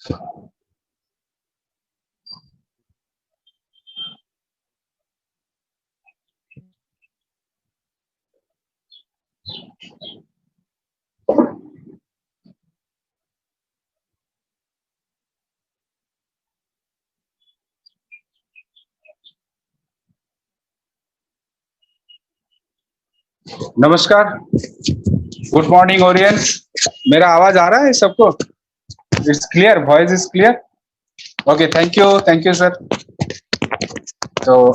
नमस्कार। Good morning audience. मेरा आवाज आ रहा है सबको? It's clear, voice is clear. Okay, thank you sir. तो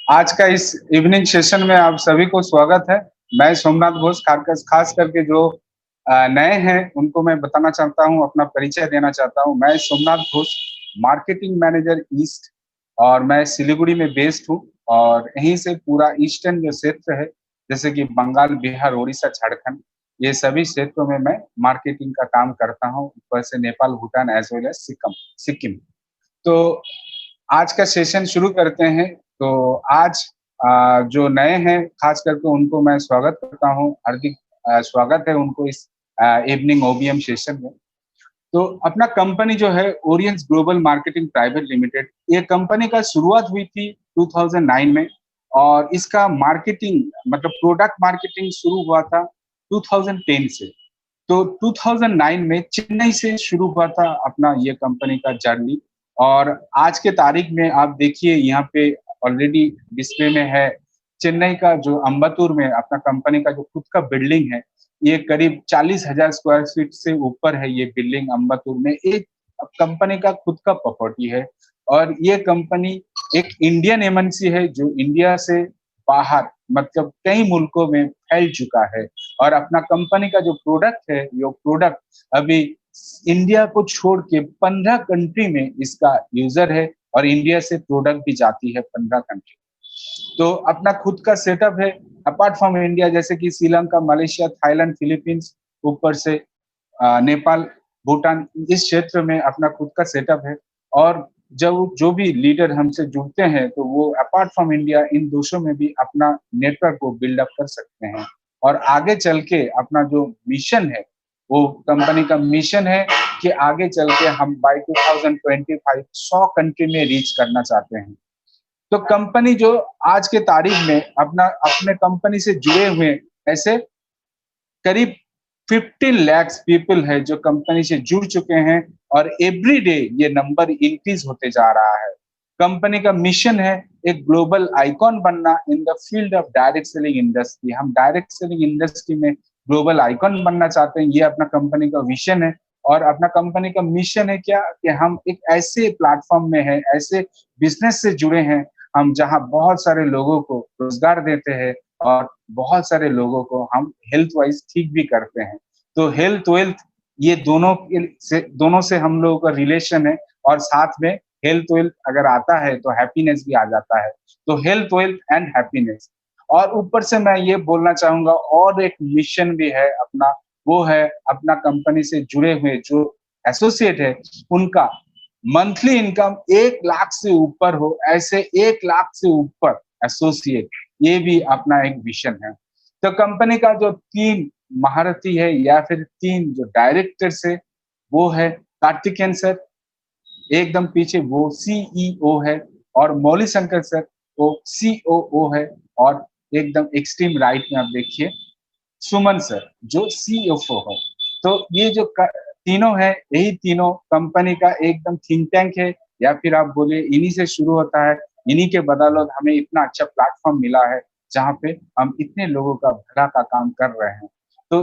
आज का इस इवनिंग सेशन में आप सभी को स्वागत है। मैं सोमनाथ घोष, खास करके जो नए हैं उनको मैं बताना चाहता हूं, अपना परिचय देना चाहता हूं। मैं Somnath Ghosh, marketing manager east, और मैं सिलीगुड़ी में बेस्ड हूं। और यहीं से पूरा ईस्टर्न जो क्षेत्र है, जैसे कि बंगाल, बिहार, उड़ीसा, झारखंड, ये सभी क्षेत्रों में मैं मार्केटिंग का काम करता हूं, ऊपर से Nepal, Bhutan as well as Sikkim. तो आज का सेशन शुरू करते हैं। तो आज जो नए हैं खास करके उनको मैं स्वागत करता हूं, हार्दिक स्वागत है उनको इस इवनिंग ओबीएम सेशन में। तो अपना कंपनी जो है ओरियंस ग्लोबल मार्केटिंग प्राइवेट लिमिटेड, ये कंपनी का शुरुआत हुई थी 2009 में। और इसका मार्केटिंग मतलब प्रोडक्ट मार्केटिंग शुरू हुआ था 2010 से। तो 2009 में चेन्नई से शुरू हुआ था अपना ये कंपनी का जर्नी। और आज के तारीख में आप देखिए यहाँ पे ऑलरेडी डिस्प्ले में है, चेन्नई का जो अम्बतूर में अपना कंपनी का जो खुद का बिल्डिंग है, ये करीब 40,000 स्क्वायर फीट से ऊपर है। ये बिल्डिंग अम्बतूर में एक कंपनी का खुद का प्रॉपर्टी है। और ये कंपनी एक इंडियन एमएनसी है जो इंडिया से बाहर मतलब कई मुल्कों में फैल चुका है। और अपना कंपनी का जो प्रोडक्ट है, ये प्रोडक्ट अभी इंडिया को छोड़ के 15 कंट्री में इसका यूजर है। और इंडिया से प्रोडक्ट भी जाती है 15 कंट्री। तो अपना खुद का सेटअप है अपार्ट फ्रॉम इंडिया, जैसे कि श्रीलंका, मलेशिया, थाईलैंड, फिलीपींस, ऊपर से नेपाल, भूटान, इस क्षेत्र में अपना खुद का सेटअप है। और जब जो भी लीडर हमसे जुड़ते हैं तो वो अपार्ट फ्रॉम इंडिया इन देशों में भी अपना नेटवर्क को बिल्डअप कर सकते हैं। और आगे चल के अपना जो मिशन है, वो कंपनी का मिशन है कि आगे चल के हम बाय 2025 100 कंट्री में रीच करना चाहते हैं। तो कंपनी जो आज के तारीख में अपने कंपनी से जुड़े हुए ऐसे करीब 15 लाख पीपल है जो कंपनी से जुड़ चुके हैं। और एवरी डे ये नंबर इंक्रीज होते जा रहा है। कंपनी का मिशन है एक ग्लोबल आइकॉन बनना in the field of direct selling industry. हम डायरेक्ट सेलिंग इंडस्ट्री में ग्लोबल आइकॉन बनना चाहते हैं, ये अपना कंपनी का विजन है। और अपना कंपनी का मिशन है क्या कि हम एक ऐसे प्लेटफॉर्म में है, ऐसे बिजनेस से जुड़े हैं हम जहां बहुत सारे लोगों को रोजगार देते हैं और बहुत सारे लोगों को हम हेल्थ वाइज ठीक भी करते हैं। तो हेल्थ वेल्थ ये दोनों से हम लोगों का रिलेशन है। और साथ में हेल्थ वेल्थ अगर आता है तो हैप्पीनेस भी आ जाता है। तो हेल्थ वेल्थ एंड हैप्पीनेस। और ऊपर से मैं ये बोलना चाहूंगा और एक मिशन भी है अपना, वो है अपना कंपनी से जुड़े हुए जो एसोसिएट है उनका मंथली इनकम 1 लाख से ऊपर हो, ऐसे 1 लाख से ऊपर एसोसिएट, ये भी अपना एक विजन है। तो कंपनी का जो 3 महारथी है या फिर 3 जो डायरेक्टर्स है, वो है कार्तिकेयन सर, एकदम पीछे वो सीईओ है। और मौली शंकर सर वो सीओओ है। और एकदम एक्सट्रीम राइट में आप देखिए सुमन सर जो सीएफओ है। तो ये जो तीनों है, यही तीनों कंपनी का एकदम थिंक टैंक है, या फिर आप बोले इन्हीं से शुरू होता है। इन्हीं के बदौलत हमें इतना अच्छा प्लेटफॉर्म मिला है जहाँ पे हम इतने लोगों का भला का काम कर रहे हैं। तो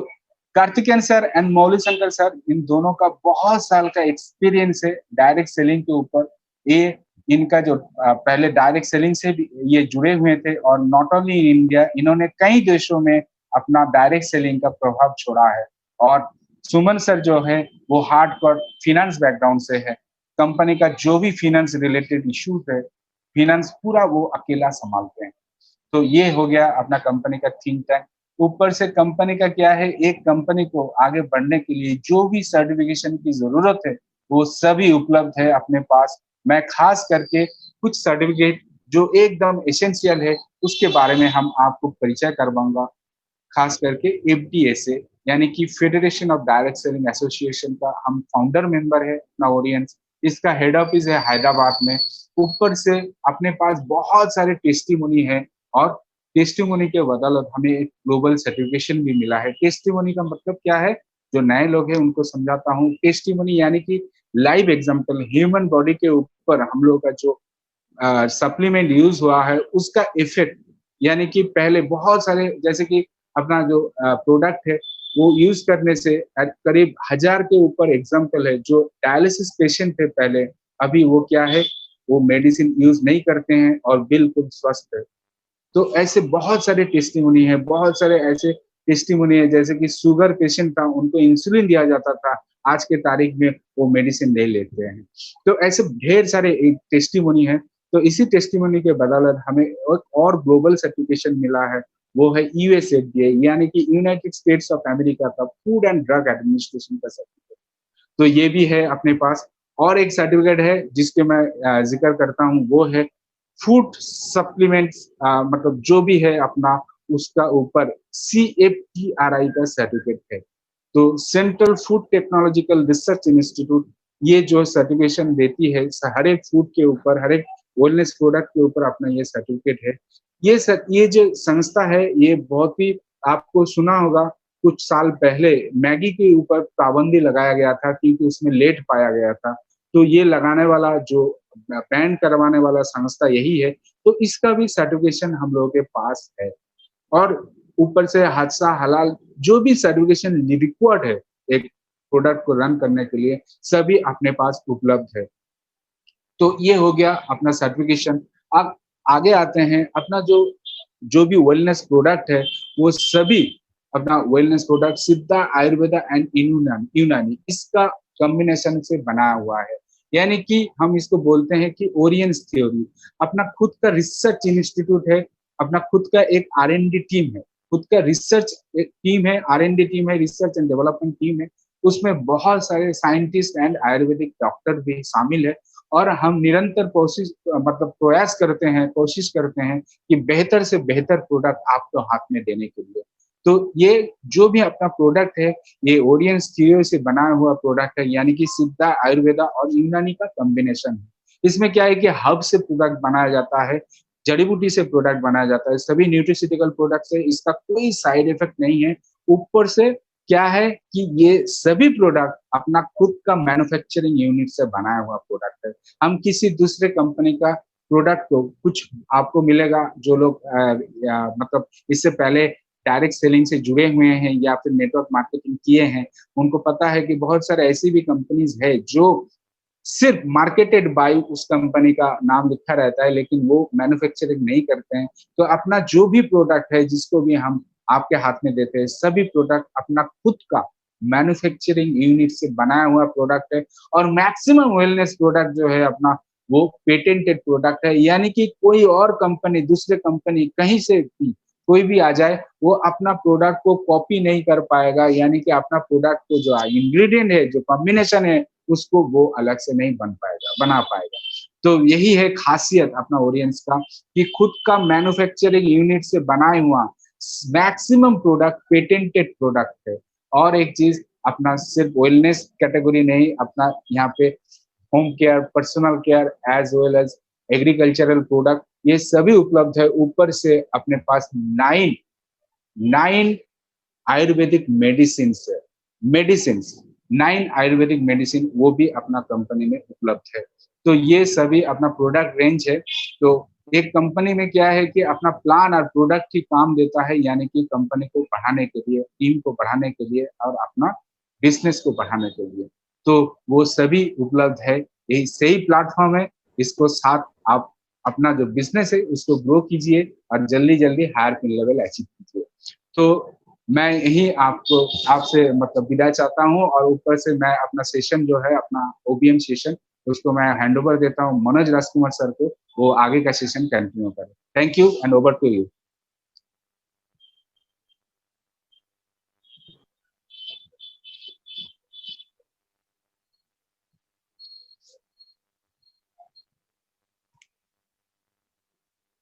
Karthikeyan sir and Mouli Shankar sir, इन दोनों का बहुत साल का एक्सपीरियंस है डायरेक्ट सेलिंग के ऊपर। ये इनका जो पहले डायरेक्ट सेलिंग से भी ये जुड़े हुए थे। और नॉट ओनली इन इंडिया, इन्होंने कई देशों में अपना डायरेक्ट सेलिंग का प्रभाव छोड़ा है। और सुमन सर जो है वो हार्डकोर फिनेंस बैकग्राउंड से है। कंपनी का जो भी फिनेंस रिलेटेड इश्यूज है, फिनेंस पूरा वो अकेला संभालते हैं। तो ये हो गया अपना कंपनी का थिंक टैंक। ऊपर से कंपनी का क्या है, एक कंपनी को आगे बढ़ने के लिए जो भी सर्टिफिकेशन की जरूरत है वो सभी उपलब्ध है अपने पास। मैं खास करके कुछ सर्टिफिकेट जो एकदम एसेंशियल है उसके बारे में हम आपको परिचय करवाऊंगा। खास करके एफडीए यानी कि federation of direct selling association का हम फाउंडर मेंबर है अपना ओरियंस। इसका हेड ऑफिस है हैदराबाद में। ऊपर से अपने पास बहुत सारे टेस्टिमोनी है और टेस्टिमोनी के बदौलत हमें एक ग्लोबल सर्टिफिकेशन भी मिला है। टेस्टिमोनी का मतलब क्या है, जो नए लोग हैं उनको समझाता हूँ। टेस्टिमोनी यानी कि लाइव एग्जाम्पल, ह्यूमन बॉडी के ऊपर हम लोग का जो सप्लीमेंट यूज हुआ है उसका इफेक्ट, यानी कि पहले बहुत सारे जैसे कि अपना जो प्रोडक्ट है वो यूज करने से करीब 1000 के ऊपर एग्जाम्पल है जो डायलिसिस पेशेंट थे पहले, अभी वो क्या है, वो मेडिसिन यूज नहीं करते हैं और बिल्कुल स्वस्थ है। तो ऐसे बहुत सारे टेस्टिमोनी है, बहुत सारे ऐसे टेस्टिमोनी है, जैसे कि शुगर पेशेंट था उनको इंसुलिन दिया जाता था, आज के तारीख में वो मेडिसिन नहीं लेते हैं। तो ऐसे ढेर सारे टेस्टिमोनी है। तो इसी टेस्टिमोनी के बदौलत हमें और ग्लोबल सर्टिफिकेशन मिला है, वो है यूएसएफडीए यानी कि यूनाइटेड स्टेट्स ऑफ अमेरिका का फूड एंड ड्रग एडमिनिस्ट्रेशन का सर्टिफिकेट। तो ये भी है अपने पास। और एक सर्टिफिकेट है जिसके मैं जिक्र करता हूँ, वो है फूड सप्लीमेंट्स, मतलब जो भी है अपना उसका ऊपर CFTRI का सर्टिफिकेट है। तो central food technological research institute ये जो सर्टिफिकेशन देती है हर एक फूड के ऊपर, हर एक वेलनेस प्रोडक्ट के ऊपर अपना ये सर्टिफिकेट है। ये जो संस्था है ये बहुत ही, आपको सुना होगा कुछ साल पहले मैगी के ऊपर पाबंदी लगाया गया था क्योंकि उसमें लेट पाया गया था। तो ये लगाने वाला जो बैन करवाने वाला संस्था यही है। तो इसका भी सर्टिफिकेशन हम लोगों के पास है। और ऊपर से हादसा हलाल जो भी सर्टिफिकेशन रिक्वायर्ड है एक प्रोडक्ट को रन करने के लिए, सभी अपने पास उपलब्ध है। तो ये हो गया अपना सर्टिफिकेशन। अब आगे आते हैं, अपना जो जो भी वेलनेस प्रोडक्ट है वो सभी अपना वेलनेस प्रोडक्ट सिद्धा आयुर्वेदा एंड यूनानी इसका कॉम्बिनेशन से बना हुआ है। यानी कि हम इसको बोलते हैं कि ओरियंस थ्योरी। अपना खुद का रिसर्च इंस्टीट्यूट है, अपना खुद का एक R&D टीम है, खुद का रिसर्च टीम है, R&D टीम है, रिसर्च एंड डेवलपमेंट टीम है। उसमें बहुत सारे साइंटिस्ट एंड आयुर्वेदिक डॉक्टर भी शामिल है। और हम निरंतर कोशिश मतलब प्रयास करते हैं, कोशिश करते हैं कि बेहतर से बेहतर प्रोडक्ट आपको हाथ में देने के लिए। तो ये जो भी अपना प्रोडक्ट है ये ओरियंस थ्योरी से बना हुआ प्रोडक्ट है, यानी कि सिद्धा आयुर्वेदा और यूनानी का कॉम्बिनेशन है। इसमें क्या है कि हब से प्रोडक्ट बनाया जाता है, जड़ी बूटी से प्रोडक्ट बनाया जाता है, सभी न्यूट्रिसिटिकल प्रोडक्ट है, इसका कोई साइड इफेक्ट नहीं है। ऊपर से क्या है कि ये सभी प्रोडक्ट अपना खुद का मैन्युफैक्चरिंग यूनिट से बनाया हुआ प्रोडक्ट है। हम किसी दूसरे कंपनी का प्रोडक्ट को कुछ आपको मिलेगा जो लोग मतलब इससे पहले डायरेक्ट सेलिंग से जुड़े हुए हैं या फिर नेटवर्क मार्केटिंग किए हैं, उनको पता है कि बहुत सारे ऐसी भी कंपनीज है जो सिर्फ मार्केटेड बाय उस कंपनी का नाम लिखा रहता है लेकिन वो मैन्युफैक्चरिंग नहीं करते हैं। तो अपना जो भी प्रोडक्ट है जिसको भी हम आपके हाथ में देते हैं, सभी प्रोडक्ट अपना खुद का मैन्युफैक्चरिंग यूनिट से बनाया हुआ प्रोडक्ट है। और मैक्सिमम वेलनेस प्रोडक्ट जो है अपना वो पेटेंटेड प्रोडक्ट है, यानी कि कोई और कंपनी, दूसरे कंपनी कहीं से भी कोई भी आ जाए वो अपना प्रोडक्ट को कॉपी नहीं कर पाएगा, यानी कि अपना प्रोडक्ट को जो इंग्रेडिएंट है, जो कॉम्बिनेशन है, उसको वो अलग से नहीं बना पाएगा। तो यही है खासियत अपना ओरियंस का कि खुद का मैन्युफैक्चरिंग यूनिट से बनाए हुआ मैक्सिमम प्रोडक्ट पेटेंटेड प्रोडक्ट है। और एक चीज, अपना सिर्फ वेलनेस कैटेगरी नहीं, अपना यहाँ पे home care, personal care as well as agricultural product ये सभी उपलब्ध है। ऊपर से अपने पास nine nine Ayurvedic medicine 9 Ayurvedic medicine वो भी अपना कंपनी में उपलब्ध है। तो ये सभी अपना प्रोडक्ट रेंज है। तो एक कंपनी में क्या है कि अपना प्लान और प्रोडक्ट ही काम देता है, यानी कि कंपनी को बढ़ाने के लिए, टीम को बढ़ाने के लिए और अपना बिजनेस को बढ़ाने के लिए। तो वो सभी उपलब्ध है, यही सही प्लेटफॉर्म है। इसको साथ आप अपना जो बिजनेस है उसको ग्रो कीजिए और जल्दी जल्दी हायर लेवल अचीव कीजिए। तो मैं यही आपको आपसे मतलब विदा चाहता हूँ। और ऊपर से मैं अपना सेशन जो है अपना ओबीएम सेशन उसको मैं हैंड ओवर देता हूँ मनोज राजकुमार सर को, वो आगे का सेशन कंटिन्यू करें। Thank you and over to you.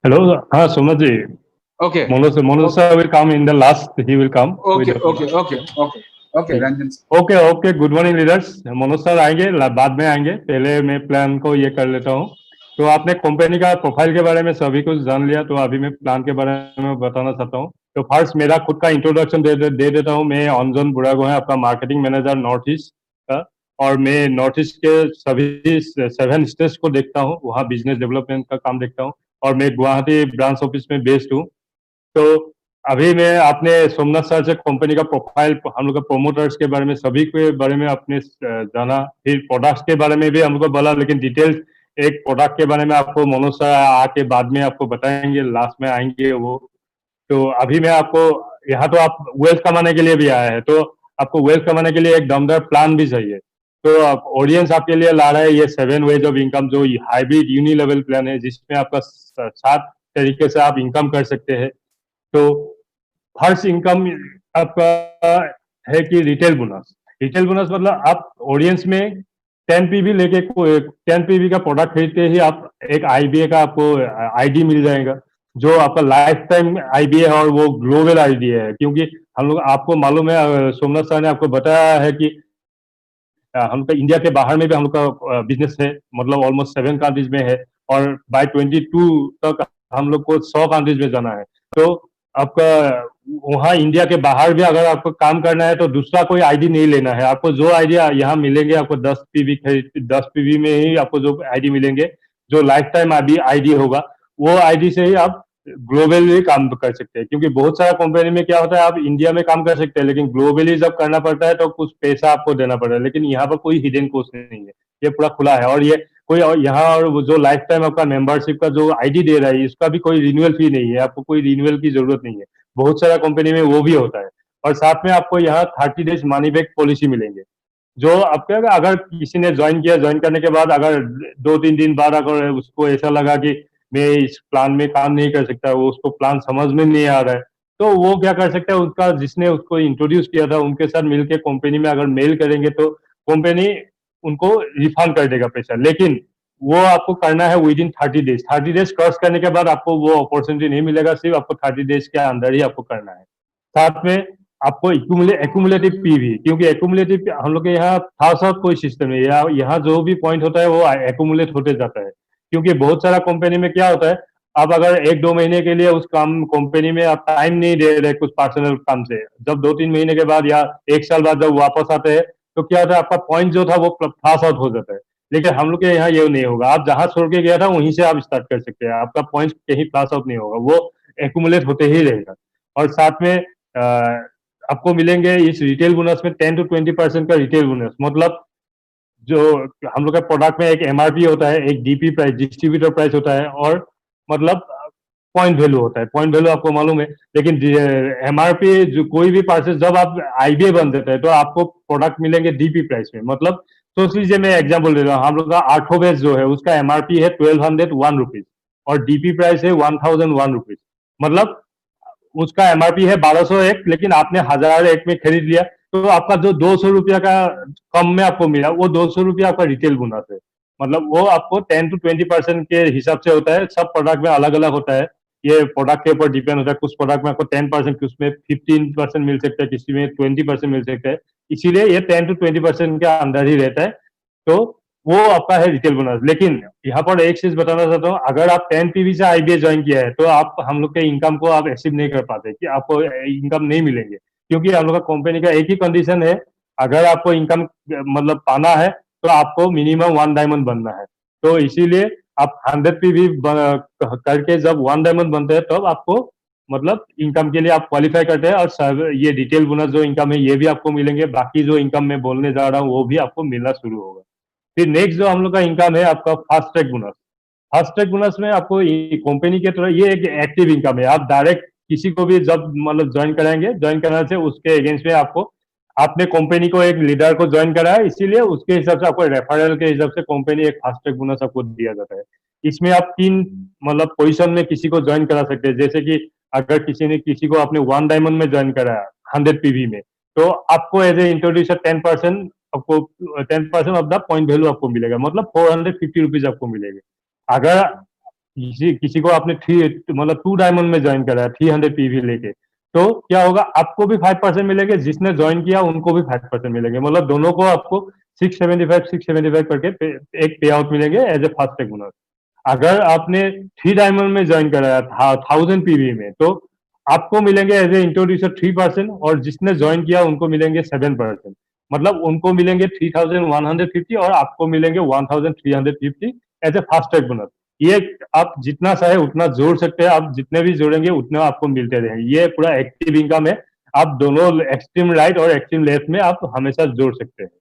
Hello. हाँ Suman ji. Okay. Manoj Okay. sir will come in the last. He will come with Okay. the Okay. product. Okay. Okay. Okay. Ranjan sir. Okay okay, good morning leaders. Manoj sir आएंगे, बाद में आएंगे, पहले मैं plan को ये कर लेता हूँ। तो आपने कंपनी का प्रोफाइल के बारे में सभी कुछ जान लिया, तो अभी मैं प्लान के बारे में बताना चाहता हूँ। तो फर्स्ट मेरा खुद का इंट्रोडक्शन दे देता हूँ। मैं अंजन बुढ़ागोहाई, आपका मार्केटिंग मैनेजर नॉर्थ ईस्ट का, और मैं नॉर्थ ईस्ट के सभी 7 स्टेट्स को देखता हूँ, वहाँ बिजनेस डेवलपमेंट का काम देखता हूँ, और मैं गुवाहाटी ब्रांच ऑफिस में बेस्ड हूँ। तो अभी मैं आपने सोमनाथ सर से कंपनी का प्रोफाइल, हम लोग का प्रोमोटर्स के बारे में, सभी के बारे में आपने जाना, फिर प्रोडक्ट्स के बारे में भी हमको बोला, लेकिन डिटेल्स एक प्रोडक्ट के बारे में आपको मनोज सर आके बाद में आपको बताएंगे, लास्ट में आएंगे वो। तो अभी मैं आपको, यहाँ तो आप वेल्थ कमाने के लिए भी आए हैं, तो आपको वेल्थ कमाने के लिए एक दमदार प्लान भी चाहिए। तो ऑडियंस आपके लिए ला रहा है ये 7 वेज ऑफ इनकम, जो हाइब्रिड यूनि लेवल प्लान है, जिसमें आपका 7 तरीके से आप इनकम कर सकते हैं। तो फर्स्ट इनकम आपका है कि रिटेल बोनस। रिटेल बोनस मतलब आप ऑडियंस में 10 पीवी लेके 10 पीवी का प्रोडक्ट खरीदते ही आप एक आईबीए का आपको आईडी मिल जाएगा, जो आपका लाइफ टाइम आईबीए है, और वो ग्लोबल आईडी है। क्योंकि हम लोग, आपको मालूम है, सोमनाथ सर ने आपको बताया है कि हम लोग इंडिया के बाहर में भी हम लोग का बिजनेस है, मतलब ऑलमोस्ट 7 कंट्रीज में है, और बाय 22 तक हम लोग को 100 कंट्रीज में जाना है। तो आपका वहाँ इंडिया के बाहर भी अगर आपको काम करना है, तो दूसरा कोई आईडी नहीं लेना है। आपको जो आईडी यहाँ मिलेंगे, आपको 10 पीवी में ही आपको जो आईडी मिलेंगे, जो लाइफ टाइम आईडी होगा, वो आईडी से ही आप ग्लोबली काम कर सकते हैं। क्योंकि बहुत सारा कंपनी में क्या होता है, आप इंडिया में काम कर सकते हैं, लेकिन ग्लोबली जब करना पड़ता है तो कुछ पैसा आपको देना पड़ता है। लेकिन यहाँ पर कोई हिडन कॉस्ट नहीं है, ये पूरा खुला है। और ये कोई यहाँ, और जो लाइफ टाइम आपका मेंबरशिप का जो आईडी दे रहा है, इसका भी कोई रिन्यूअल फी नहीं है, आपको कोई रिन्यूअल की जरूरत नहीं है। बहुत सारा कंपनी में वो भी होता है। और साथ में आपको यहाँ 30 डेज मनी बैक पॉलिसी मिलेंगे, जो आपके, अगर किसी ने ज्वाइन किया, ज्वाइन करने के बाद अगर 2-3 दिन बाद अगर उसको ऐसा लगा कि मैं इस प्लान में काम नहीं कर सकता, वो उसको प्लान समझ में नहीं आ रहा है, तो वो क्या कर सकता है, उसका जिसने उसको इंट्रोड्यूस किया था उनके साथ मिलकर कंपनी में अगर मेल करेंगे, तो कंपनी उनको रिफंड कर देगा पैसा। लेकिन वो आपको करना है with in 30 days. 30 days cross करने के बाद आपको वो अपॉर्चुनिटी नहीं मिलेगा, सिर्फ आपको 30 डेज के अंदर ही आपको करना है। साथ में आपको एक्यूमुलेटिव पीवी, क्योंकि एक्यूमुलेटिव हम लोग के यहाँ खास कोई सिस्टम नहीं है, यहाँ जो भी पॉइंट होता है वो एक्यूमुलेट होते जाता है। क्योंकि बहुत सारा कंपनी में क्या होता है, आप अगर 1-2 महीने के लिए उस काम कंपनी में आप टाइम नहीं दे रहे कुछ पर्सनल काम से, जब 2-3 महीने के बाद या 1 साल बाद जब वापस आते हैं, तो क्या होता है, आपका पॉइंट जो था वो पास आउट हो जाता है। लेकिन हम लोग के यहाँ ये नहीं होगा, आप जहां छोड़ के गया था वहीं से आप स्टार्ट कर सकते हैं, आपका पॉइंट कहीं पास आउट नहीं होगा, वो एक्यूमुलेट होते ही रहेगा। और साथ में आपको मिलेंगे इस रिटेल बोनस में 10 to 20% का रिटेल बोनस। मतलब जो हम लोग का प्रोडक्ट में एक एमआरपी होता है, एक डीपी प्राइस, डिस्ट्रीब्यूटर प्राइस होता है, और मतलब पॉइंट वैल्यू होता है। पॉइंट वैल्यू आपको मालूम है, लेकिन एमआरपी जो कोई भी परचेज, जब आप आईबीए बन देता है, तो आपको प्रोडक्ट मिलेंगे डीपी प्राइस में। मतलब सोच लीजिए, मैं एग्जाम्पल दे रहा हूँ, हम लोग का आठो बेस जो है उसका एमआरपी है 1201 रुपीज, और डीपी प्राइस है 1001 रुपीज। मतलब उसका एमआरपी है 1201, लेकिन आपने 1001 में खरीद लिया, तो आपका जो 200 रुपया का कम में आपको मिला, वो 200 रुपया आपका रिटेल बोनस है। मतलब वो आपको 10 to 20% के हिसाब से होता है, सब प्रोडक्ट में अलग अलग होता है, ये प्रोडक्ट के ऊपर डिपेंड होता है। कुछ प्रोडक्ट में आपको 10%, कुछ में 15% मिल सकता है, किसी में 20% मिल सकता है। इसीलिए ये 10 to 20% के अंदर ही रहता है। तो वो आपका है रिटेल बोनस। लेकिन यहाँ पर एक चीज बताना चाहता हूँ, अगर आप 10 पीवी से आईबीए ज्वाइन किया है, तो आप हम लोग के इनकम को आप अचीव नहीं कर पाते, कि आपको इनकम नहीं मिलेंगे। क्योंकि हम लोग का कंपनी का एक ही कंडीशन है, अगर आपको इनकम मतलब पाना है, तो आपको मिनिमम 1 डायमंड बनना है। तो इसीलिए आप 100 पीवी करके जब 1 डायमंड बनते हैं, तब आपको मतलब इनकम के लिए आप क्वालिफाई करते हैं, और ये डिटेल बोनस जो इनकम है ये भी आपको मिलेंगे। बाकी जो इनकम मैं बोलने जा रहा हूँ वो भी आपको मिलना शुरू होगा। फिर नेक्स्ट जो हम लोग का इनकम है आपका fast track bonus. Fast track bonus में आपको कंपनी के तरह ये एक एक्टिव इनकम है। आप डायरेक्ट किसी को भी जब मतलब ज्वाइन कराएंगे, ज्वाइन कराने से उसके अगेंस्ट में आपको, आपने कंपनी को एक लीडर को ज्वाइन करा है, इसीलिए उसके हिसाब से आपको रेफरल के हिसाब से कंपनी एक फास्ट ट्रैक बोनस आपको दिया जाता है। इसमें आप 3 मतलब पोजीशन में किसी को ज्वाइन करा सकते हैं। जैसे कि अगर किसी ने किसी को आपने 1 डायमंड में ज्वाइन कराया 100 पीवी में, तो आपको एज ए इंट्रोड्यूसर 10% आपको 10% ऑफ द पॉइंट वैल्यू आपको मिलेगा, मतलब 450 रुपीज आपको मिलेगा। अगर किसी किसी को आपने थ्री मतलब 2 डायमंड में ज्वाइन करा है 300 पीवी लेके, तो क्या होगा, आपको भी 5% मिलेंगे, जिसने ज्वाइन किया उनको भी 5% मिलेंगे, मतलब दोनों को आपको 675 करके एक पे आउट मिलेंगे as a fast track bonus. अगर आपने 3 डायमंड में ज्वाइन कराया था 1000 पीवी में, तो आपको मिलेंगे एज ए इंट्रोड्यूसर 3%, और जिसने ज्वाइन किया उनको मिलेंगे 7%। मतलब उनको मिलेंगे 3150 और आपको मिलेंगे 1350 as a fast track bonus. ये आप जितना चाहे उतना जोड़ सकते हैं, आप जितने भी जोड़ेंगे उतने आपको मिलते रहेंगे। ये पूरा एक्टिव इनकम है, आप दोनों एक्सट्रीम राइट और एक्सट्रीम लेफ्ट में आप हमेशा जोड़ सकते हैं।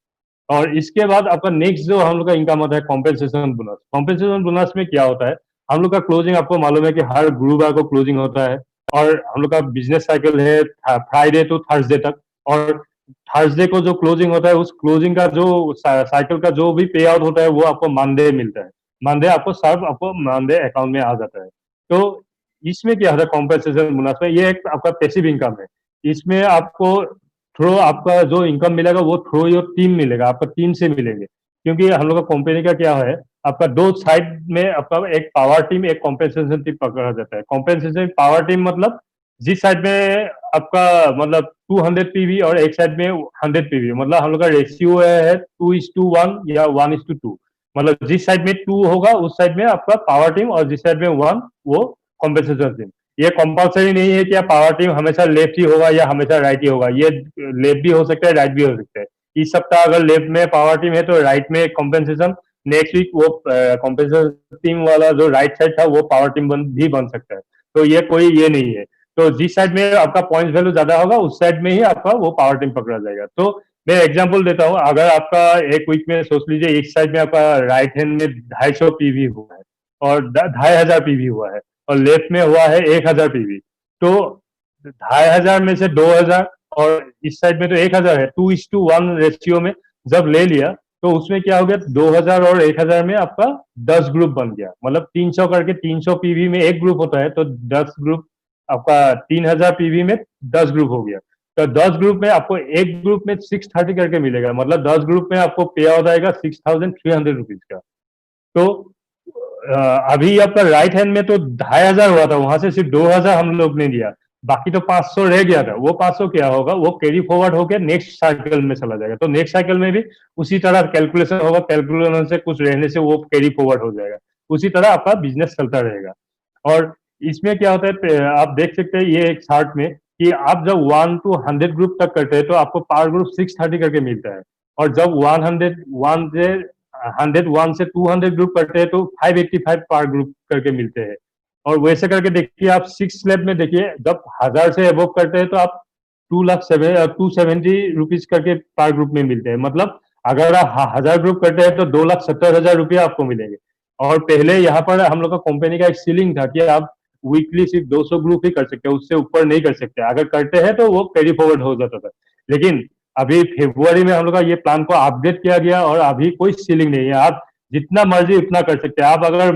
और इसके बाद आपका नेक्स्ट जो हम लोग का इनकम होता है कॉम्पेंसेशन बोनस। कॉम्पेंसेशन बोनस में क्या होता है, हम लोग का क्लोजिंग आपको मालूम है कि हर गुरुवार को क्लोजिंग होता है, और हम लोग का बिजनेस साइकिल है फ्राइडे टू थर्सडे तक। और थर्सडे को जो क्लोजिंग होता है, उस क्लोजिंग का जो साइकिल का जो भी पे आउट होता है वो आपको मंडे मिलता है। मंडे आपको सर्व आपको मंडे अकाउंट में आ जाता है। तो इसमें क्या होता है कॉम्पेंसेशन बोनस में, ये एक आपका पैसिव इनकम है। इसमें आपको थ्रो आपका जो इनकम मिलेगा वो थ्रो योर टीम मिलेगा, आपका टीम से मिलेंगे। क्योंकि हम लोग का कंपनी का क्या है, आपका दो साइड में आपका एक पावर टीम एक कॉम्पेंसेशन टीम पकड़ा जाता है। कॉम्पेंसेशन पावर टीम मतलब जिस साइड में आपका मतलब 200 पीवी और एक साइड में 100 पीवी, मतलब हम लोग का रेशियो है 2:1 या 1:2। मतलब जिस साइड में 2 होगा उस साइड में आपका पावर टीम, और जिस साइड में 1 वो कॉम्पेंसेशन टीम। ये कंपलसरी नहीं है कि पावर टीम हमेशा लेफ्ट ही होगा या हमेशा राइट ही होगा, ये लेफ्ट भी हो सकता है राइट भी हो सकता है। इस सप्ताह अगर लेफ्ट में पावर टीम है तो राइट में कॉम्पेंसेशन, नेक्स्ट वीक वो कॉम्पेंसेशन टीम वाला जो राइट साइड था वो पावर टीम भी बन सकता है। तो ये कोई ये नहीं है। तो जिस साइड में आपका पॉइंट वैल्यू ज्यादा होगा उस साइड में ही आपका वो पावर टीम पकड़ा जाएगा। तो मैं एग्जांपल देता हूँ, अगर आपका एक वीक में सोच लीजिए एक साइड में आपका राइट हैंड में 250 पीवी हुआ है और 2500 पीवी हुआ है, और लेफ्ट में हुआ है 1000 पीवी, तो 2500 में से 2000 और इस साइड में तो 1000 है, 2:1 रेशियो में जब ले लिया तो उसमें क्या हो गया, 2000 और 1000 में आपका 10 ग्रुप बन गया। मतलब 300 करके 300 पीवी में एक ग्रुप होता है, तो 10 ग्रुप आपका 3000 पीवी में 10 ग्रुप हो गया। तो 10 ग्रुप में आपको एक ग्रुप में 630 करके मिलेगा, मतलब 10 ग्रुप में आपको पे आउट आएगा 6300 रुपीज का। तो अभी आपका राइट हैंड में तो 2500 हुआ था, वहां से सिर्फ 2000 हम लोग ने दिया, बाकी तो 500 रह गया था। वो 500 क्या होगा, वो कैरी फॉरवर्ड होकर नेक्स्ट साइकिल में चला जाएगा। तो नेक्स्ट साइकिल में भी उसी तरह कैलकुलेशन होगा, कैलकुलेशन से कुछ रहने से वो कैरी फॉरवर्ड हो जाएगा। उसी तरह आपका बिजनेस चलता रहेगा। और इसमें क्या होता है, आप देख सकते हैं ये एक चार्ट में कि आप जब 1 to 100 ग्रुप तक करते हैं तो आपको पर ग्रुप 630 करके मिलता है, और जब 101 से 200 ग्रुप करते हैं तो 585 पर ग्रुप करके मिलते हैं। और वैसे करके देखिए आप 6 स्लैब में देखिए, जब 1000 से अबव करते हैं तो आप 270 रुपीज करके पर ग्रुप में मिलते हैं। मतलब अगर आप 1000 ग्रुप करते हैं तो 2,70,000 रुपया आपको मिलेंगे। और पहले यहाँ पर हम लोग का कंपनी का एक सीलिंग था कि आप वीकली सिर्फ 200 ग्रुप ही कर सकते हैं, उससे ऊपर नहीं कर सकते। अगर करते हैं तो वो कैरी फॉरवर्ड हो जाता था। लेकिन अभी फरवरी में हम लोग का ये प्लान को अपडेट किया गया, और अभी कोई सीलिंग नहीं है, आप जितना मर्जी उतना कर सकते हैं। आप अगर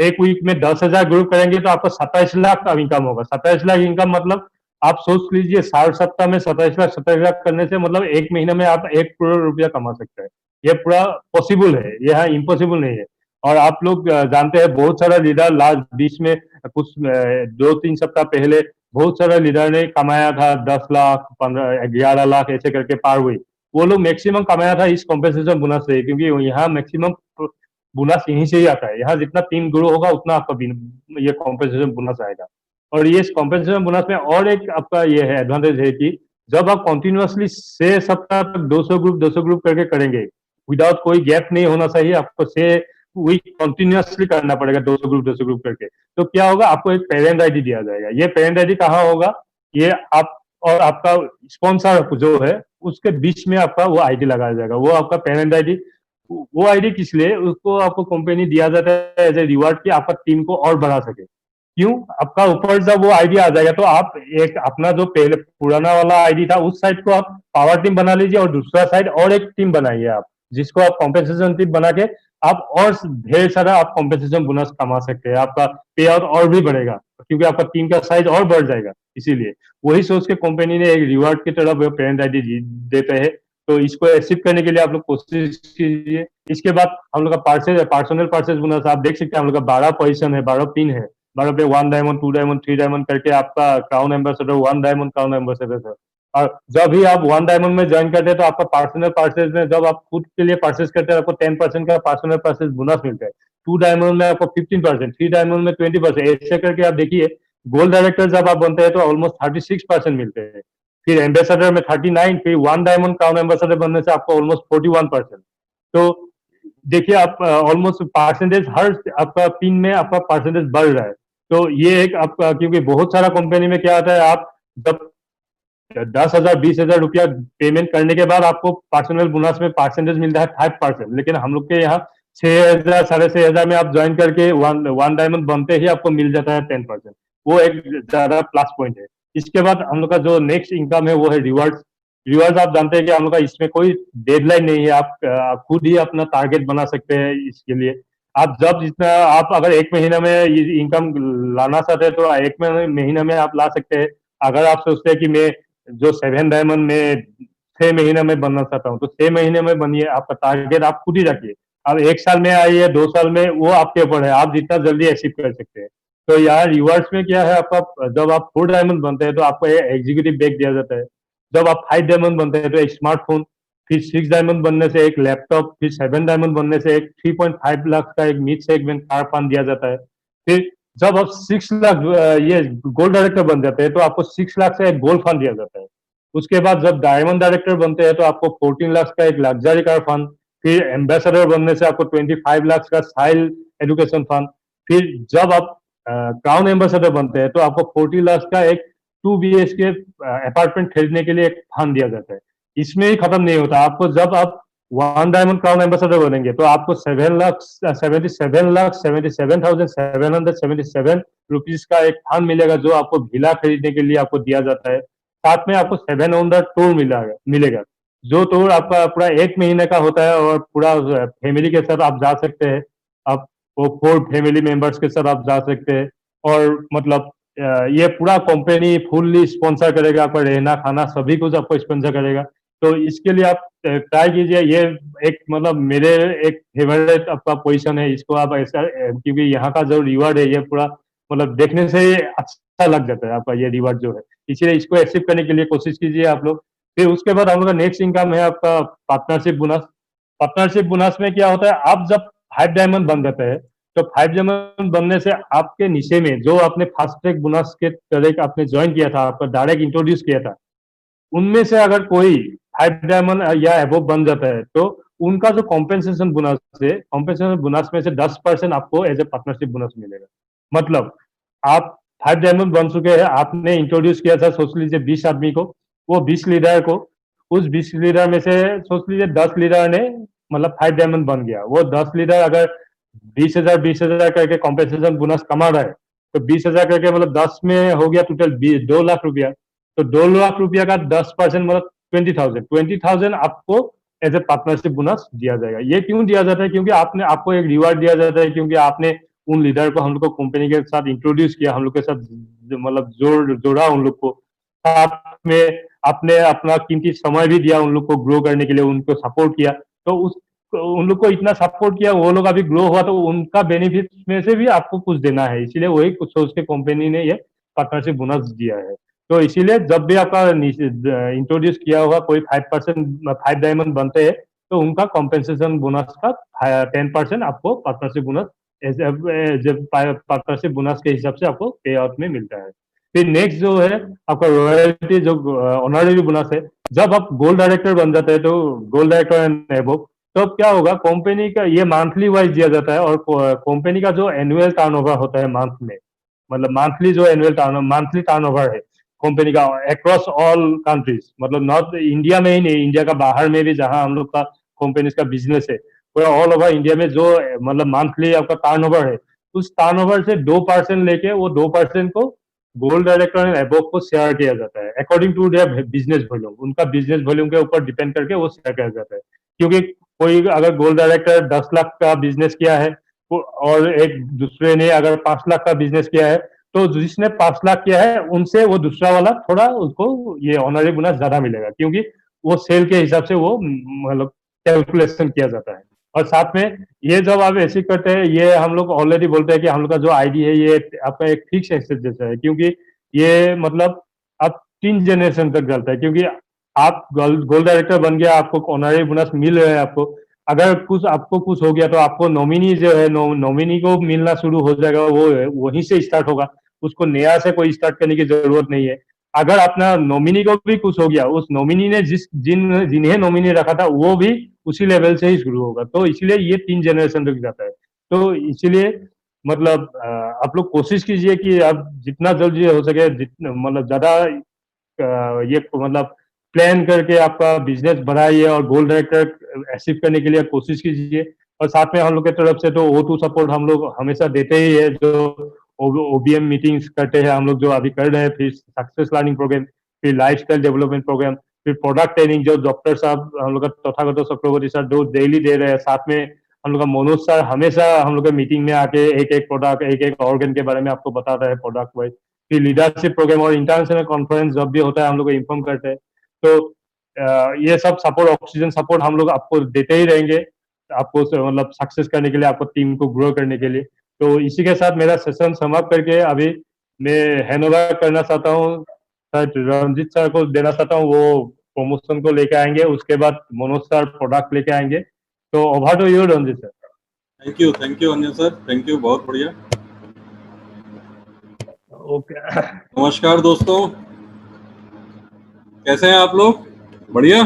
एक वीक में 10,000 ग्रुप करेंगे तो आपको 27 लाख का इनकम होगा। 27 लाख इनकम मतलब आप सोच लीजिए 60 सप्ताह में 27 लाख करने से मतलब एक महीने में आप 1 करोड़ रुपया कमा सकते हैं। ये पूरा पॉसिबल है, यह इम्पॉसिबल नहीं है। और आप लोग जानते हैं बहुत सारा लीडर लास्ट बीच में कुछ 2-3 सप्ताह पहले बहुत सारा लीडर ने कमाया था 10 लाख 15 11 लाख ऐसे करके पार हुई। वो लोग मैक्सिमम कमाया था इस कॉम्पेंसेशन बोनस से, क्योंकि यहाँ मैक्सिमम बोनस यहीं से ही आता है। यहाँ जितना टीम ग्रो होगा उतना आपका ये कॉम्पेंसेशन बोनस आएगा। और ये कॉम्पेंसेशन बोनस में और एक आपका ये है एडवांटेज है कि जब आप कंटिन्यूअसली 6 सप्ताह तक 200 ग्रुप करके करेंगे, विदाउट कोई गैप नहीं होना चाहिए, आपको 6 वीक कंटिन्यूअसली करना पड़ेगा 200 ग्रुप करके। तो क्या होगा, आपको एक पेरेंट आईडी दिया जाएगा। ये पेरेंट आईडी कहाँ होगा, ये आप और आपका स्पॉन्सर जो है उसके बीच में आपका वो आईडी लगाया जाएगा। वो आपका पेरेंट आईडी, वो आईडी किस लिए, उसको आपको कंपनी दिया जाता है एज ए रिवार्ड कि आपका टीम को और बढ़ा सके। क्यों, आपका ऊपर जब वो आईडी आ जाएगा तो आप एक अपना जो पहले पुराना वाला आईडी था उस साइड को आप पावर टीम बना लीजिए, और दूसरा साइड और एक टीम बनाइए आप, जिसको आप कॉम्पेंसेशन टीम बना के आप और ढेर सारा आप कॉम्पेंसेशन बोनस कमा सकते हैं। आपका पे आउट और भी बढ़ेगा क्योंकि आपका टीम का साइज और बढ़ जाएगा। इसीलिए वही सोच के कंपनी ने एक रिवार्ड की तरह पेरेंट आईडी देते हैं। तो इसको अचीव करने के लिए आप लोग कोशिश कीजिए। इसके बाद हम लोग का पर्सनल परचेज बोनस आप देख सकते हैं, हम लोग का 12 पोजीशन है, 12 पिन है, 12 पे 1 डायमंड, 2 डायमंड, 3 डायमंड करके आपका crown ambassador 1 diamond crown ambassador है। और जब भी आप 1 डायमंड में ज्वाइन करते हैं तो आपका पर्सनल परचेज में जब आप खुद के लिए परचेज करते हैं आपको 10% का पर्सनल परचेज बोनस मिलता है। 2 डायमंड में आपको 15%, 3 डायमंड में 20%, ऐसे करके आप देखिए गोल्ड डायरेक्टर जब आप बनते हैं तो ऑलमोस्ट 36% मिलते हैं। फिर एम्बेसडर में 39, फिर 1 डायमंड क्राउन एम्बेसडर बनने से आपको ऑलमोस्ट 41%। तो देखिए आप ऑलमोस्ट परसेंटेज हर आपका पिन में आपका परसेंटेज बढ़ रहा है। तो ये एक आपका, क्योंकि बहुत सारा कंपनी में क्या होता है, आप जब 10,000 20,000 रुपया पेमेंट करने के बाद आपको पर्सनल बोनस में परसेंटेज मिलता है 5%, लेकिन हम लोग के यहाँ 6,000 6,500 में आप ज्वाइन करके वन डायमंड बनते ही आपको मिल जाता है 10%। वो एक ज्यादा प्लस पॉइंट है। इसके बाद हम लोग का जो नेक्स्ट इनकम है वो है रिवार्ड्स। रिवार्ड्स आप जानते हैं कि हम लोग का इसमें कोई डेडलाइन नहीं है, आप खुद ही अपना टारगेट बना सकते हैं। इसके लिए आप जब जितना आप अगर एक महीना में इनकम लाना चाहते हैं तो एक महीना में आप ला सकते हैं। अगर आप सोचते हैं कि मैं जो 7 डायमंड में 6 महीने में बनना चाहता हूँ तो 6 महीने में बनिए, आपका टारगेट आप खुद ही रखिए। अब 1 साल में आइए 2 साल में, वो आपके ऊपर है, आप जितना जल्दी अचीव कर सकते हैं। तो यार रिवर्स में क्या है, आपका जब आप 4 डायमंड बनते हैं तो आपको एग्जीक्यूटिव बैग दिया जाता है। जब आप 5 डायमंड बनते हैं तो एक स्मार्टफोन, फिर 6 डायमंड बनने से एक लैपटॉप, फिर 7 डायमंड बनने से एक 3.5 लाख का एक मिड सेगमेंट कार फंड दिया जाता है। फिर जब आप 6 लाख ये गोल्ड डायरेक्टर बन जाते हैं तो आपको 6 लाख से एक गोल्ड फंड दिया जाता है। उसके बाद जब डायमंड डायरेक्टर बनते हैं तो आपको 14 लाख का एक लग्जरी कार फंड, फिर एम्बेसडर बनने से आपको 25 लाख का साइल एजुकेशन फंड, फिर जब आप क्राउन एम्बेसडर बनते हैं तो आपको 40 लाख का एक 2 BHK अपार्टमेंट खरीदने के लिए एक फंड दिया जाता है। इसमें ही खत्म नहीं होता, आपको जब आप 1 डायमंड क्राउन एम्बेसडर बनेंगे तो आपको 7,77,777 रुपीज का एक फंड मिलेगा जो आपको विला खरीदने के लिए आपको दिया जाता है। साथ में आपको 7 ऑन द टूर मिलेगा, जो टूर आपका पूरा 1 महीने का होता है और पूरा फैमिली के साथ आप जा सकते हैं। आप वो 4 फैमिली मेंबर्स के साथ आप जा सकते हैं। और मतलब ये पूरा कंपनी फुल्ली स्पॉन्सर करेगा, आपका रहना खाना सभी कुछ आपको स्पॉन्सर करेगा। तो इसके लिए आप ट्राई कीजिए। ये एक मतलब मेरे एक फेवरेट आपका पोजीशन है, इसको आप ऐसा, क्योंकि यहाँ का जो रिवार्ड है ये पूरा मतलब देखने से ही अच्छा लग जाता है आपका ये रिवार्ड जो है। इसीलिए इसको अचीव करने के लिए कोशिश कीजिए आप लोग। फिर उसके बाद हम लोग का नेक्स्ट इनकम है आपका पार्टनरशिप बोनस। पार्टनरशिप बोनस में क्या होता है, आप जब 5 डायमंड बन जाते हैं तो 5 डायमंड बनने से आपके नीचे में जो आपने फास्ट ट्रैक बोनस के तरह आपने ज्वाइन किया था, आपका डायरेक्ट इंट्रोड्यूस किया था, उनमें से अगर कोई 5 डायमंड या एबव बन जाता है तो उनका जो कॉम्पेंसेशन बोनस है, कॉम्पेंसेशन बोनस में से 10% आपको एज ए पार्टनरशिप बोनस मिलेगा। मतलब आप 5 डायमंड बन चुके हैं, आपने इंट्रोड्यूस किया था सोच लीजिए 20 आदमी को, वो 20 लीडर को, उस 20 लीडर में से सोच लीजिए 10 लीडर ने मतलब 5 डायमंड बन गया। वो 10 लीडर अगर 20,000 करके कॉम्पेंसेशन बोनस कमा रहा है तो 20,000 करके मतलब 10 में हो गया टोटल 2 लाख रुपया। तो 2 लाख रुपया का 10% मतलब 20,000 आपको एज ए पार्टनरशिप बोनस दिया जाएगा। ये क्यों दिया जाता है, क्योंकि आपने आपको एक रिवार्ड दिया जाता है, क्योंकि आपने उन लीडर को हम लोग को कंपनी के साथ इंट्रोड्यूस किया, हम लोग के साथ मतलब जोड़ा उन लोग को, साथ में आपने अपना कीमती समय भी दिया उन लोग को ग्रो करने के लिए, उनको सपोर्ट किया। तो उस उन लोग को इतना सपोर्ट किया, वो लोग अभी ग्रो हुआ तो उनका बेनिफिट में से भी आपको कुछ देना है, इसीलिए वही कुछ सोच के कंपनी ने ये पार्टनरशिप बोनस दिया है। तो इसीलिए जब भी आपका इंट्रोड्यूस किया हुआ कोई 5 डायमंड बनते हैं तो उनका कॉम्पेंसेशन बोनस का 10% आपको पार्टनरशिप बोनस पार्टनरशिप बोनस के हिसाब से आपको पे आउट में मिलता है। फिर नेक्स्ट जो है आपका रॉयल्टी जो ऑनररी बोनस है, जब आप गोल्ड डायरेक्टर बन जाते हैं तो गोल्ड डायरेक्टर एंड एबव, तो अब क्या होगा, कंपनी का ये मंथली वाइज दिया जाता है और कंपनी का जो एनुअल टर्नओवर होता है मंथ में, मतलब मंथली जो मंथली टर्नओवर है कंपनी का अक्रॉस ऑल कंट्रीज, मतलब नॉट इंडिया में ही नहीं, इंडिया का बाहर में भी जहां हम लोग का कंपनी का बिजनेस है, पूरा ऑल ओवर इंडिया में जो मतलब मंथली आपका टर्नओवर है, उस टर्नओवर से 2% लेके वो 2% को गोल्ड डायरेक्टर एंड एबव को शेयर किया जाता है according to their business volume. उनका बिजनेस वॉल्यूम के ऊपर डिपेंड करके वो शेयर किया जाता है। क्योंकि कोई अगर गोल्ड डायरेक्टर 10 लाख का बिजनेस किया है और एक दूसरे ने अगर 5 लाख का बिजनेस किया है, तो जिसने 5 लाख किया है उनसे वो दूसरा वाला थोड़ा उसको ये ऑनररी बोनस ज्यादा मिलेगा, क्योंकि वो सेल के हिसाब से वो मतलब कैलकुलेशन किया जाता है। और साथ में ये जब आप ऐसे करते हैं, ये हम लोग ऑलरेडी बोलते हैं कि हम लोग का जो आईडी है ये आपका एक फिक्स एसेट जैसा है, क्योंकि ये मतलब आप 3 जनरेशन तक चलता है। क्योंकि आप गोल्ड डायरेक्टर बन गया, आपको ऑनररी बोनस मिल रहा है आपको, अगर कुछ आपको कुछ हो गया तो आपको नॉमिनी जो है नॉमिनी को मिलना शुरू हो जाएगा, वो वहीं से स्टार्ट होगा, उसको नया से कोई स्टार्ट करने की जरूरत नहीं है। अगर अपना नॉमिनी को भी कुछ हो गया, उस नॉमिनी ने जिन्हें नॉमिनी रखा था वो भी उसी लेवल से ही शुरू होगा। तो इसलिए ये 3 जनरेशन तक जाता है। तो इसलिए मतलब आप लोग कोशिश कीजिए कि आप जितना जल्दी हो सके, जितना मतलब ज्यादा ये मतलब प्लान करके आपका बिजनेस बढ़ाइए और गोल डायरेक्टर अचीव करने के लिए कोशिश कीजिए। और साथ में हम लोग की तरफ से तो O2 सपोर्ट हम लोग हमेशा देते ही है, जो OBM मीटिंग्स करते हैं हम लोग, जो अभी कर रहे हैं, फिर सक्सेस लर्निंग प्रोग्राम, फिर लाइफस्टाइल डेवलपमेंट प्रोग्राम, फिर प्रोडक्ट ट्रेनिंग जो डॉक्टर साहब हम लोग का तथागत चक्रवर्ती सर जो डेली दे रहे हैं। साथ में हम लोग का मनोज सर हमेशा हम लोग के मीटिंग में आके एक एक प्रोडक्ट, एक एक ऑर्गन के बारे में आपको बताता है प्रोडक्ट वाइज। फिर लीडरशिप प्रोग्राम और इंटरनेशनल कॉन्फ्रेंस जब भी होता है हम लोग को इन्फॉर्म करते हैं। तो ये सब सपोर्ट, ऑक्सीजन सपोर्ट हम लोग आपको देते ही रहेंगे, आपको मतलब सक्सेस करने के लिए, आपको टीम को ग्रो करने के लिए। तो इसी के साथ मेरा सेशन समाप्त करके अभी मैं हैंड ओवर करना चाहता हूँ सर, रंजीत सर को देना चाहता हूँ, वो प्रमोशन को लेके आएंगे, उसके बाद मनोज सर प्रोडक्ट लेके आएंगे। तो over to you Ranjeet sir. Thank you Anjan sir, thank you, बहुत बढ़िया। ओके नमस्कार दोस्तों, कैसे हैं आप लोग? बढ़िया,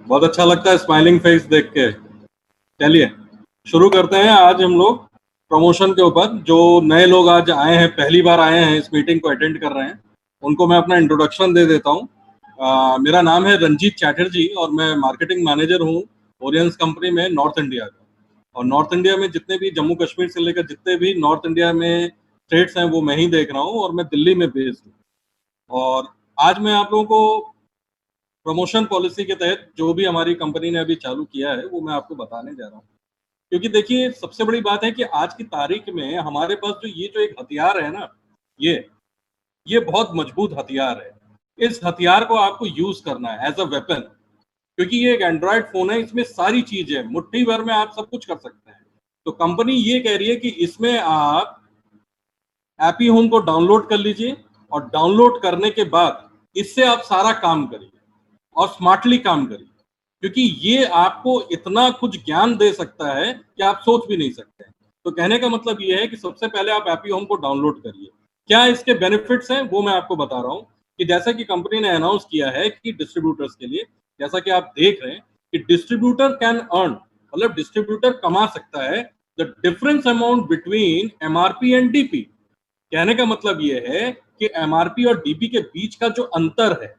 बहुत अच्छा लगता है स्माइलिंग फेस देख के। चलिए शुरू करते हैं। आज हम लोग प्रमोशन के ऊपर, जो नए लोग आज आए हैं, पहली बार आए हैं, इस मीटिंग को अटेंड कर रहे हैं, उनको मैं अपना इंट्रोडक्शन दे देता हूँ। मेरा नाम है रंजीत चैटर्जी और मैं मार्केटिंग मैनेजर हूँ ओरियंस कंपनी में नॉर्थ इंडिया का। और नॉर्थ इंडिया में जितने भी, जम्मू कश्मीर से लेकर जितने भी नॉर्थ इंडिया में स्टेट्स हैं, वो मैं ही देख रहा हूँ, और मैं दिल्ली में बेस्ड हूँ। और आज मैं आप लोगों को प्रमोशन पॉलिसी के तहत जो भी हमारी कंपनी ने अभी चालू किया है वो मैं आपको बताने जा रहा हूँ। क्योंकि देखिए, सबसे बड़ी बात है कि आज की तारीख में हमारे पास जो एक हथियार है ना, ये बहुत मजबूत हथियार है। इस हथियार को आपको यूज करना है एज अ वेपन, क्योंकि ये एक एंड्रॉयड फोन है, इसमें सारी चीजें मुट्ठी भर में आप सब कुछ कर सकते हैं। तो कंपनी ये कह रही है कि इसमें आप एपी होम को डाउनलोड कर लीजिए, और डाउनलोड करने के बाद इससे आप सारा काम करिए और स्मार्टली काम करिए, क्योंकि ये आपको इतना कुछ ज्ञान दे सकता है कि आप सोच भी नहीं सकते। तो कहने का मतलब ये है कि सबसे पहले आप एपी होम को डाउनलोड करिए। क्या इसके बेनिफिट्स हैं वो मैं आपको बता रहा हूँ। कि जैसा कि कंपनी ने अनाउंस किया है कि डिस्ट्रीब्यूटर्स के लिए, जैसा कि आप देख रहे हैं कि डिस्ट्रीब्यूटर कैन अर्न, मतलब डिस्ट्रीब्यूटर कमा सकता है the difference amount between MRP and DP. कहने का मतलब ये है कि एमआरपी और डीपी के बीच का जो अंतर है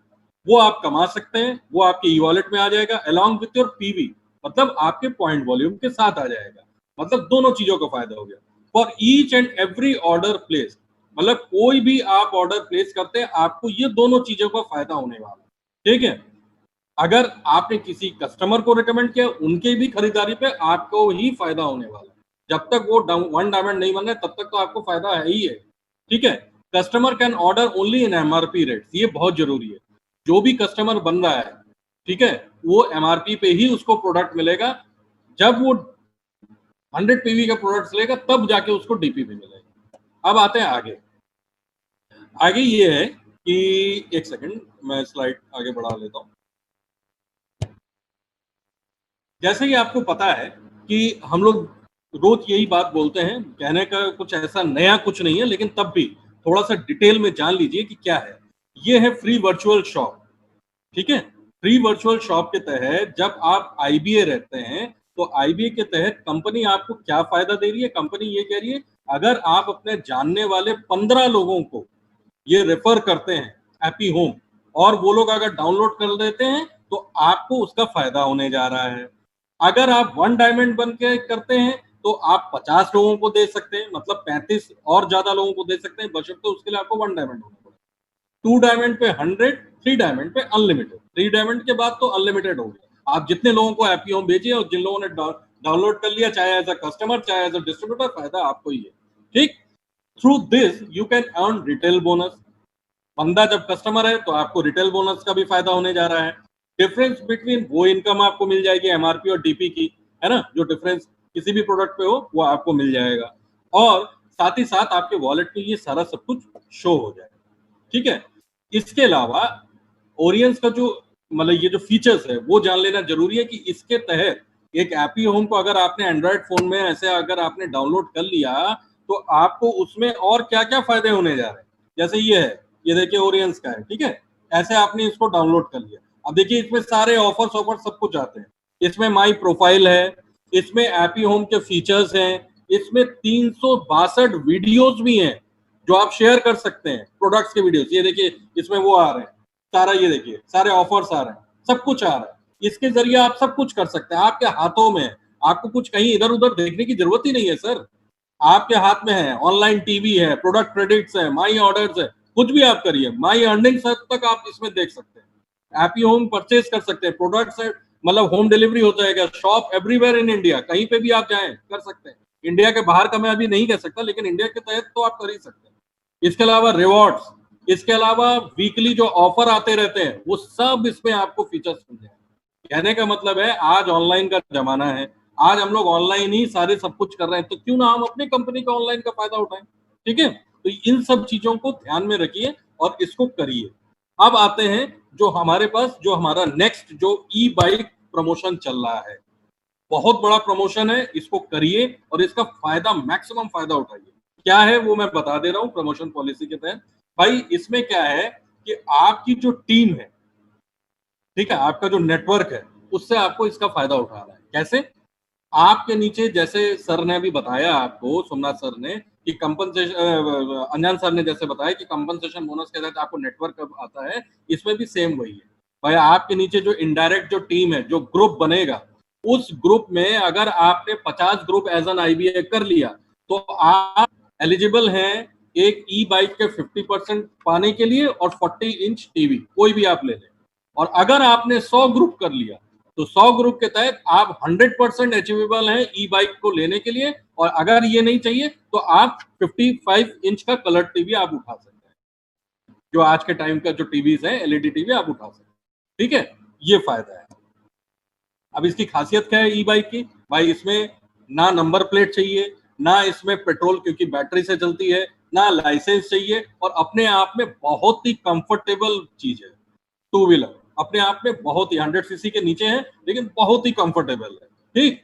वो आप कमा सकते हैं, वो आपके ई वॉलेट में आ जाएगा अलॉन्ग विथ योर पीवी, मतलब आपके पॉइंट वॉल्यूम के साथ आ जाएगा। मतलब दोनों चीजों का फायदा हो गया। For each and every order place, मतलब कोई भी आप ऑर्डर प्लेस करते हैं, आपको ये दोनों चीजों का फायदा होने वाला है। ठीक है, अगर आपने किसी कस्टमर को रिकमेंड किया, उनके भी खरीदारी पे आपको ही फायदा होने वाला है। जब तक वो वन डायमंड नहीं बन रहा है तब तक तो आपको फायदा है ही है। ठीक है, customer can order only in MRP rates, ये बहुत जरूरी है। जो भी कस्टमर बन रहा है, ठीक है, वो एमआरपी पे ही उसको प्रोडक्ट मिलेगा। जब वो 100 पीवी का प्रोडक्ट लेगा तब जाके उसको डीपी पे मिलेगा। अब आते हैं आगे। आगे ये है कि एक सेकंड, मैं स्लाइड आगे बढ़ा लेता हूं। जैसे कि आपको पता है कि हम लोग रोज यही बात बोलते हैं, कहने का कुछ ऐसा नया कुछ नहीं है, लेकिन तब भी थोड़ा सा डिटेल में जान लीजिए कि क्या है। ये है फ्री वर्चुअल शॉप। ठीक है, फ्री वर्चुअल शॉप के तहत जब आप आईबीए रहते हैं, तो आईबीए के तहत कंपनी आपको क्या फायदा दे रही है। कंपनी ये कह रही है, अगर आप अपने जानने वाले 15 लोगों को ये रेफर करते हैं एपी होम, और वो लोग अगर डाउनलोड कर देते हैं, तो आपको उसका फायदा होने जा रहा है। अगर आप 1 डायमंड बन के करते हैं, तो आप 50 लोगों को दे सकते हैं, मतलब 35 और ज्यादा लोगों को दे सकते हैं, बशर्ते उसके लिए आपको 1 डायमंड होना पड़े। 2 डायमंड पे 100, 3 डायमंड पे अनलिमिटेड। 3 डायमंड के बाद तो अनलिमिटेड हो गया। आप जितने लोगों को एपी होम भेजिए, और जिन लोगों ने डाउनलोड कर लिया, चाहे एज अ कस्टमर चाहे एज अ डिस्ट्रीब्यूटर, फायदा आपको ही है। ठीक, through this you can earn retail bonus. बंदा जब कस्टमर है तो आपको रिटेल बोनस का भी फायदा होने जा रहा है। डिफरेंस बिटवीन वो इनकम आपको मिल जाएगी एमआरपी और डीपी की, है ना, जो डिफरेंस किसी भी प्रोडक्ट पे हो वो आपको मिल जाएगा, और साथ ही साथ आपके वॉलेट में ये सारा सब कुछ शो हो जाएगा। ठीक है, इसके अलावा ओरियंस का जो मतलब ये जो फीचर्स है वो जान लेना जरूरी है कि इसके तहत एक एपी होम को अगर आपने एंड्रॉइड फोन में ऐसे अगर आपने डाउनलोड कर लिया तो आपको उसमें और क्या क्या फायदे होने जा रहे हैं। जैसे ये है, ये देखिए ओरियंस का है, ठीक है, ऐसे आपने इसको डाउनलोड कर लिया। अब देखिए इसमें सारे ऑफर्स सब कुछ आते हैं, इसमें माई प्रोफाइल है, इसमें एपी होम के फीचर्स हैं, इसमें 362 वीडियोस भी हैं जो आप शेयर कर सकते हैं, प्रोडक्ट्स के वीडियोस। ये देखिए इसमें वो आ रहे हैं सारा, ये देखिए सारे ऑफर्स आ रहे हैं, सब कुछ आ रहा है। इसके जरिए आप सब कुछ कर सकते हैं, आपके हाथों में है, आपको कुछ कहीं इधर उधर देखने की जरूरत ही नहीं है सर, आपके हाथ में है। ऑनलाइन टीवी है, प्रोडक्ट क्रेडिट्स है, माई ऑर्डर्स है, कुछ भी आप करिए, माई अर्निंग्स तक आप इसमें देख सकते हैं। एपी होम परचेज कर सकते हैं, प्रोडक्ट्स है, मतलब होम डिलीवरी हो जाएगा, शॉप एवरीवेयर इन इंडिया, कहीं पे भी आप जाएं कर सकते हैं। इंडिया के बाहर का मैं अभी नहीं कह सकता, लेकिन इंडिया के तहत तो आप कर ही सकते हैं। इसके अलावा रिवॉर्ड्स, इसके अलावा वीकली जो ऑफर आते रहते हैं वो सब इसमें आपको फीचर्स मिल जाएंगे। कहने का मतलब है आज ऑनलाइन का जमाना है, आज हम लोग ऑनलाइन ही सारे सब कुछ कर रहे हैं, तो क्यों ना हम अपनी कंपनी का ऑनलाइन का फायदा उठाएं। ठीक है, तो इन सब चीजों को ध्यान में रखिए और इसको करिए। अब आते हैं जो हमारे पास जो हमारा नेक्स्ट जो ई बाइक प्रमोशन चल रहा है, बहुत बड़ा प्रमोशन है, इसको करिए और इसका फायदा मैक्सिमम फायदा उठाइए। क्या है वो मैं बता दे रहा हूं प्रमोशन पॉलिसी के तहत। भाई इसमें क्या है कि आपकी जो टीम है, ठीक है, आपका जो नेटवर्क है, उससे आपको इसका फायदा उठा रहा है। कैसे? आपके नीचे जैसे सर ने अभी बताया आपको, सोमनाथ सर ने, कि कंपनसेशन, अंजान सर ने जैसे बताया कि कंपनसेशन बोनस के तहत आपको नेटवर्क आता है, इसमें भी सेम वही है। भाई आपके नीचे जो इनडायरेक्ट जो टीम है, जो ग्रुप बनेगा, उस ग्रुप में अगर आपने 50 ग्रुप एज एन आईबीए कर लिया तो आप एलिजिबल हैं एक ई बाइक के 50% पाने के लिए और 40 इंच टीवी, कोई भी आप ले लें। और अगर आपने 100 ग्रुप कर लिया तो 100 ग्रुप के तहत आप 100% अचीवेबल हैं ई बाइक को लेने के लिए। और अगर ये नहीं चाहिए तो आप 55 इंच का कलर टीवी आप उठा सकते हैं, जो आज के टाइम का जो टीवीज है एलईडी टीवी आप उठा सकते हैं। ठीक है, ये फायदा है। अब इसकी खासियत क्या है ई बाइक की? भाई इसमें ना नंबर प्लेट चाहिए, ना इसमें पेट्रोल क्योंकि बैटरी से चलती है, ना लाइसेंस चाहिए, और अपने आप में बहुत ही कंफर्टेबल चीज है। टू व्हीलर अपने आप में बहुत ही 100 सीसी के नीचे है लेकिन बहुत ही कंफर्टेबल है। ठीक,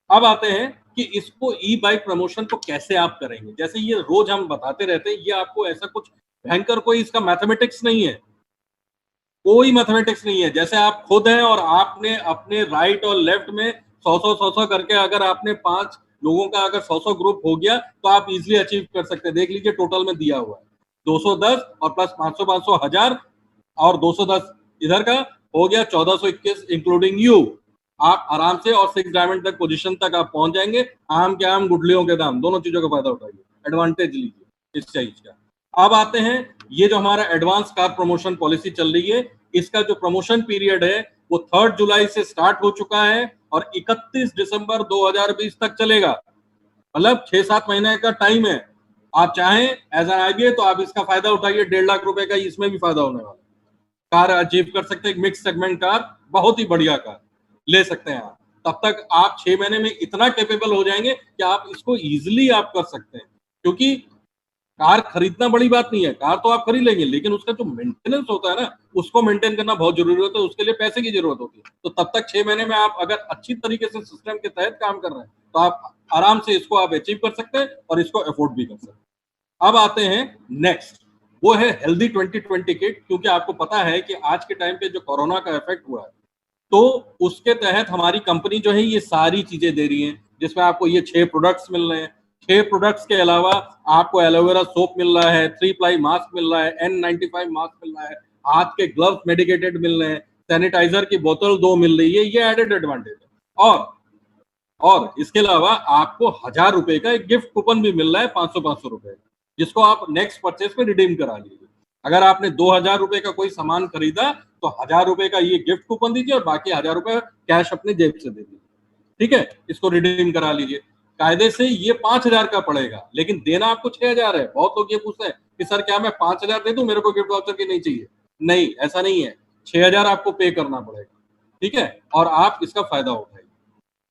अब आते हैं कि इसको ई बाइक प्रमोशन को कैसे आप करेंगे। जैसे ये रोज हम बताते रहते हैं, ये आपको ऐसा कुछ भयंकर कोई इसका मैथमेटिक्स नहीं है, कोई मैथमेटिक्स नहीं है। जैसे आप खुद हैं और आपने अपने राइट और लेफ्ट में 100 करके अगर आपने 5 लोगों का अगर 100 ग्रुप हो गया तो आप इजीली अचीव कर सकते हैं। देख लीजिए टोटल में दिया हुआ है 210 और प्लस 500 1000 और 210 इधर का हो गया 1421 इंक्लूडिंग यू। आप आराम से और 6 डायमंड तक पोजीशन तक आप पहुंच जाएंगे। आम के आम गुठलियों के दाम, दोनों चीजों का फायदा उठाइए, एडवांटेज लीजिए इस चीज का। अब आते हैं ये जो हमारा एडवांस कार प्रमोशन पॉलिसी चल रही है, इसका जो प्रमोशन पीरियड है वो 3 जुलाई से स्टार्ट हो चुका है और 31 दिसंबर 2020 तक चलेगा। मतलब 6-7 महीने का टाइम है। आप चाहें एज एन आईबीए तो आप इसका फायदा उठाइए, 1.5 लाख रुपए का इसमें भी फायदा होने वाला है। कार अचीव कर सकते हैं, मिक्स सेगमेंट कार, बहुत ही बढ़िया कार ले सकते हैं आप। तब तक आप 6 महीने में इतना कैपेबल हो जाएंगे कि आप इसको इजिली आप कर सकते हैं। क्योंकि कार खरीदना बड़ी बात नहीं है, कार तो आप खरीद लेंगे, लेकिन उसका जो मेंटेनेंस होता है ना, उसको मेंटेन करना बहुत जरूरी होता है, उसके लिए पैसे की जरूरत होती है। तो तब तक 6 महीने में आप अगर अच्छी तरीके से सिस्टम के तहत काम कर रहे हैं तो आप आराम से इसको आप अचीव कर सकते हैं और इसको अफोर्ड भी कर सकते हैं। अब आते हैं नेक्स्ट, वो है हेल्दी 2020 किट। क्योंकि आपको पता है कि आज के टाइम पे जो कोरोना का इफेक्ट हुआ है, तो उसके तहत हमारी कंपनी जो है ये सारी चीजें दे रही है, जिसमें आपको ये 6 प्रोडक्ट्स मिल रहे हैं। 6 प्रोडक्ट्स के अलावा आपको एलोवेरा सोप मिल रहा है, 3 प्लाई मास्क मिल रहा है, N95 मास्क मिल रहा है, हाथ के ग्लव्स मेडिकेटेड मिल रहे हैं, सैनिटाइजर की बोतल 2 मिल रही है। ये एडेड एडवांटेज है। और इसके अलावा आपको 1000 रुपए का एक गिफ्ट कूपन भी मिल रहा है, 500 रुपए, जिसको आप नेक्स्ट परचेज में रिडीम करा लीजिए। अगर आपने 2000 रुपए का कोई सामान खरीदा तो 1000 रुपए का ये गिफ्ट कूपन दीजिए और बाकी 1000 रुपए कैश अपने जेब से दे दीजिए। ठीक है, इसको रिडीम करा लीजिए। कायदे से ये 5000 का पड़ेगा, लेकिन देना आपको 6000 है। बहुत लोग ये पूछते हैं कि सर क्या मैं 5000 दे दूं, मेरे को गिफ्ट वाउचर की नहीं चाहिए। नहीं, ऐसा नहीं है, 6000 आपको पे करना पड़ेगा। ठीक है, और आप इसका फायदा उठाइए।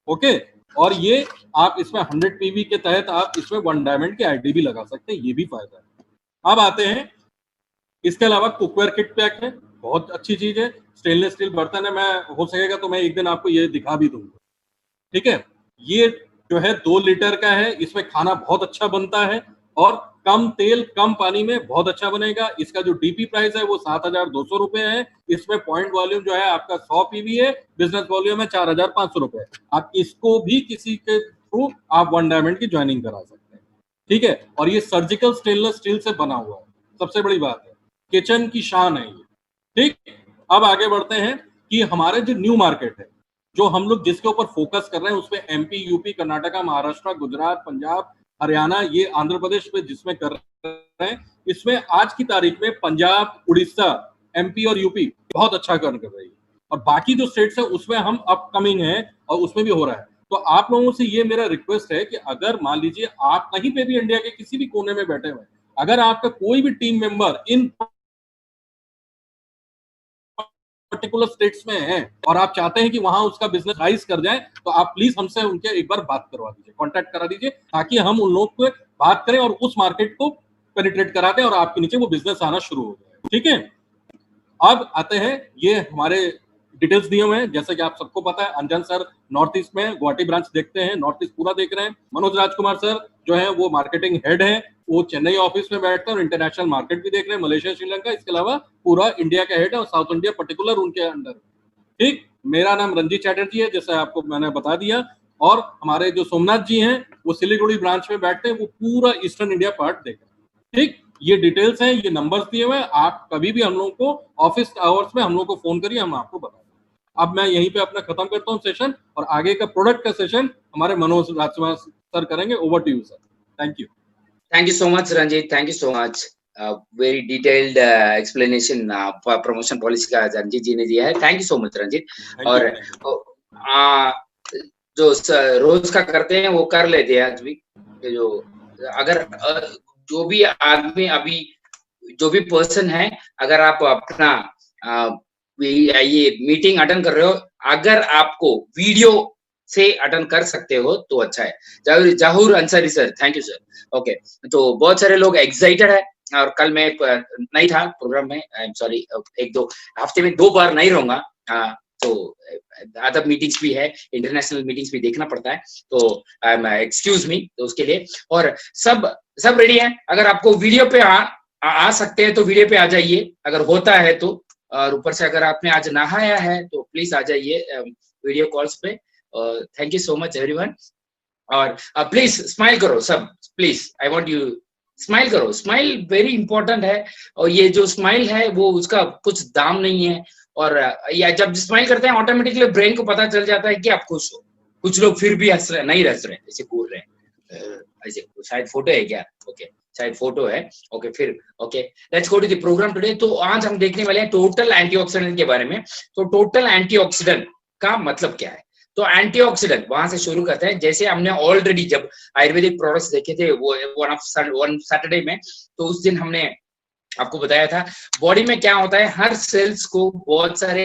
ओके, और ये आप इसमें 100 पीवी के तहत आप इसमें 1 डायमंड की आईडी भी लगा सकते हैं, ये भी फायदा है। अब आते हैं, इसके अलावा कुकवेयर किट पैक है, बहुत अच्छी चीज है, स्टेनलेस स्टील बर्तन है। मैं हो सकेगा तो मैं एक दिन आपको ये दिखा भी दूंगा, ठीक है। ये जो है 2 लीटर का है, इसमें खाना बहुत अच्छा बनता है और कम तेल कम पानी में बहुत अच्छा बनेगा। इसका जो डीपी प्राइस है वो 7,200 रुपए है। इसमें पॉइंट वॉल्यूम जो है आपका 100 पीवी है, बिजनेस वॉल्यूम है 4,500 रुपए। आप इसको भी किसी के थ्रू आप 1 डायमंड की ज्वाइनिंग करा सकते हैं, ठीक है। और ये सर्जिकल स्टेनलेस स्टील से बना हुआ है, सबसे बड़ी बात है, किचन की शान है ये, ठीक। अब आगे बढ़ते हैं कि हमारे जो न्यू मार्केट है, जो हम लोग जिसके ऊपर फोकस कर रहे हैं, उसमें एमपी, यूपी, कर्नाटका, महाराष्ट्र, गुजरात, पंजाब, हरियाणा, ये आंध्र प्रदेश पे जिसमें कर रहे हैं, इसमें आज की तारीख में पंजाब, उड़ीसा, एमपी और यूपी बहुत अच्छा कर रही है। और बाकी जो स्टेट्स है उसमें हम अपकमिंग है और उसमें भी हो रहा है। तो आप लोगों से ये मेरा रिक्वेस्ट है कि अगर मान लीजिए आप कहीं पे भी इंडिया के किसी भी कोने में बैठे हुए, अगर आपका कोई भी team member in particular states में है और आप चाहते हैं कि वहां उसका बिजनेस राइज कर जाए, तो आप प्लीज हमसे उनके एक बार बात करवा दीजिए, कांटेक्ट करा दीजिए, ताकि हम उन लोगों को बात करें और उस मार्केट को पेनिट्रेट करा दें और आपके नीचे वो बिजनेस आना शुरू हो जाए, ठीक है। अब आते हैं, ये हमारे डिटेल्स दिए हुए हैं, जैसे कि आप सबको पता है, अंजन सर नॉर्थ ईस्ट में गुवाहाटी ब्रांच देखते हैं, नॉर्थ ईस्ट पूरा देख रहे हैं। मनोज राजकुमार सर जो है वो मार्केटिंग हेड है, वो चेन्नई ऑफिस में बैठते हैं और इंटरनेशनल मार्केट भी देख रहे हैं, मलेशिया, श्रीलंका, इसके अलावा पूरा इंडिया का हेड है और साउथ इंडिया पर्टिकुलर उनके अंडर, ठीक। मेरा नाम रंजीत चैटर्जी है, जैसे आपको मैंने बता दिया। और हमारे जो सोमनाथ जी हैं वो सिलीगुड़ी ब्रांच में बैठते हैं, वो पूरा ईस्टर्न इंडिया पार्ट देख रहे हैं, ठीक। ये डिटेल्स हैं, ये नंबर्स दिए हुए हैं, आप कभी भी हम लोगों को ऑफिस आवर्स में हम लोगों को फोन करिए, हम आपको बताएंगे। अब मैं यहीं पे अपना खत्म करता हूँ सेशन, और आगे का प्रोडक्ट का सेशन हमारे मनोज राजकुमार सर करेंगे। Over to you sir, thank you. Thank you so much, Ranjit. Thank you so much. Very detailed explanation promotion policy का रंजीत जी ने दिया है. Thank you so much, Ranjit. और जो रोज का करते हैं वो कर लेते हैं आज भी. जो अगर जो भी आदमी अभी जो भी पर्सन है, अगर आप अपना ये मीटिंग अटेंड कर रहे हो, अगर आपको वीडियो से अटेंड कर सकते हो तो अच्छा है. Zahoor Ansari sir, thank you sir. Okay, तो बहुत सारे लोग एक्साइटेड है, और कल मैं नहीं था प्रोग्राम में, आई एम सॉरी. एक दो हफ्ते में 2 बार नहीं रहूंगा, तो अदर मीटिंग्स भी है, इंटरनेशनल मीटिंग्स भी देखना पड़ता है, तो आई एम एक्सक्यूज मी तो उसके लिए. और सब रेडी है, अगर आपको वीडियो पे आ सकते हैं तो वीडियो पे आ जाइए, अगर होता है तो. और ऊपर से अगर आपने आज नहाया है तो प्लीज आ जाइए वीडियो कॉल्स पे. Thank you so much everyone. और प्लीज स्माइल करो सब, please I want you smile करो. स्माइल वेरी इंपॉर्टेंट है, और ये जो स्माइल है वो उसका कुछ दाम नहीं है. और या जब स्माइल करते हैं ऑटोमेटिकली ब्रेन को पता चल जाता है कि आप खुश हो. कुछ लोग फिर भी हंस रहे, नहीं हंस रहे, ऐसे बोल रहे हैं, ऐसे शायद फोटो है क्या? ओके, शायद फोटो है. ओके, फिर okay, let's go to the programme today. तो आज हम देखने वाले हैं टोटल एंटीऑक्सीडेंट के बारे में. तो टोटल एंटीऑक्सीडेंट का मतलब क्या है? तो एंटीऑक्सीडेंट वहां से शुरू करते हैं. जैसे हमने ऑलरेडी जब आयुर्वेदिक प्रोडक्ट्स देखे थे वो वन सैटरडे में, तो उस दिन हमने आपको बताया था बॉडी में क्या होता है. हर सेल्स को बहुत सारे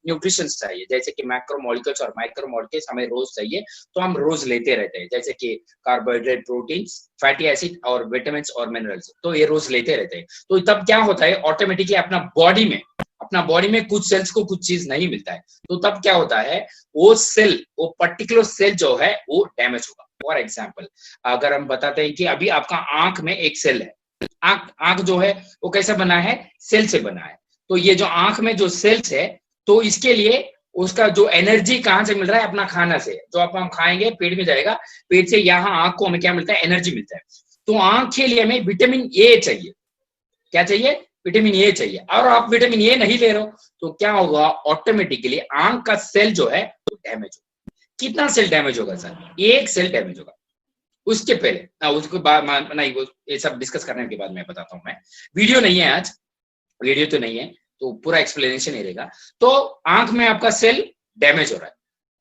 न्यूट्रिशंस चाहिए, जैसे कि मैक्रोमोलिक्यूल्स और माइक्रोमोलिक्यूल्स हमें रोज चाहिए, तो हम रोज लेते रहते हैं, जैसे कि कार्बोहाइड्रेट, प्रोटीन्स, फैटी एसिड और विटामिन और मिनरल्स, तो ये रोज लेते रहते हैं. तो तब क्या होता है, ऑटोमेटिकली अपना बॉडी में कुछ सेल्स को कुछ चीज नहीं मिलता है, तो तब क्या होता है, वो सेल, वो पर्टिकुलर सेल जो है वो डैमेज होगा. फॉर एग्जाम्पल, अगर हम बताते हैं कि अभी आपका आंख में एक सेल है, आंख जो है वो कैसा बना है, सेल से बना है. तो ये जो आंख में जो सेल्स है, तो इसके लिए उसका जो एनर्जी कहां से मिल रहा है, अपना खाना से. जो हम खाएंगे पेट में जाएगा, पेट से यहाँ आंख को हमें क्या मिलता है, एनर्जी मिलता है. तो आंख के लिए हमें विटामिन ए चाहिए. क्या चाहिए? विटामिन ए चाहिए. और आप विटामिन ए नहीं ले रहे हो तो क्या होगा, ऑटोमेटिकली आंख का सेल जो है वो डैमेज होगा. कितना सेल डैमेज होगा सर? एक सेल डैमेज होगा. उसके पहले उसके बाद नहीं, वो ये सब डिस्कस करने के बाद मैं बताता हूं. मैं वीडियो नहीं है आज, वीडियो तो नहीं है, तो पूरा एक्सप्लेनेशन ही रहेगा. तो आंख में आपका सेल डैमेज हो रहा है,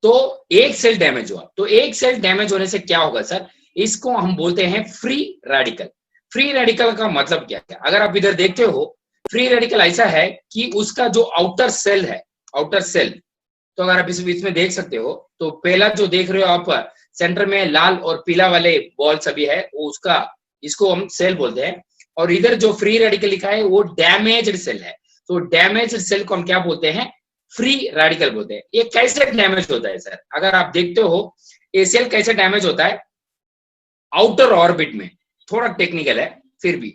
तो एक सेल डैमेज हुआ. तो एक सेल डैमेज होने से क्या होगा सर, इसको हम बोलते हैं फ्री रेडिकल. फ्री रेडिकल का मतलब क्या है? अगर आप इधर देखते हो, फ्री रेडिकल ऐसा है कि उसका जो आउटर सेल है, आउटर सेल तो अगर आप इसमें देख सकते हो, तो पहला जो देख रहे हो आप सेंटर में लाल और पीला वाले बॉल सभी है, वो उसका, इसको हम सेल बोलते हैं। और इधर जो फ्री रेडिकल लिखा है वो डैमेज्ड सेल है। तो डैमेज्ड सेल को हम क्या बोलते हैं? फ्री रेडिकल बोलते हैं। ये कैसे डैमेज होता है सर? अगर आप देखते हो ये सेल कैसे डैमेज होता है, आउटर ऑर्बिट में, थोड़ा टेक्निकल है फिर भी,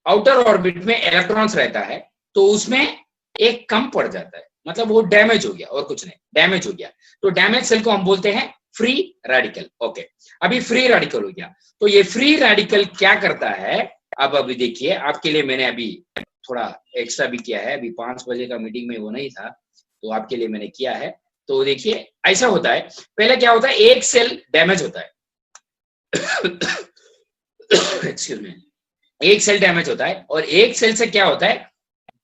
आउटर ऑर्बिट में इलेक्ट्रॉन्स रहता है, तो उसमें एक कम पड़ जाता है, मतलब वो डैमेज हो गया और कुछ नहीं, डैमेज हो गया। तो डैमेज सेल को हम बोलते हैं फ्री रेडिकल। ओके, अभी फ्री रेडिकल हो गया। तो ये फ्री रेडिकल क्या करता है, अब अभी देखिए, आपके लिए मैंने अभी थोड़ा एक्स्ट्रा भी किया है, अभी 5 बजे का मीटिंग में वो नहीं था, तो आपके लिए मैंने किया है। तो देखिए ऐसा होता है, पहले क्या होता है, एक सेल डैमेज होता है एक्सक्यूज मी, एक सेल डैमेज होता है, और एक सेल से क्या होता है,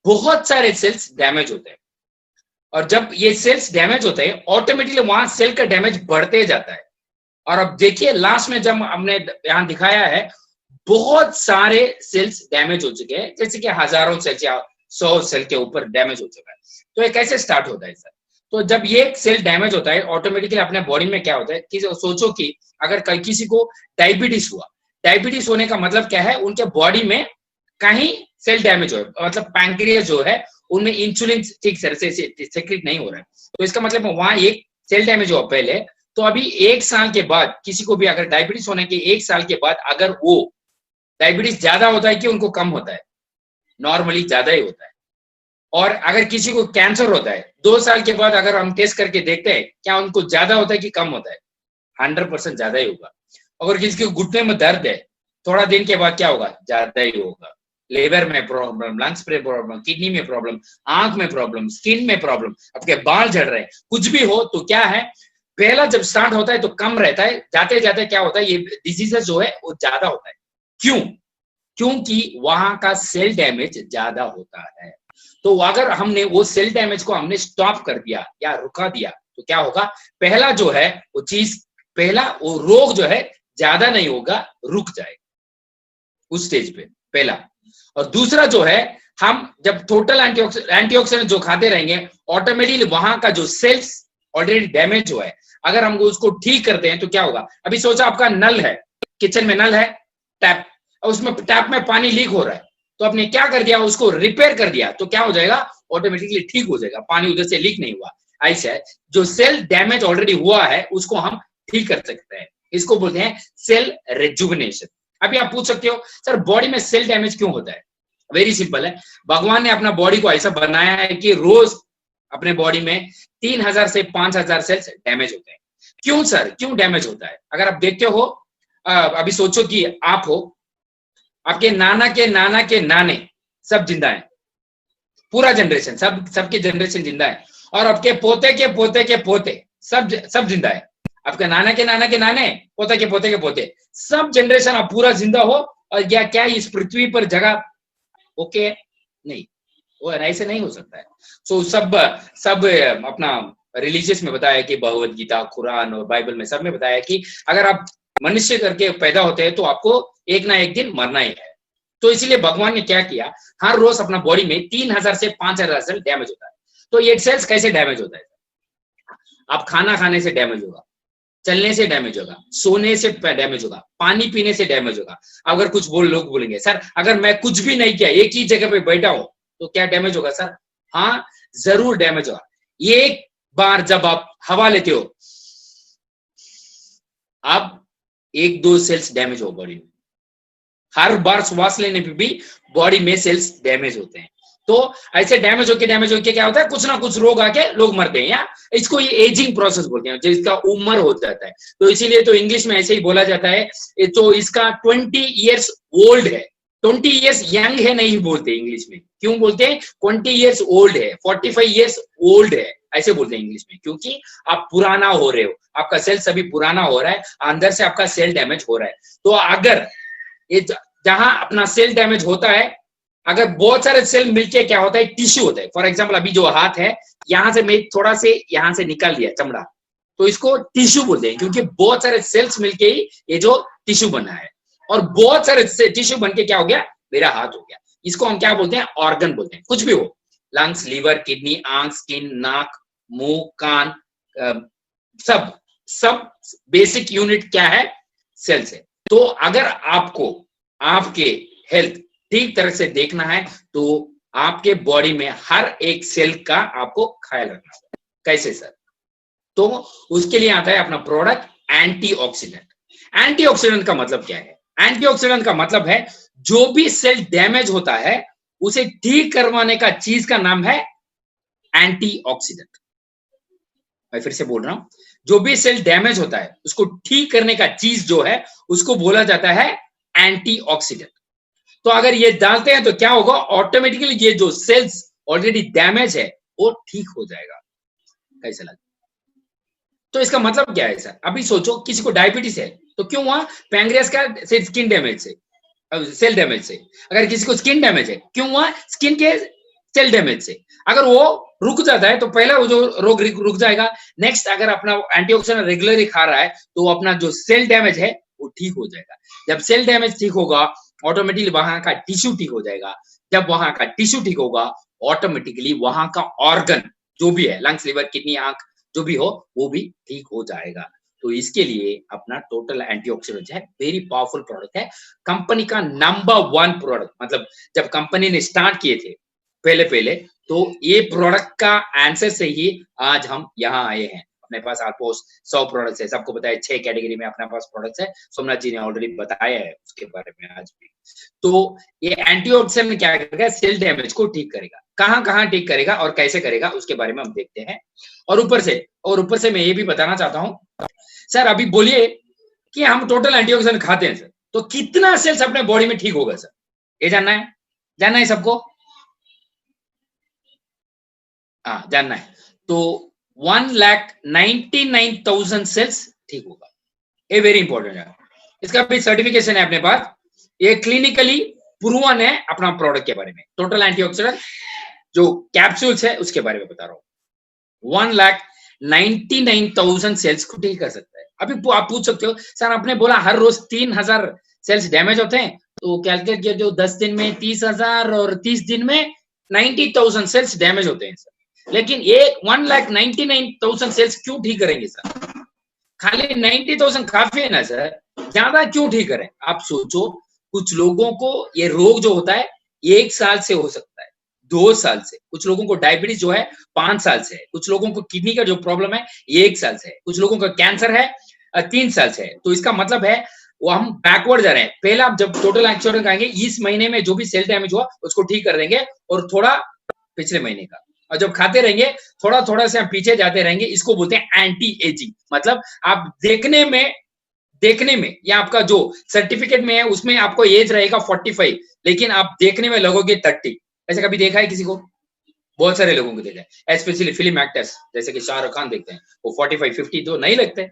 बहुत सारे सेल्स डैमेज होते हैं। और जब ये सेल्स डैमेज होते हैं, ऑटोमेटिकली वहां सेल का डैमेज बढ़ते जाता है। और अब देखिए लास्ट में जब हमने यहां दिखाया है, बहुत सारे सेल्स डैमेज हो चुके हैं, जैसे कि हजारों सेल्स या 100 सेल के ऊपर डैमेज हो चुका है। तो ये कैसे स्टार्ट होता है सर? तो जब ये सेल डैमेज होता है, ऑटोमेटिकली अपने बॉडी में क्या होता है कि सोचो कि अगर कल किसी को डायबिटीज हुआ, डायबिटीज होने का मतलब क्या है, उनके बॉडी में कहीं सेल डैमेज हो, मतलब पैंक्रियास जो है उनमें इंसुलिन ठीक तरह से सेक्रेट नहीं हो रहा है, तो इसका मतलब वहां एक सेल डैमेज हुआ पहले। तो अभी 1 साल के बाद किसी को भी अगर डायबिटीज होने के 1 साल के बाद अगर वो डायबिटीज ज्यादा होता है कि उनको कम होता है? नॉर्मली ज्यादा ही होता है। और अगर किसी को कैंसर होता है 2 साल के बाद, अगर हम टेस्ट करके देखते हैं क्या उनको ज्यादा होता है कि कम होता है? 100% ज्यादा ही होगा। अगर किसी के घुटने में दर्द है, थोड़ा दिन के बाद क्या होगा? ज्यादा ही होगा। लिवर में प्रॉब्लम, लंग्स में प्रॉब्लम, किडनी में प्रॉब्लम, आंख में प्रॉब्लम, स्किन में प्रॉब्लम, आपके बाल झड़ रहे हैं, कुछ भी हो तो क्या है, पहला जब स्टार्ट होता है तो कम रहता है, जाते जाते क्या होता है, ये डिजीजेस जो है वो ज्यादा होता है। क्यों? क्योंकि वहां का सेल डैमेज ज्यादा होता है। तो अगर हमने वो सेल डैमेज को हमने स्टॉप कर दिया या रुका दिया, तो क्या होगा, पहला जो है वो चीज, पहला वो रोग जो है ज्यादा नहीं होगा, रुक जाएगा उस स्टेज पे, पहला। और दूसरा जो है, हम जब टोटल एंटीऑक्सीडेंट जो खाते रहेंगे, ऑटोमेटिकली वहां का जो सेल्स ऑलरेडी डैमेज हुआ है, अगर हम उसको ठीक करते हैं तो क्या होगा। अभी सोचा आपका नल है, किचन में नल है, टैप, उसमें टैप में पानी लीक हो रहा है, तो आपने क्या कर दिया, उसको रिपेयर कर दिया, तो क्या हो जाएगा, ऑटोमेटिकली ठीक हो जाएगा, पानी उधर से लीक नहीं हुआ। ऐसा है, जो सेल डैमेज ऑलरेडी हुआ है उसको हम ठीक कर सकते हैं, इसको बोलते हैं सेल रेजुविनेशन। अभी आप पूछ सकते हो सर बॉडी में सेल डैमेज क्यों होता है? वेरी सिंपल है, भगवान ने अपना बॉडी को ऐसा बनाया है कि रोज अपने बॉडी में 3000 से 5000 सेल्स डैमेज होते हैं। क्यों सर, क्यों डैमेज होता है? अगर आप देखते हो, अभी सोचो कि आप हो, आपके नाना के नाना के नाने सब जिंदा है, पूरा जनरेशन, सबके जनरेशन जिंदा है, और आपके पोते के पोते के पोते सब जिंदा है, आपके नाना के नाना के नाने, पोते के पोते के पोते, सब जनरेशन आप पूरा जिंदा हो, और क्या इस पृथ्वी पर जगह ओके नहीं, वो ऐसे नहीं हो सकता है। सो सब अपना रिलीजियस में बताया कि भगवत गीता, कुरान और बाइबल में सब में बताया कि अगर आप मनुष्य करके पैदा होते हैं तो आपको एक ना एक दिन मरना ही है। तो इसलिए भगवान ने क्या किया, हर रोज अपना बॉडी में 3000 से 5000 सेल डैमेज होता है। तो ये सेल्स कैसे डैमेज होता है? आप खाना खाने से डैमेज होगा, चलने से डैमेज होगा, सोने से डैमेज होगा, पानी पीने से डैमेज होगा। अगर कुछ लोग बोलेंगे सर अगर मैं कुछ भी नहीं किया, एक ही जगह पे बैठा हूं तो क्या डैमेज होगा? सर हाँ, जरूर डैमेज होगा। एक बार जब आप हवा लेते हो, अब 1-2 सेल्स डैमेज हो बॉडी में, हर बार श्वास लेने पे भी बॉडी में सेल्स डैमेज होते हैं। तो ऐसे डैमेज होके क्या होता है, कुछ ना कुछ रोग आके लोग मरते हैं, या इसको ये एजिंग प्रोसेस बोलते हैं, जिसका उम्र हो जाता है। तो इसीलिए तो इंग्लिश में ऐसे ही बोला जाता है, तो इसका 20 ईयर्स ओल्ड है, 20 ईयर्स यंग है नहीं बोलते इंग्लिश में। क्यों बोलते हैं 20 ईयर्स ओल्ड है, 45 ईयर्स ओल्ड है, ऐसे बोलते हैं इंग्लिश में, क्योंकि आप पुराना हो रहे हो, आपका सेल सभी पुराना हो रहा है, अंदर से आपका सेल डैमेज हो रहा है। तो अगर ये जहां अपना सेल डैमेज होता है, अगर बहुत सारे सेल मिलके क्या होता है, टिश्यू होता है। फॉर एग्जांपल अभी जो हाथ है, यहां से मैं थोड़ा से यहां से निकाल दिया चमड़ा, तो इसको टिश्यू बोलते हैं, क्योंकि बहुत सारे सेल्स मिलके ही ये जो टिश्यू बना है, और बहुत सारे टिश्यू बनके क्या हो गया, मेरा हाथ हो गया। इसको हम क्या बोलते हैं, ऑर्गन बोलते हैं। कुछ भी हो, लंग्स, लीवर, किडनी, आंख, स्किन, नाक, मुंह, कान, सब बेसिक यूनिट क्या है? सेल्स है। तो अगर आपको आपके हेल्थ ठीक तरह से देखना है तो आपके बॉडी में हर एक सेल का आपको ख्याल रखना होगा। कैसे सर? तो उसके लिए आता है अपना प्रोडक्ट एंटीऑक्सीडेंट। एंटीऑक्सीडेंट का मतलब क्या है? एंटीऑक्सीडेंट का मतलब है जो भी सेल डैमेज होता है उसे ठीक करवाने का चीज का नाम है एंटीऑक्सीडेंट। मैं फिर से बोल रहा हूं, जो भी सेल डैमेज होता है उसको ठीक करने का चीज जो है उसको बोला जाता है एंटीऑक्सीडेंट। तो अगर ये डालते हैं तो क्या होगा? ऑटोमेटिकली ये जो सेल्स ऑलरेडी डैमेज है वो ठीक हो जाएगा। कैसे लगा? तो इसका मतलब क्या है सर? अभी सोचो किसी को डायबिटीज है तो क्यों हुआ? पैंक्रियास का स्किन डैमेज से, सेल डैमेज से। अगर किसी को स्किन डैमेज है क्यों हुआ? स्किन के सेल डैमेज से। अगर वो रुक जाता है तो पहला वो जो रोग रुक जाएगा। नेक्स्ट अगर अपना एंटीऑक्सीडेंट रेगुलरली खा रहा है तो अपना जो सेल डैमेज है वो ठीक हो जाएगा। जब सेल डैमेज ठीक होगा ऑटोमेटिकली वहां का टिश्यू ठीक हो जाएगा। जब वहां का टिश्यू ठीक होगा ऑटोमेटिकली वहां का ऑर्गन जो भी है, लंग्स, लिवर, किडनी, आंख, जो भी हो वो भी ठीक हो जाएगा। तो इसके लिए अपना टोटल एंटीऑक्सीडेंट है वेरी पावरफुल प्रोडक्ट है, कंपनी का नंबर 1 प्रोडक्ट। मतलब जब कंपनी ने स्टार्ट किए थे पहले तो ये प्रोडक्ट का आंसर से ही आज हम यहाँ आए हैं। अपने पास ऑलमोस्ट 100 प्रोडक्ट्स है, सबको बताया 6 कैटेगरी में अपने पास प्रोडक्ट्स है। सोमनाथ जी ने ऑलरेडी बताया है उसके बारे में आज भी। तो ये एंटीऑक्सीडेंट क्या करेगा? सेल डैमेज को ठीक करेगा। कहां ठीक करेगा और कैसे करेगा उसके बारे में हम देखते हैं। और ऊपर से मैं ये भी बताना चाहता हूं सर, अभी बोलिए कि हम टोटल एंटीऑक्सीडेंट खाते हैं सर तो कितना सेल्स अपने बॉडी में ठीक होगा सर? ये जानना है सबको? हाँ, जानना है। तो 1,99,000 सेल्स ठीक होगा। ये वेरी इंपॉर्टेंट है। इसका भी सर्टिफिकेशन है अपने पास, ये क्लिनिकली प्रूवन है अपना प्रोडक्ट के बारे में। टोटल एंटीऑक्सीडेंट जो कैप्सूल्स है उसके बारे में बता रहा हूँ। 1,99,000 सेल्स को ठीक कर सकता है। अभी आप पूछ सकते हो सर आपने बोला हर रोज 3,000 सेल्स डैमेज होते हैं तो कैलकुलेट किया जो 10 दिन में 30,000 और 30 दिन में 90,000 सेल्स डैमेज होते हैं सर। लेकिन ये 1,99,000 सेल्स क्यों ठीक करेंगे सर? खाली 90,000 काफी है ना सर, ज्यादा क्यों ठीक करें? आप सोचो, कुछ लोगों को ये रोग जो होता है 1 साल से हो सकता है, 2 साल से, कुछ लोगों को डायबिटीज जो है 5 साल से है, कुछ लोगों को किडनी का जो प्रॉब्लम है 1 साल से है, कुछ लोगों का कैंसर है 3 साल से है। तो इसका मतलब है वो हम बैकवर्ड जा रहे हैं। पहले आप जब टोटल एंटीऑक्सीडेंट खाएंगे इस महीने में जो भी सेल डैमेज हुआ उसको ठीक कर देंगे और थोड़ा पिछले महीने का, और जब खाते रहेंगे थोड़ा से हम पीछे जाते रहेंगे। इसको बोलते हैं एंटी एजिंग। मतलब आप देखने में या आपका जो सर्टिफिकेट में है उसमें आपको एज रहेगा 45, लेकिन आप देखने में लगोगे 30। ऐसे कभी देखा है किसी को? बहुत सारे लोगों को देखा है, स्पेशली फिल्म एक्टर्स जैसे कि शाहरुख खान देखते हैं, वो 45-50 तो नहीं लगते,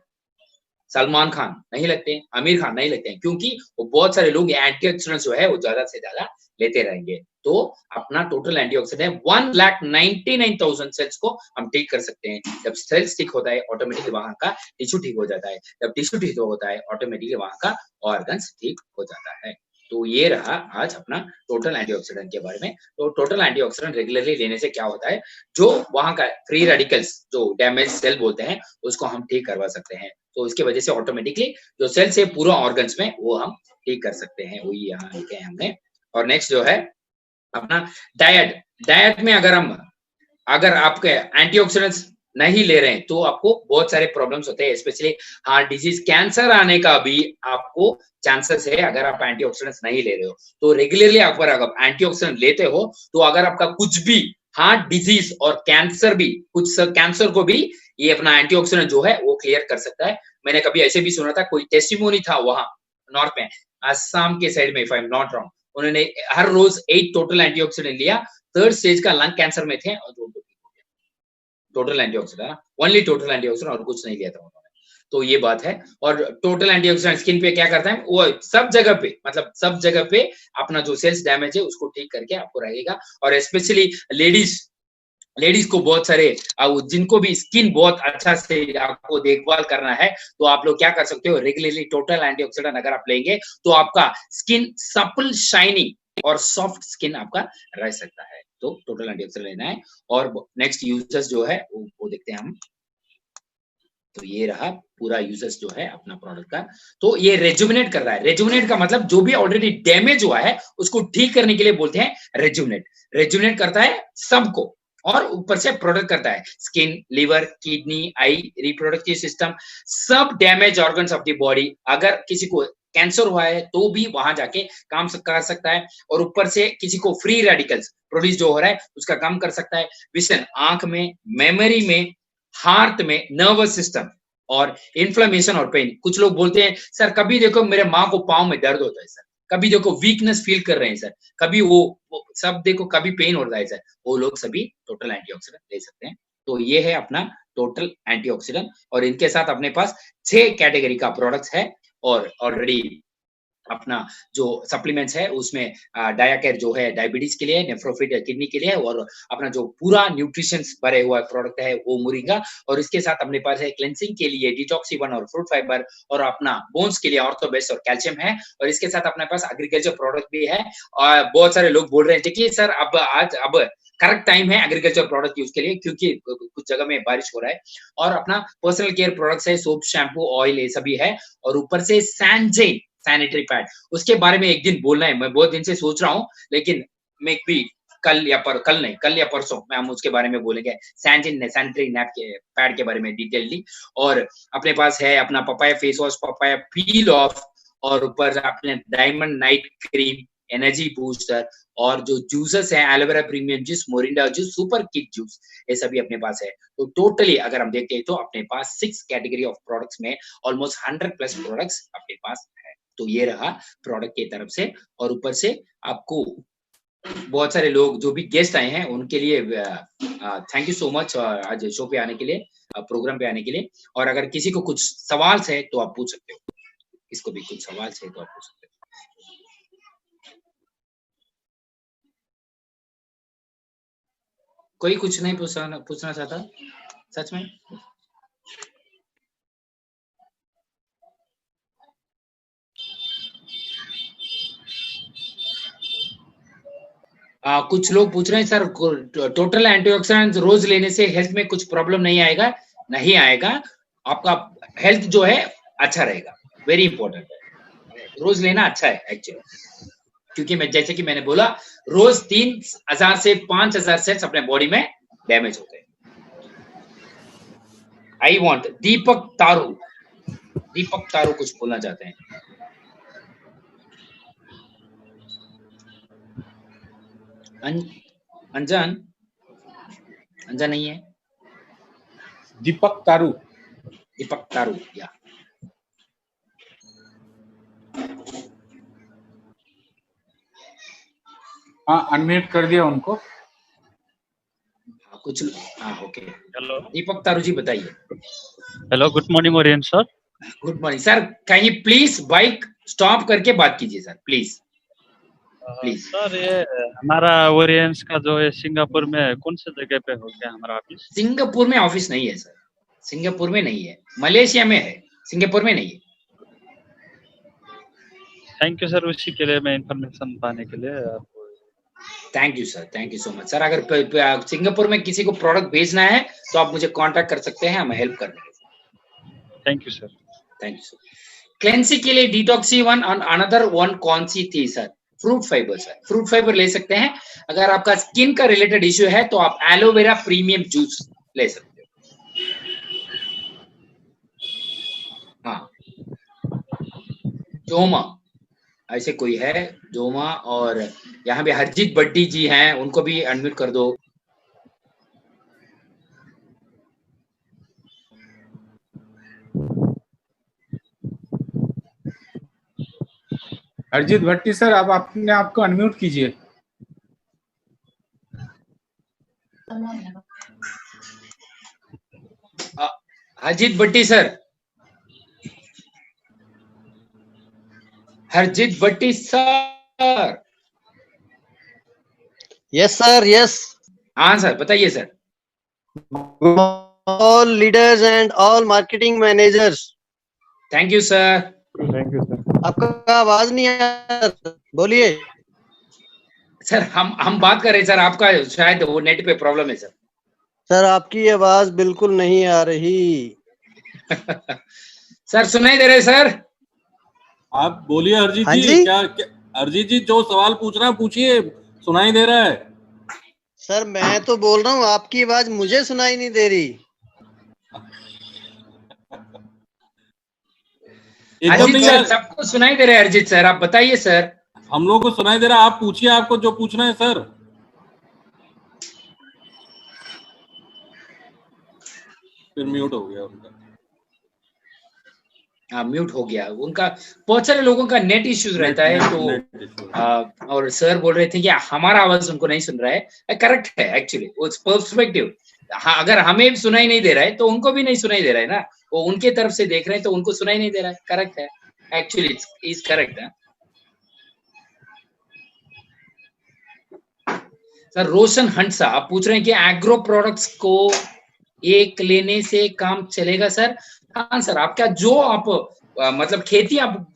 सलमान खान नहीं लगते, आमिर खान नहीं लगते हैं, क्योंकि वो बहुत सारे लोग एंटीऑक्सीडेंट जो है वो ज्यादा से ज्यादा लेते रहेंगे। तो अपना टोटल एंटीऑक्सीडेंट 1,99,000 सेल्स को हम ठीक कर सकते हैं। जब सेल्स ठीक होता है ऑटोमेटिकली वहां का टिश्यू ठीक हो जाता है, जब टिश्यू ठीक होता है ऑटोमेटिकली वहां का ऑर्गन्स ठीक हो जाता है। तो ये रहा आज अपना टोटल एंटीऑक्सीडेंट के बारे में। तो टोटल एंटीऑक्सीडेंट रेगुलरली लेने से क्या होता है, जो वहां का फ्री रेडिकल्स जो डैमेज सेल बोलते हैं उसको हम ठीक करवा सकते हैं। तो इसकी वजह से ऑटोमेटिकली जो सेल्स है पूरा ऑर्गन्स में वो हम ठीक कर सकते हैं। वही यहाँ लिखे हैं हमने। और नेक्स्ट जो है अपना डाइट में अगर आपके एंटीऑक्सीडेंट्स नहीं ले रहे हैं तो आपको बहुत सारे प्रॉब्लम्स होते हैं, स्पेशली हार्ट डिजीज, कैंसर आने का भी आपको चांसेस है अगर आप एंटीऑक्सीडेंट्स नहीं ले रहे हो। तो रेगुलरली अगर आप एंटीऑक्सीडेंट लेते हो तो अगर आपका कुछ भी हार्ट डिजीज और कैंसर भी, कुछ कैंसर को भी ये अपना एंटीऑक्सीडेंट जो है वो क्लियर कर सकता है। मैंने कभी ऐसे भी सुना था, कोई टेस्टिमोनी था वहां नॉर्थ में, असम के साइड में, if I am not wrong, उन्होंने हर रोज 8 टोटल एंटीऑक्सीडेंट लिया, 3rd स्टेज का लंग कैंसर में थे और total antioxidant, only total antioxidant, और कुछ नहीं लिया था उन्होंने। तो ये बात है। और टोटल एंटीऑक्सीडेंट स्किन पे क्या करता है, वो सब जगह पे, मतलब सब जगह पे अपना जो सेल्स डैमेज है उसको ठीक करके आपको रहेगा। और स्पेशली लेडीज को बहुत सारे जिनको भी स्किन बहुत अच्छा से आपको देखभाल करना है तो आप लोग क्या कर सकते हो, रेगुलरली टोटल एंटीऑक्सीडेंट अगर आप लेंगे तो आपका स्किन सपल, शाइनिंग और सॉफ्ट स्किन आपका रह सकता है। तो टोटल एंटीऑक्सीडेंट लेना है। और नेक्स्ट यूजर्स जो है वो देखते हैं हम। तो ये रहा पूरा यूजर्स जो है अपना प्रोडक्ट का। तो ये रेजुविनेट कर रहा है। रेजुविनेट का मतलब जो भी ऑलरेडी डैमेज हुआ है उसको ठीक करने के लिए बोलते हैं रेजुविनेट। रेजुविनेट करता है सबको और ऊपर से प्रोडक्ट करता है स्किन, लिवर, किडनी, आई, रिप्रोडक्टिव सिस्टम, सब damage organs of the body. अगर किसी को कैंसर हुआ है तो भी वहां जाके काम कर सकता है। और ऊपर से किसी को फ्री रेडिकल्स प्रोड्यूस जो हो रहा है उसका काम कर सकता है। विजन, आंख में, मेमोरी में, हार्ट में, नर्वस सिस्टम और इन्फ्लेमेशन और पेन। कुछ लोग बोलते हैं सर कभी देखो मेरे माँ को पाँव में दर्द होता है सर, कभी देखो वीकनेस फील कर रहे हैं सर, कभी वो सब देखो कभी पेन होता है सर, वो लोग सभी टोटल एंटीऑक्सीडेंट ले सकते हैं। तो ये है अपना टोटल एंटीऑक्सीडेंट और इनके साथ अपने पास 6 कैटेगरी का प्रोडक्ट्स है। और ऑलरेडी अपना जो सप्लीमेंट्स है उसमें डायाकेयर जो है डायबिटीज के लिए, नेफ्रोफिट किडनी के लिए, और अपना जो पूरा न्यूट्रिशन भरे हुआ प्रोडक्ट है वो मोरिंगा। और इसके साथ अपने पास है क्लेंसिंग के लिए डिटॉक्सी-1 और फ्रूट फाइबर, और अपना बोन्स के लिए ऑर्थोबेस्ट और कैल्शियम है। और इसके साथ अपने पास एग्रीकल्चर प्रोडक्ट भी है। और बहुत सारे लोग बोल रहे हैं कि सर अब करेक्ट टाइम है एग्रीकल्चर प्रोडक्ट यूज के लिए क्योंकि कुछ जगह में बारिश हो रहा है। और अपना पर्सनल केयर प्रोडक्ट्स है, सोप, शैम्पू, ऑयल, ये सभी है। और ऊपर से सैनजेन सैनिटरी पैड, उसके बारे में एक दिन बोलना है, मैं बहुत दिन से सोच रहा हूँ, लेकिन मैं भी कल या परसों में हम उसके बारे में बोलेंगे सैनजेन सैनिटरी पैड के बारे में डिटेलली। और अपने पास है अपना papaya face wash, papaya peel of, और ऊपर अपने diamond night cream, energy booster, और जो जूसेस हैं aloe vera premium juice, Morinda juice, super kick juice, ये सभी अपने पास है। तो टोटली अगर हम देखते हैं तो अपने पास 6 कैटेगरी ऑफ प्रोडक्ट्स में ऑलमोस्ट 100 प्लस प्रोडक्ट्स अपने पास है। तो ये रहा प्रोडक्ट की तरफ से। और ऊपर से आपको बहुत सारे लोग जो भी गेस्ट आए हैं उनके लिए थैंक यू सो मच आज शो पे आने के लिए, प्रोग्राम पे आने के लिए। और अगर किसी को कुछ सवाल है तो आप पूछ सकते हो, इसको भी कुछ सवाल है तो आप पूछ सकते हो। कोई कुछ नहीं पूछना चाहता सच में? कुछ लोग पूछ रहे हैं सर टोटल एंटीऑक्सीडेंट्स रोज लेने से हेल्थ में कुछ प्रॉब्लम नहीं आएगा? नहीं आएगा, आपका हेल्थ जो है अच्छा रहेगा। वेरी इंपॉर्टेंट है, रोज लेना अच्छा है एक्चुअली, क्योंकि मैं जैसे कि मैंने बोला रोज 3000 से 5000 सेल्स अपने बॉडी में डैमेज होते हैं। आई वांट दीपक तारू कुछ बोलना चाहते हैं। अंजन नहीं है। दीपक तारू या हाँ, अनम्यूट कर दिया उनको। कुछ ओके। हेलो दीपक तारू जी बताइए। Hello, good morning Orion sir. Good morning sir, can you please bike stop करके बात कीजिए सर, प्लीज। सर ये हमारा ओरियंस का जो है सिंगापुर में कौन से जगह पे हो गया हमारा ऑफिस? सिंगापुर में ऑफिस नहीं है सर, सिंगापुर में नहीं है, मलेशिया में है, सिंगापुर में नहीं है। थैंक यू सर, उसी के लिए मैं इंफॉर्मेशन पाने के लिए आपको। Thank you sir, thank you so much sir. अगर सिंगापुर में किसी को प्रोडक्ट भेजना है तो आप मुझे कांटेक्ट कर सकते हैं, हम हेल्प कर देंगे। Thank you sir. Thank you sir. Cleansing के लिए डिटॉक्सी-1 और अनदर वन कौन सी थी sir? Fruit fibre sir, fruit fibre ले सकते हैं। अगर आपका स्किन का रिलेटेड इश्यू है तो आप एलोवेरा प्रीमियम जूस ले सकते हो। हाँ, जोमा ऐसे कोई है, जोमा, और यहाँ पे हरजीत भट्टी जी हैं, उनको भी अनम्यूट कर दो। हरजीत भट्टी सर, आप अपने आप को अनम्यूट कीजिए। हरजीत भट्टी सर, हरजीत भट्टी सर। Yes sir, yes. हाँ सर, बताइए sir. All leaders and all marketing managers. Thank you sir. Thank you sir. आपका आवाज नहीं आ रहा, बोलिए। सर हम बात कर रहे हैं सर, आपका शायद वो नेट पे प्रॉब्लम है सर। सर आपकी आवाज बिल्कुल नहीं आ रही। सर सुनाई दे रहे सर? आप बोलिए अरिजीत हाँ जी, जी? क्या अरिजीत जी जो सवाल पूछ रहे हैं पूछिए, सुनाई दे रहा है। सर मैं तो बोल रहा हूँ, आपकी आवाज मुझे सुनाई नहीं दे रही। एकदम अरिजीत नहीं सर यार, सबको सुनाई दे रहे हैं। अरिजीत सर आप बताइए सर। हम लोगों को सुनाई दे रहा है, आप पूछिए, आपको जो पूछना है सर। फिर म्यूट हो गया उनका। हाँ म्यूट हो गया उनका। बहुत सारे लोगों का नेट इश्यूज रहता है तो और सर बोल रहे थे कि हमारा आवाज उनको नहीं सुन रहा है। करेक्ट है एक्चुअली, उस पर्सपेक्टिव। हाँ, अगर हमें भी सुनाई नहीं दे रहा है तो उनको भी नहीं सुनाई दे रहा है ना। वो उनके तरफ से देख रहे हैं तो उनको सुनाई नहीं दे रहा है। करेक्ट है एक्चुअली, इज करेक्ट है सर। रोशन हंसा आप पूछ रहे हैं कि एग्रो प्रोडक्ट्स को एक लेने से काम चलेगा सर? हाँ सर, आपका जो आप मतलब खेती आप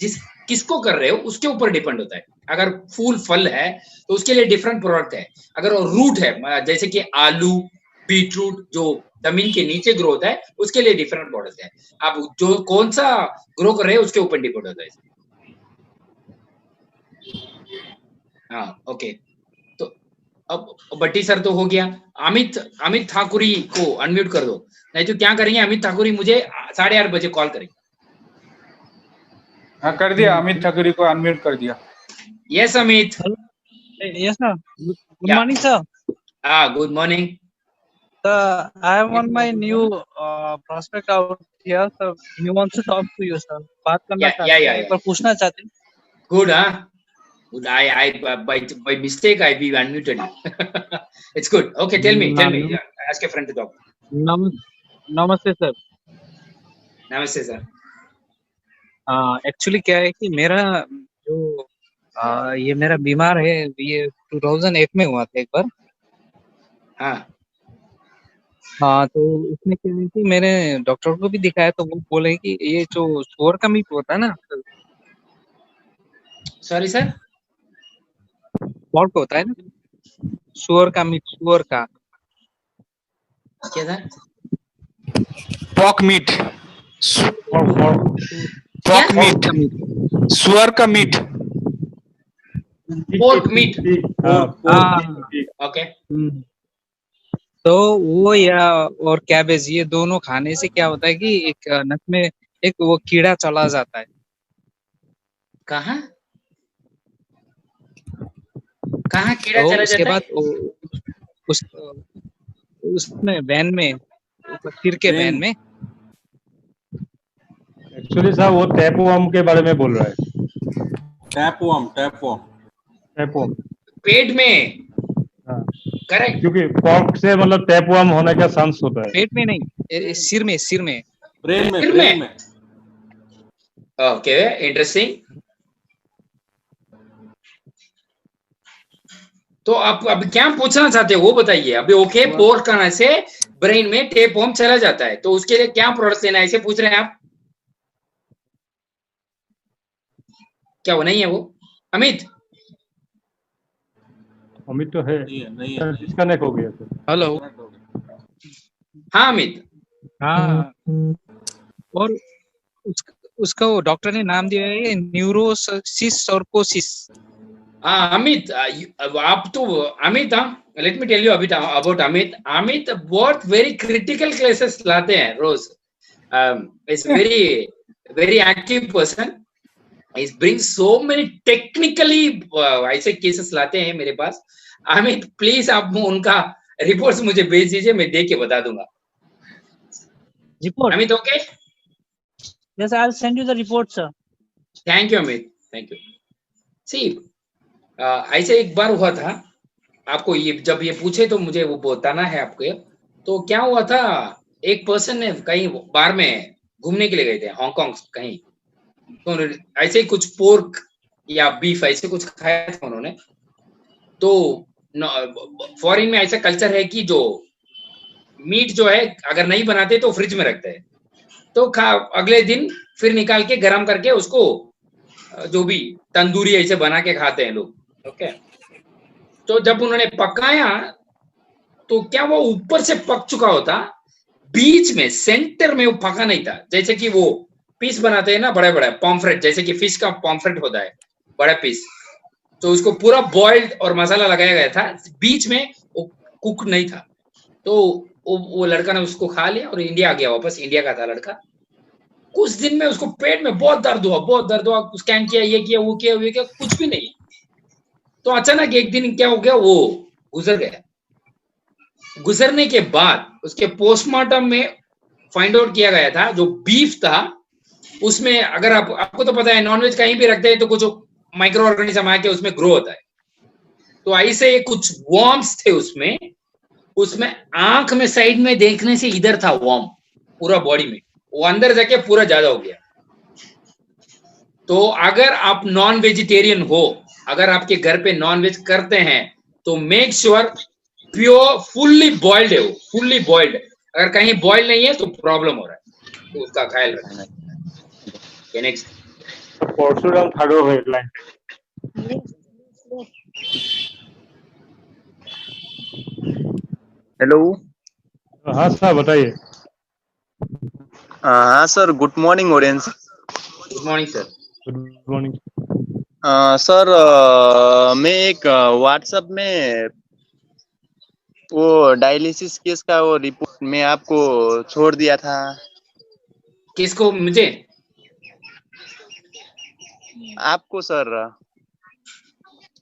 किसको कर रहे हो उसके ऊपर डिपेंड होता है। अगर फूल फल है तो उसके लिए डिफरेंट प्रोडक्ट है। अगर रूट है जैसे कि आलू बीटरूट जो जमीन के नीचे ग्रो होता है उसके लिए डिफरेंट प्रोडक्ट है। आप जो कौन सा ग्रो कर रहे हो उसके ऊपर डिपेंड होता है। हाँ ओके, तो अब बट्टी सर तो हो गया। अमित ठाकुरी को अनम्यूट कर दो, नहीं तो क्या करेंगे अमित ठाकुरी मुझे 8:30 बजे कॉल करेंगे। हाँ कर दिया, अमित ठाकुरी को अनम्यूट कर दिया। Yes Amit. Yes, sir. Good Yeah. morning, sir. Good morning. Sir, I am on my new prospect out here, sir. He wants to talk to you, sir. बात करना चाहते हैं, एक बार पूछना चाहते हैं। Good good. I by mistake I be unmuted you. It's good. Okay, tell me. Yeah, ask your friend to talk. नमस्ते sir. नमस्ते सर। एक्चुअली क्या है कि मेरा जो ये मेरा बीमार है, ये 2008 में हुआ था एक बार। हाँ तो इसमें क्या है कि मैंने डॉक्टर को भी दिखाया तो वो बोले कि ये जो सुअर का मीट होता है ना, सॉरी सर, पोर्क होता है ना, सुअर का मीट, सुअर का क्या था? पॉक मीट, क्या? पॉक मीट, सुअर का मीट। Pork meet. ओके। तो वो या और कैबेज, ये दोनों खाने से क्या होता है कि एक नस में एक वो कीड़ा चला जाता है। कहाँ कहाँ कीड़ा तो चला उसके जाता बाद उसमें वैन में, सिर के वैन में। एक्चुअली सर वो टैपवर्म के बारे में बोल रहा है। टैपवर्म पेट में। हाँ, करेक्ट। क्योंकि पोर्क से मतलब टैपवर्म होने का चांस होता है। पेट में नहीं, सिर में, सिर में, ब्रेन में, सिर ब्रेन में। Okay, interesting. तो आप अब क्या पूछना चाहते हो वो बताइए अभी। ओके, पोर्क खाने से ब्रेन में टेपवर्म चला जाता है तो उसके लिए क्या प्रोडक्ट लेना है इसे पूछ रहे हैं आप? क्या वो नहीं है वो अमित? अमित तो है, नहीं है। डिस्कनेक्ट हो गया सर। हेलो। हाँ अमित। हाँ, और उसका वो डॉक्टर ने नाम दिया है न्यूरोसिस और कोसिस। अमित, आप तो Amit, let me tell you about Amit. Amit बहुत वेरी क्रिटिकल केसेस लाते हैं रोज। Is very active person. He brings so many technically ऐसे केसेस लाते हैं मेरे पास। अमित प्लीज आप उनका रिपोर्ट्स मुझे भेज दीजिए, मैं देख के बता दूंगा। Report? Amit okay? Yes, I'll send you the report, sir. Thank you Amit, thank you. See ऐसे एक बार हुआ था, आपको ये जब ये पूछे तो मुझे वो बताना है आपको। तो क्या हुआ था, एक पर्सन ने कहीं बार में घूमने के लिए गए थे, हांगकांग कहीं। तो ऐसे ही कुछ पोर्क या बीफ ऐसे कुछ खाया था उन्होंने। तो फॉरेन में ऐसा कल्चर है कि जो मीट जो है अगर नहीं बनाते तो फ्रिज में रखते हैं, तो अगले दिन फिर निकाल के गरम करके उसको जो भी तंदूरी ऐसे बना के खाते हैं लोग। ओके, तो जब उन्होंने पकाया तो क्या वो ऊपर से पक चुका होता, बीच में सेंटर में वो पका नहीं था। जैसे कि वो पीस बनाते हैं ना बड़े बड़े पॉम्फ्रेट, जैसे कि फिश का पॉम्फ्रेट होता है बड़ा पीस, तो उसको पूरा बॉइल्ड और मसाला लगाया गया था, बीच में वो कुक नहीं था। तो वो लड़का ने उसको खा लिया और इंडिया आ गया वापस। इंडिया का था लड़का। कुछ दिन में उसको पेट में बहुत दर्द हुआ, स्कैन किया, ये किया, वो किया, कुछ भी नहीं। तो अचानक एक दिन क्या हो गया, वो गुजर गया। गुजरने के बाद उसके पोस्टमार्टम में फाइंड आउट किया गया था, जो बीफ था उसमें, अगर आपको तो पता है नॉनवेज कहीं भी रखते हैं तो कुछ माइक्रो ऑर्गेनिज्म आके उसमें ग्रो होता है। तो ऐसे कुछ वॉर्म्स थे उसमें आंख में साइड में देखने से इधर था वॉर्म, पूरा बॉडी में, वो अंदर जाके पूरा ज्यादा हो गया। तो अगर आप नॉन वेजिटेरियन हो, अगर आपके घर पे नॉन वेज करते हैं, तो make sure pure fully boiled है, वो फुल्ली बॉइल्ड। अगर कहीं बॉइल्ड नहीं है तो प्रॉब्लम हो रहा है, तो उसका ख्याल रखना। Next Parshuram Thakur headline. Hello. हाँ सर बताइए। हाँ sir, good morning audience. Good morning sir. Good morning sir, मैं एक व्हाट्सएप में वो डायलिसिस केस का वो रिपोर्ट में आपको छोड़ दिया था। किसको? मुझे? आपको सर।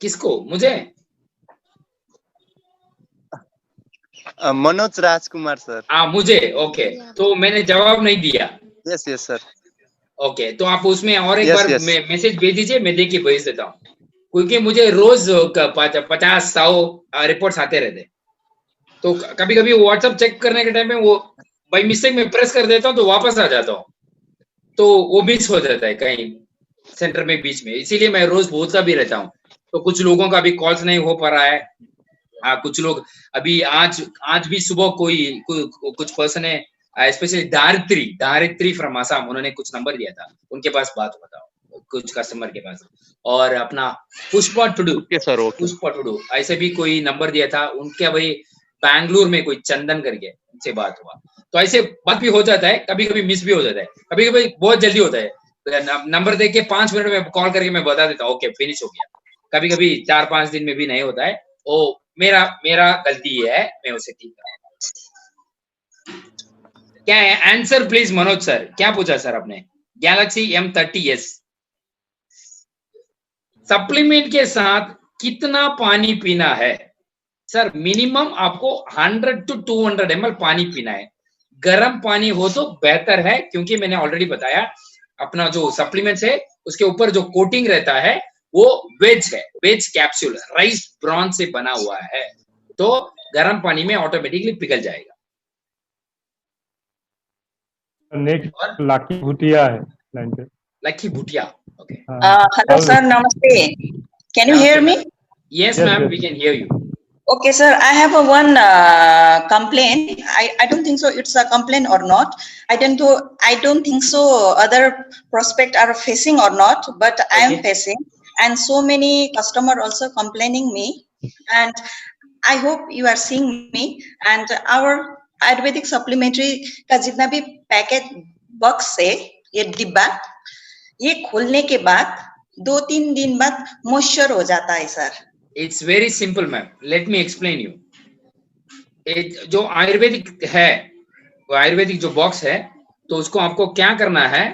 किसको? मुझे? मनोज राजकुमार सर। मुझे। ओके, तो मैंने जवाब नहीं दिया। Yes yes sir. ओके, तो आप उसमें और एक Yes, बार yes. मैसेज भेज दीजिए, मैं देख के भेज देता हूँ, क्योंकि मुझे रोज 50-100 रिपोर्ट्स आते रहते। तो कभी कभी व्हाट्सएप चेक करने के टाइम में वो बाई मिस्टेक में प्रेस कर देता हूँ तो वापस आ जाता हूँ, तो वो मिस हो जाता है कहीं सेंटर में बीच में, इसीलिए मैं रोज बोलता भी रहता हूँ। तो कुछ लोगों का अभी कॉल्स नहीं हो पा रहा है। कुछ लोग अभी आज भी सुबह कुछ पर्सन है, स्पेशली दारित्री फ्रॉम आसाम, उन्होंने कुछ नंबर दिया था, उनके पास बात हुआ था कुछ कस्टमर के पास। और अपना पुष्पा टुडू ऐसे भी कोई नंबर दिया था, उनके भाई बैंगलोर में कोई चंदन करके उनसे बात हुआ। तो ऐसे बात भी हो जाता है, कभी कभी मिस भी हो जाता है, कभी कभी बहुत जल्दी होता है। नंबर देख के 5 मिनट में कॉल करके मैं बता देता हूँ ओके फिनिश हो गया। कभी कभी 4-5 दिन में भी नहीं होता है, वो मेरा गलती है, मैं उसे ठीक करूंगा। क्या है आंसर प्लीज मनोज सर? क्या पूछा सर आपने? गैलेक्सी M30s सप्लीमेंट के साथ कितना पानी पीना है? सर मिनिमम आपको 100 to 200 ml पानी पीना है। गर्म पानी हो तो बेहतर है, क्योंकि मैंने ऑलरेडी बताया अपना जो सप्लीमेंट्स है उसके ऊपर जो कोटिंग रहता है वो वेज कैप्सूल राइस ब्राउन से बना हुआ है, तो गर्म पानी में ऑटोमेटिकली पिघल जाएगा। नेक्स्ट लकी भुटिया है लाइन पे। Lucky Bhutia, okay. Hello sir, namaste. Can you hear me? Yes ma'am, we can hear you. Okay sir, I have one complaint. I don't think so it's a complaint or not. I don't think so other prospect are facing or not, but I am facing, and so many customer also complaining me, and I hope you are seeing me. And our Ayurvedic supplementary का जितना भी packet box है, ये डिब्बा, ये खोलने के बाद 2-3 दिन बाद मॉइस्चर हो जाता है sir. It's very simple ma'am, let me explain you. जो आयुर्वेदिक है, वो आयुर्वेदिक जो बॉक्स है, तो उसको आपको क्या करना है,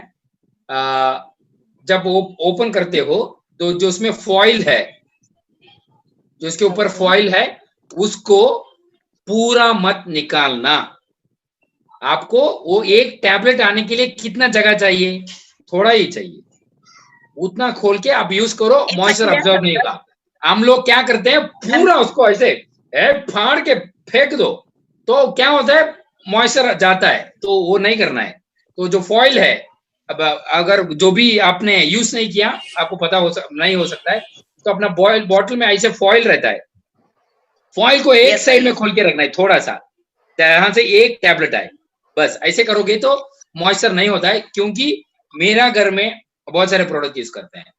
जब वो ओपन करते हो तो जो उसमें फॉइल है, जो इसके ऊपर फॉइल है, उसको पूरा मत निकालना। आपको वो एक टैबलेट आने के लिए कितना जगह चाहिए? थोड़ा ही चाहिए, उतना खोल के आप यूज करो, मॉइस्चर अब्सॉर्ब नहीं होगा। हम लोग क्या करते हैं, पूरा उसको ऐसे फाड़ के फेंक दो, तो क्या होता है, मॉइस्चर जाता है, तो वो नहीं करना है। तो जो फॉइल है, अब अगर जो भी आपने यूज नहीं किया, आपको पता नहीं हो सकता है, तो अपना बॉटल में ऐसे फॉइल रहता है, फॉइल को एक साइड में खोल के रखना है, थोड़ा सा यहाँ से एक टैबलेट आए, बस ऐसे करोगे तो मॉइस्चर नहीं होता है। क्योंकि मेरा घर में बहुत सारे प्रोडक्ट यूज करते हैं,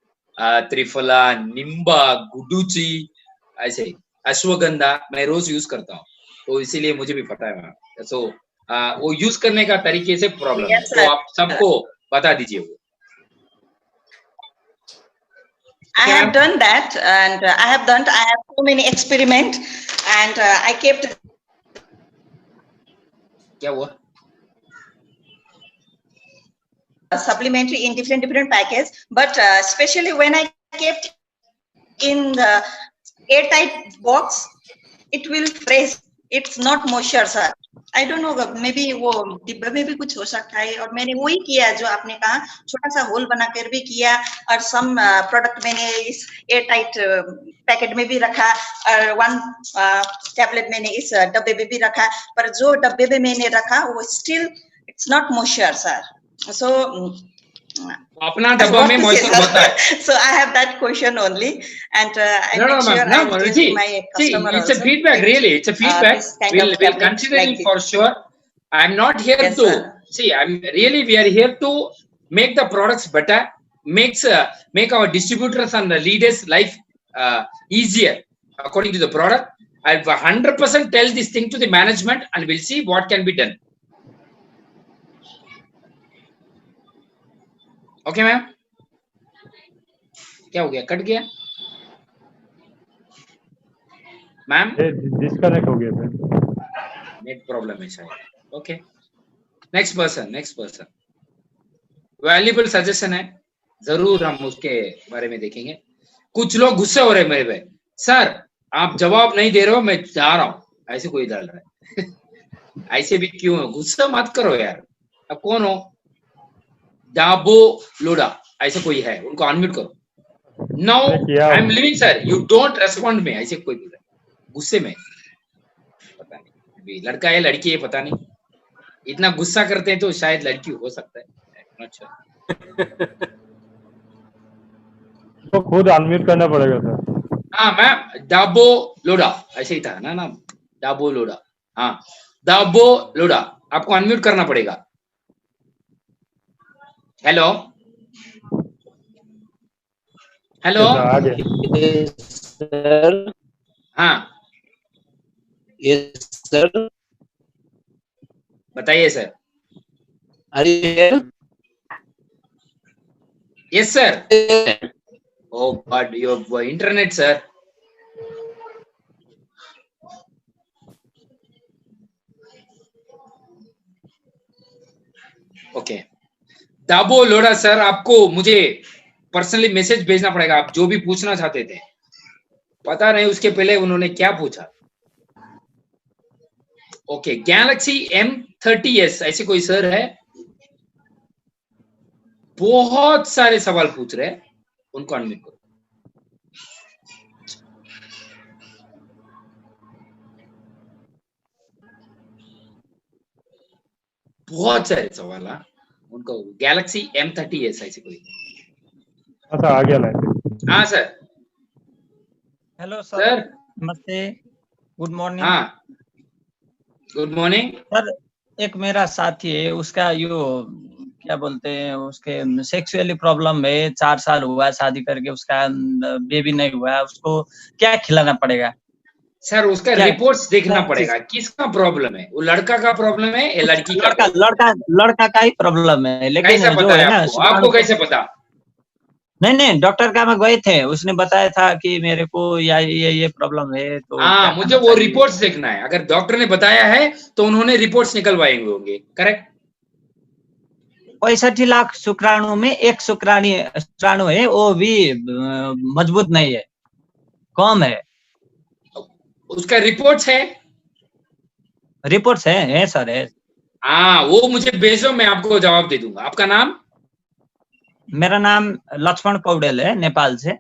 त्रिफला, निम्बा, गुडुची, ऐसे अश्वगंधा मैं रोज यूज करता हूँ, तो इसीलिए मुझे भी पता है मैम। सो वो यूज करने का तरीके से प्रॉब्लम है, तो आप सबको बता दीजिए वो। I have done that, and I have so many experiment, and I kept. क्या हुआ? Supplementary in different package, but especially when I kept in the airtight box, it will freeze. It's not moisture, sir. I don't know, maybe वो डिब्बे में भी कुछ हो सकता है, और मैंने वही किया जो आपने कहा, छोटा सा होल बनाकर भी किया, और सम प्रोडक्ट मैंने इस एयर टाइट पैकेट में भी रखा, और 1 टैबलेट मैंने इस डब्बे में भी रखा, पर जो डब्बे में मैंने रखा वो still it's not moisture, sir. So अपना डब्बा में मॉइस्चर होता है। So I have that question only, and I make sure I tell my customer it's a feedback, really. It's a feedback. We'll consider it for sure. I'm not here to see. We are here to make the products better, make our distributors and the leaders' life easier according to the product. I'll 100% tell this thing to the management, and we'll see what can be done. Okay ma'am, क्या हो गया, cut गया ma'am? Disconnect हो गया था, net problem है शायद। Okay, next person. Valuable suggestion है, जरूर हम उसके बारे में देखेंगे। कुछ लोग गुस्से हो रहे मेरे पे, सर आप जवाब नहीं दे रहे हो, मैं जा रहा हूँ, ऐसे कोई डाल रहा है। ऐसे भी क्यों, गुस्सा मत करो यार। अब कौन हो? डाबो लोडा ऐसे कोई है, उनको अनम्यूट करो। Now I am living sir, you don't respond में, ऐसे कोई बोल रहा है गुस्से में। पता नहीं अभी लड़का है लड़की है, पता नहीं, इतना गुस्सा करते हैं तो शायद लड़की हो सकता है। अच्छा तो खुद अनम्यूट करना पड़ेगा सर। हाँ मैम, डाबो लोडा ऐसे ही था ना नाम, डाबो लोडा। हाँ डाबो लोडा, आपको अनम्यूट करना पड़ेगा। Hello hello sir. हाँ यस सर, बताइए सर। अरे yes sir. Oh god, your internet sir. Okay दाबो लोडा सर, आपको मुझे पर्सनली मैसेज भेजना पड़ेगा, आप जो भी पूछना चाहते थे। पता नहीं उसके पहले उन्होंने क्या पूछा। ओके, गैलेक्सी M30s ऐसे कोई सर है, बहुत सारे सवाल पूछ रहे हैं, उनको अनम्यूट करो। बहुत सारे सवाल, उनको गैलेक्सी M30s ऐसे कोई। अच्छा आ गया लाइन। हाँ सर। हेलो सर, नमस्ते, गुड मॉर्निंग। हाँ गुड मॉर्निंग सर। एक मेरा साथी है, उसका यो क्या बोलते हैं, उसके सेक्सुअली प्रॉब्लम है, 4 साल हुआ शादी करके, उसका बेबी नहीं हुआ, उसको क्या खिलाना पड़ेगा? सर उसका रिपोर्ट्स देखना पड़ेगा, किसका प्रॉब्लम है, वो लड़का का प्रॉब्लम है या लड़की का? लड़का का ही प्रॉब्लम है, लेकिन कैसे पता है आपको कैसे पता? नहीं, डॉक्टर का में गए थे, उसने बताया था कि मेरे को ये प्रॉब्लम है। तो हाँ, मुझे वो रिपोर्ट्स देखना है। अगर डॉक्टर ने बताया है तो उन्होंने रिपोर्ट्स निकलवाए होंगे, करेक्ट? 65 लाख शुक्राणु में एक शुक्राणु है, वो भी मजबूत नहीं है, कम है। उसका रिपोर्ट्स है? रिपोर्ट्स है सर, है। हाँ, वो मुझे भेजो, मैं आपको जवाब दे दूंगा। आपका नाम? मेरा नाम लक्ष्मण पौडेल है, नेपाल से।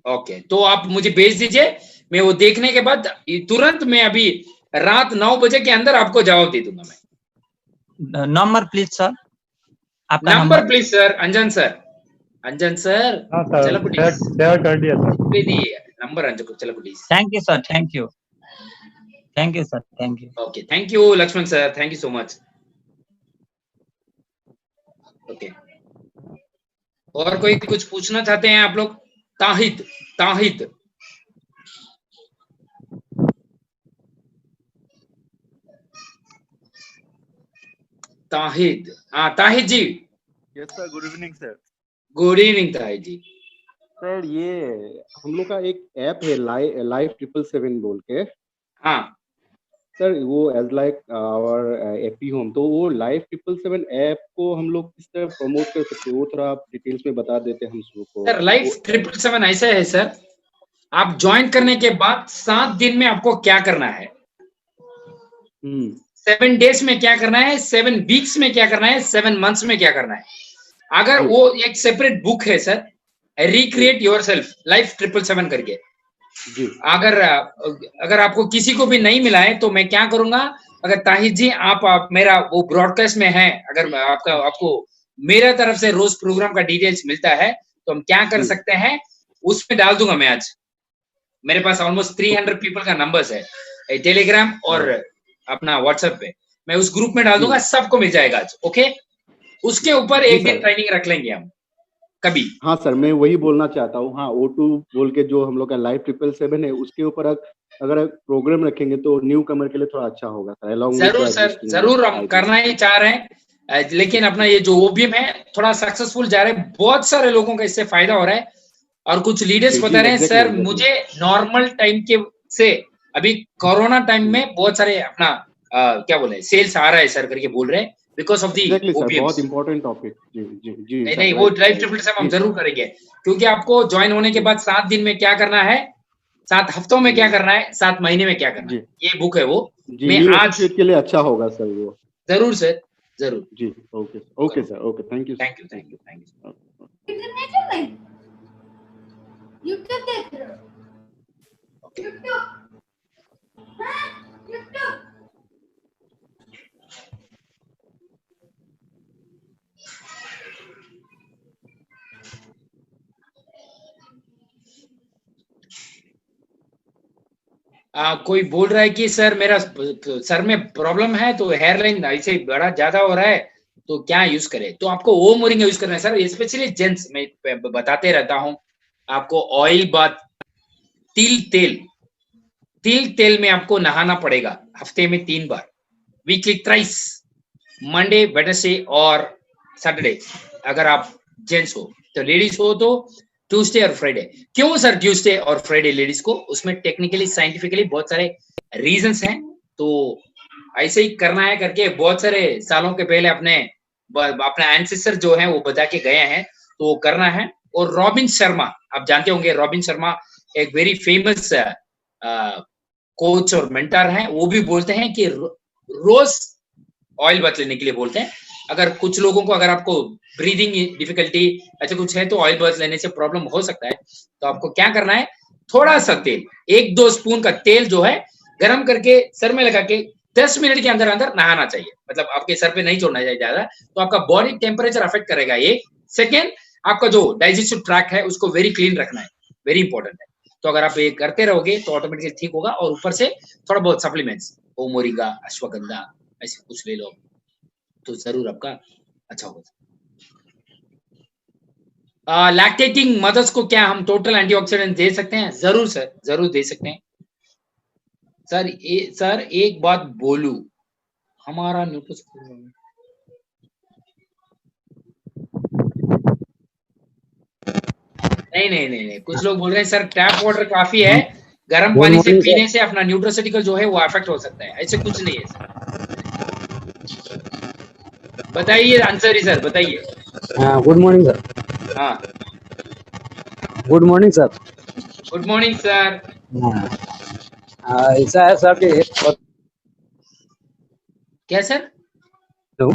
ओके, तो आप मुझे भेज दीजिए, मैं वो देखने के बाद तुरंत मैं अभी रात 9 बजे के अंदर आपको जवाब दे दूंगा। मैं नंबर प्लीज सर, आपका number please sir. Anjan sir, चलो शेयर कर दिया सर, दे दिए नंबर अंजन को, चलो please. Thank you sir, thank you sir, thank you. Okay, thank you Lakshman sir, thank you so much. Okay, और कोई कुछ पूछना चाहते हैं आप लोग? ताहिद ताहिद, हाँ Tahid ji. Yes sir, good evening sir. Good evening Tahid ji. Sir ये हम लोग का एक ऐप है लाइफ 777 बोल के। हाँ सर वो as like our AP home, तो वो लाइफ 777 ऐप को हम लोग किस तरह प्रमोट कर सकते हैं, वो थोड़ा आप डिटेल्स में बता देते हम सबको। सर, लाइफ 777 ऐसा है सर, आप ज्वाइन करने के बाद 7 दिन में आपको क्या करना है, 7 डेज में क्या करना है, 7 वीक्स में क्या करना है, 7 मंथ्स में क्या करना है। अगर वो एक सेपरेट बुक है सर, रिक्रिएट योरसेल्फ लाइफ 777 करके। अगर आपको किसी को भी नहीं मिला है तो मैं क्या करूंगा, अगर ताहिद जी आप मेरा वो ब्रॉडकास्ट में है, अगर आपको मेरा तरफ से रोज प्रोग्राम का डिटेल्स मिलता है तो हम क्या कर सकते हैं, उसमें डाल दूंगा मैं। आज मेरे पास ऑलमोस्ट 300 पीपल का नंबर्स है टेलीग्राम और अपना व्हाट्सएप पे, मैं उस ग्रुप में डाल दूंगा, सबको मिल जाएगा आज। ओके, उसके ऊपर एक दिन ट्रेनिंग रख लेंगे हम कभी। हाँ सर, मैं वही बोलना चाहता हूँ। हाँ, O2 बोल के जो हम लोग का लाइफ 777 है, उसके ऊपर अगर प्रोग्राम रखेंगे तो न्यू कमर के लिए थोड़ा अच्छा होगा सर। जरूर सर, जरूर हम करना ही चाह रहे हैं, लेकिन अपना ये जो OBM है थोड़ा सक्सेसफुल जा रहा है, बहुत सारे लोगों का इससे फायदा हो रहा है। और कुछ लीडर्स बता रहे हैं सर, मुझे नॉर्मल टाइम के से अभी कोरोना टाइम में बहुत सारे अपना क्या बोले सेल्स आ रहा है सर करके बोल रहे हैं, बिकॉज ऑफ दी OBM। बहुत इंपॉर्टेंट टॉपिक। जी जी जी। नहीं, वो लाइफ 777 हम जरूर करेंगे, क्योंकि आपको ज्वाइन होने के बाद 7 दिन में क्या करना है, 7 हफ्तों में क्या करना है, 7 महीने में क्या करना है, ये बुक है वो। मैं आज के लिए अच्छा होगा सर वो। जरूर सर, जरूर जी। Okay sir, okay, thank you. YouTube देख रहे हो? यूट्यूब कोई बोल रहा है कि सर मेरा सर में प्रॉब्लम है, तो हेयर लाइन ऐसे बड़ा ज्यादा हो रहा है, तो क्या यूज करें। तो आपको वो मोरिंगा यूज करना है सर, स्पेशली जेंट्स। मैं बताते रहता हूँ आपको, ऑयल बाथ, तिल तेल में आपको नहाना पड़ेगा हफ्ते में 3 बार, वीकली थ्राइस, मंडे, वेडनेसडे और सैटरडे अगर आप जेंट्स हो। तो लेडीज हो तो ट्यूसडे और फ्राइडे। क्यों सर ट्यूसडे और फ्राइडे लेडीज को? उसमें टेक्निकली साइंटिफिकली बहुत सारे रीजंस हैं, तो ऐसे ही करना है करके बहुत सारे सालों के पहले अपने एंसेस्टर जो है वो बता के गए हैं, तो वो करना है। और रॉबिन शर्मा, आप जानते होंगे, रॉबिन शर्मा एक वेरी फेमस कोच और मेंटर हैं, वो भी बोलते हैं कि रोज ऑयल बाथ लेने के लिए बोलते हैं। अगर कुछ लोगों को, अगर आपको ब्रीदिंग डिफिकल्टी ऐसा कुछ है तो ऑयल बाथ लेने से प्रॉब्लम हो सकता है। तो आपको क्या करना है, थोड़ा सा तेल, 1-2 स्पून का तेल जो है गर्म करके सर में लगा के 10 मिनट के अंदर अंदर नहाना चाहिए। मतलब आपके सर पे नहीं छोड़ना चाहिए ज्यादा, तो आपका बॉडी टेम्परेचर अफेक्ट करेगा। ये सेकेंड, आपका जो डाइजेस्टिव ट्रैक है उसको वेरी क्लीन रखना है, वेरी इंपॉर्टेंट है। तो अगर आप ये करते रहोगे तो ऑटोमेटिकली ठीक होगा। और ऊपर से थोड़ा बहुत सप्लीमेंट्स, ओ मोरिंगा, अश्वगंधा, ऐसे कुछ ले लो तो जरूर आपका अच्छा होगा। लैक्टेटिंग मदर्स को क्या हम टोटल एंटीऑक्सीडेंट दे सकते हैं? जरूर सर, जरूर दे सकते हैं सर। एक बात बोलूं, हमारा नहीं, कुछ लोग बोल रहे हैं सर टैप वाटर काफी है, गर्म पानी से पीने से अपना न्यूट्रोसिटिकल जो है वो अफेक्ट हो सकता है। ऐसे कुछ नहीं है सर। बताइए आंसर ही सर, बताइए। हाँ, गुड मॉर्निंग सर। हाँ, good morning sir. Good morning sir. ऐसा है सर कि क्या सर? हेलो।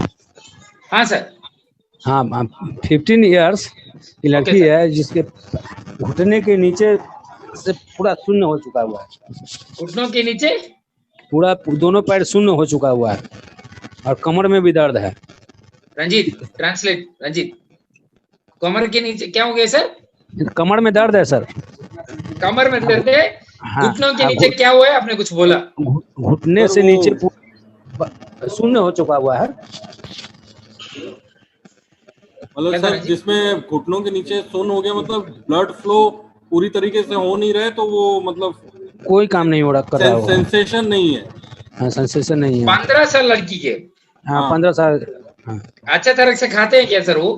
हाँ सर। हाँ, 15 इयर्स की लड़की है जिसके घुटने के नीचे से पूरा शून्य हो चुका हुआ है। घुटनों के नीचे पूरा दोनों पैर शून्य हो चुका हुआ है और कमर में भी दर्द है। रंजीत, ट्रांसलेट। रंजीत, कमर के नीचे क्या हो गया सर? कमर में दर्द है सर। कमर में दर्द है। हाँ, घुटनों के नीचे क्या हुआ है? आपने कुछ बोला। घुटने से नीचे शून्य हो चुका हुआ है। मतलब सर, जिसमें घुटनों के नीचे शून्य हो गया, मतलब ब्लड फ्लो पूरी तरीके से हो नहीं रहा है, तो वो मतलब कोई काम नहीं हो रहा, कर रहा है, सेंसेशन नहीं है। हाँ, सेंसेशन नहीं है। 15 साल लड़की के। हाँ, 15 साल हाँ अच्छा तरह से खाते हैं क्या सर वो?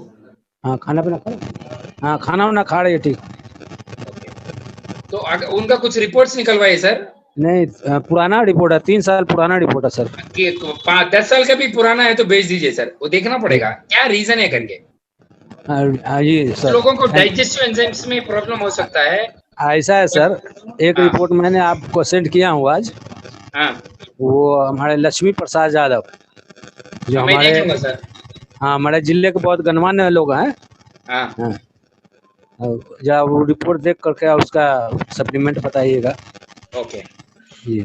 हाँ, खाना पीना खा, हाँ खाना वाना खा रही है ठीक। तो उनका कुछ रिपोर्ट्स निकलवाए सर? नहीं, पुराना रिपोर्ट है, 3 साल पुराना रिपोर्ट है सर। 10 साल का भी पुराना है तो भेज दीजिए सर, वो देखना पड़ेगा क्या रीजन है करके। जी सर। लोगों को डाइजेस्टिव एंजाइम्स में प्रॉब्लम हो सकता है। ऐसा है सर, एक रिपोर्ट मैंने आपको सेंड किया हूँ आज। हाँ, वो हमारे लक्ष्मी प्रसाद यादव जो हमारे, हाँ हमारे जिले के बहुत गणमान्य लोग हैं। हाँ, जरा वो रिपोर्ट देख करके उसका सप्लीमेंट बताइएगा। ओके जी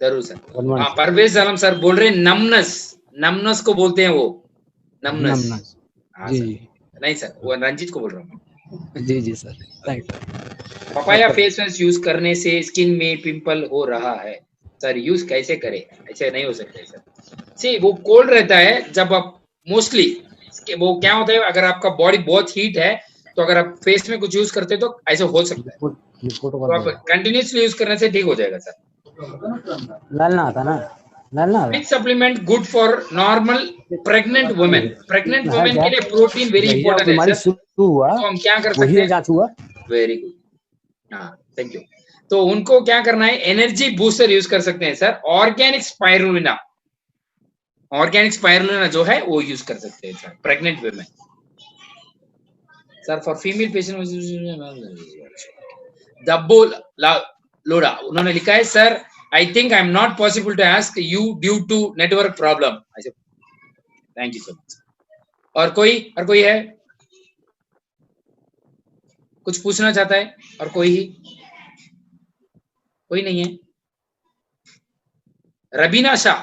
जरूर सर। हाँ, परवेज आलम सर बोल रहे हैं नमनस को बोलते हैं वो, नमनस। हाँ जी सर, नहीं सर वो रंजीत को बोल रहा हूँ। जी sir, thank you. Papaya face wash use करने से स्किन में पिंपल हो रहा है सर, यूज कैसे करें? ऐसे नहीं हो सकता सर। सी वो कोल्ड रहता है जब आप मोस्टली, वो क्या होता है अगर आपका बॉडी बहुत हीट है तो अगर आप फेस में कुछ यूज करते तो ऐसे हो सकता है। तो आप कंटिन्यूसली यूज करने से ठीक हो जाएगा सर। लालना आता ना, लालना Which supplement good for normal pregnant women? Pregnant women के लिए प्रोटीन वेरी इंपॉर्टेंट है सर। तो हम क्या कर सकते हैं? वेरी गुड, हाँ थैंक यू। तो उनको क्या करना है, एनर्जी बूस्टर यूज कर सकते हैं सर। ऑर्गेनिक स्पाइरुलिना जो है वो यूज कर सकते हैं sir pregnant women. Sir for female patient डब्बो लोडा उन्होंने लिखा है sir, I think I'm not possible to ask you due to network problem. I said, thank you so much. और कोई है कुछ पूछना चाहता है? और कोई नहीं है? रबीना शाह,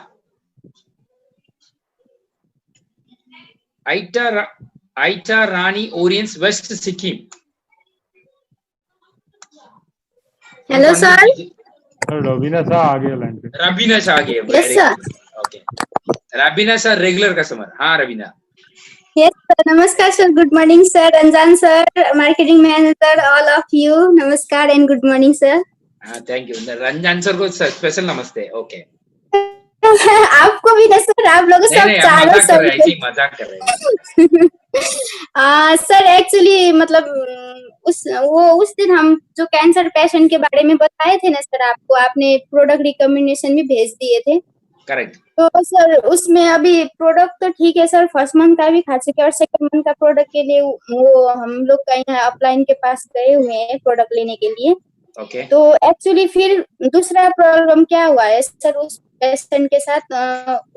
आइटा रानी ओरियंस west Sikkim. Hello sir. Rabina Shah आ गया लाइन पे। रबीना शाह आ गया। Yes sir. Okay, Rabina Shah regular customer. हाँ रबीना। यस सर, नमस्कार sir, good morning sir, Ranjan sir, marketing manager, all of you, नमस्कार एंड गुड मॉर्निंग सर। हाँ थैंक यू, रंजान सर को स्पेशल नमस्ते। ओके आपको भी ना सर, आप लोग सब चारों सब मजाक कर रहे हैं। सर एक्चुअली मतलब उस दिन हम जो कैंसर पेशेंट के बारे में बताए थे ना सर आपको, आपने प्रोडक्ट रिकमेंडेशन भी भेज दिए थे। करेक्ट। तो सर उसमें अभी प्रोडक्ट तो ठीक है सर, फर्स्ट मंथ का भी खा चुके और सेकंड मंथ का प्रोडक्ट के लिए वो हम लोग का यहाँ अपलाइन के पास गए हुए हैं प्रोडक्ट लेने के लिए। तो एक्चुअली फिर दूसरा प्रॉब्लम क्या हुआ है सर, उस पेशेंट के साथ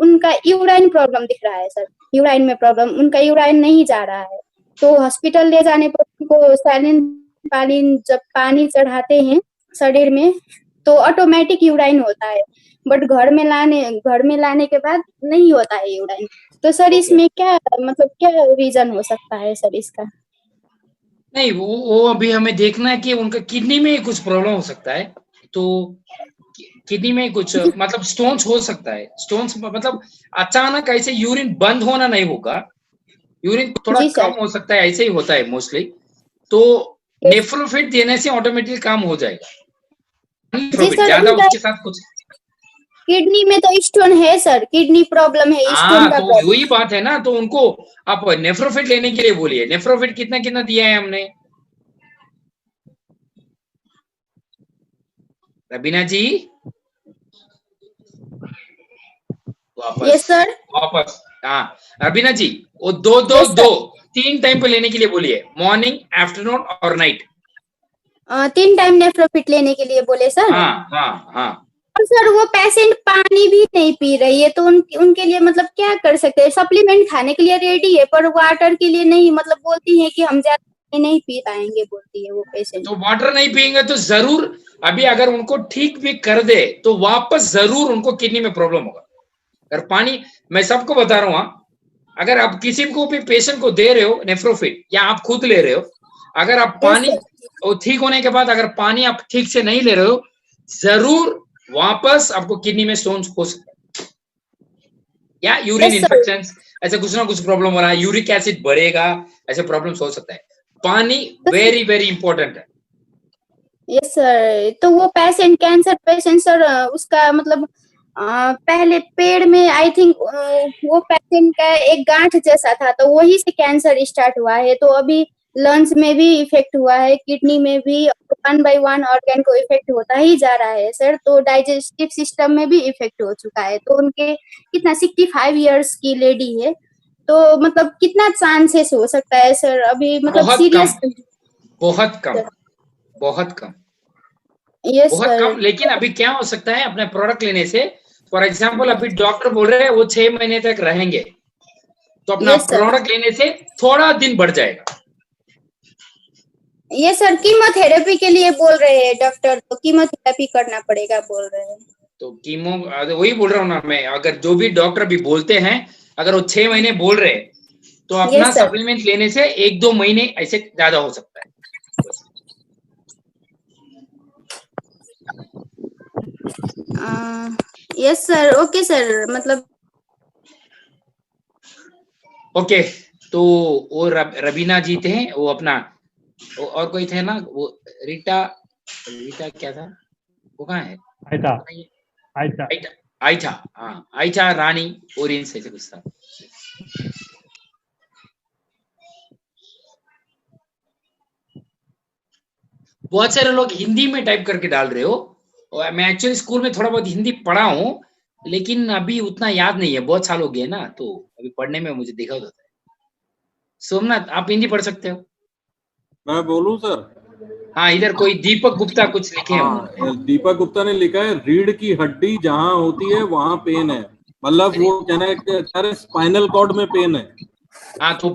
उनका यूराइन प्रॉब्लम दिख रहा है सर, यूराइन में प्रॉब्लम, उनका यूराइन नहीं जा रहा है। तो हॉस्पिटल ले जाने पर उनको सैलिन जब पानी चढ़ाते हैं शरीर में तो ऑटोमेटिक यूराइन होता है, बट घर में लाने के बाद नहीं होता है यूराइन। तो सर इसमें क्या मतलब क्या रीजन हो सकता है सर इसका? नहीं वो अभी हमें देखना है कि उनका किडनी में कुछ प्रॉब्लम हो सकता है। तो किडनी में कुछ मतलब स्टोन्स हो सकता है। स्टोन्स मतलब अचानक ऐसे यूरिन बंद होना नहीं होगा, यूरिन थोड़ा कम हो सकता है, ऐसे ही होता है मोस्टली। तो नेफ्रोफिट देने से ऑटोमेटिक काम हो जाएगा। ज्यादा उसके साथ कुछ किडनी में तो स्टोन है सर, किडनी प्रॉब्लम है, स्टोन का तो वही बात है ना। तो उनको आप नेफ्रोफिट लेने के लिए बोलिए। नेफ्रोफिट कितना दिया है हमने? रबीना जी वापस। यस सर वापस। हाँ रबीना जी, वो दो 3 टाइम पे लेने के लिए बोलिए, मॉर्निंग, आफ्टरनून और नाइट। 3 टाइम नेफ्रोफिट लेने के लिए बोले सर। हाँ। और सर वो पेशेंट पानी भी नहीं पी रही है तो उनके लिए मतलब क्या कर सकते हैं? सप्लीमेंट खाने के लिए रेडी है पर वाटर के लिए नहीं, मतलब बोलती है कि हम ज्यादा नहीं पी पाएंगे, बोलती है वो पेशेंट। तो वाटर नहीं पिएंगे तो जरूर अभी अगर उनको ठीक भी कर दे तो वापस जरूर उनको किडनी में प्रॉब्लम होगा। अगर पानी, मैं सबको बता रहा हूँ, अगर आप किसी को भी पेशेंट को दे रहे हो नेफ्रोफिट या आप खुद ले रहे हो, अगर आप पानी ठीक होने के बाद अगर पानी आप ठीक से नहीं ले रहे हो, जरूर वापस आपको किडनी में स्टोन्स हो सकता है या यूरिन इन्फेक्शन, ऐसे कुछ ना कुछ प्रॉब्लम हो रहा है, यूरिक एसिड बढ़ेगा, ऐसे प्रॉब्लम्स हो सकता है। पानी वेरी वेरी इंपॉर्टेंट है। Yes sir. तो वो पेशेंट कैंसर पेशेंट सर उसका मतलब पहले पेड़ में आई थिंक वो पेशेंट का एक गांठ जैसा था, तो वही से कैंसर स्टार्ट हुआ है। तो अभी लंग्स में भी इफेक्ट हुआ है, किडनी में भी, 1 by 1 ऑर्गन को इफेक्ट होता ही जा रहा है सर। तो डाइजेस्टिव सिस्टम में भी इफेक्ट हो चुका है। तो उनके कितना 65 इयर्स की लेडी है, तो मतलब कितना चांसेस हो सकता है सर अभी, मतलब सीरियस? बहुत कम, बहुत कम, यस बहुत सर। कम। लेकिन अभी क्या हो सकता है अपने प्रोडक्ट लेने से, फॉर एग्जाम्पल अभी डॉक्टर बोल रहे हैं वो 6 महीने तक रहेंगे, तो अपना प्रोडक्ट लेने से थोड़ा दिन बढ़ जाएगा। ये सर कीमोथेरेपी के लिए बोल रहे हैं डॉक्टर, तो कीमोथेरेपी करना पड़ेगा बोल रहे हैं। तो कीमो, वही बोल रहा हूँ ना मैं, अगर जो भी डॉक्टर भी बोलते हैं, अगर वो 6 महीने बोल रहे हैं तो अपना सप्लीमेंट लेने से 1-2 महीने ऐसे ज्यादा हो सकता है। यस सर, ओके सर, मतलब ओके। तो वो रबीना जी थे, वो अपना और कोई थे ना, वो रीटा क्या था, वो कहाँ है? आयशा, हाँ, आयशा रानी ओरियंस ऐसे कुछ था। बहुत सारे लोग हिंदी में टाइप करके डाल रहे हो, और मैं एक्चुअली स्कूल में थोड़ा बहुत हिंदी पढ़ा हूँ, लेकिन अभी उतना याद नहीं है, बहुत साल हो गए ना, तो अभी पढ़ने में मुझे दिक्कत होता है। सोमनाथ, आप हिंदी पढ़ सकते हो? मैं बोलूं सर? हाँ, इधर कोई दीपक गुप्ता कुछ लिखे हैं। दीपक गुप्ता ने लिखा है, रीढ़ की हड्डी जहां होती है वहां पेन है, मतलब वो कहना है स्पाइनल कॉर्ड में पेन है। हाँ, तो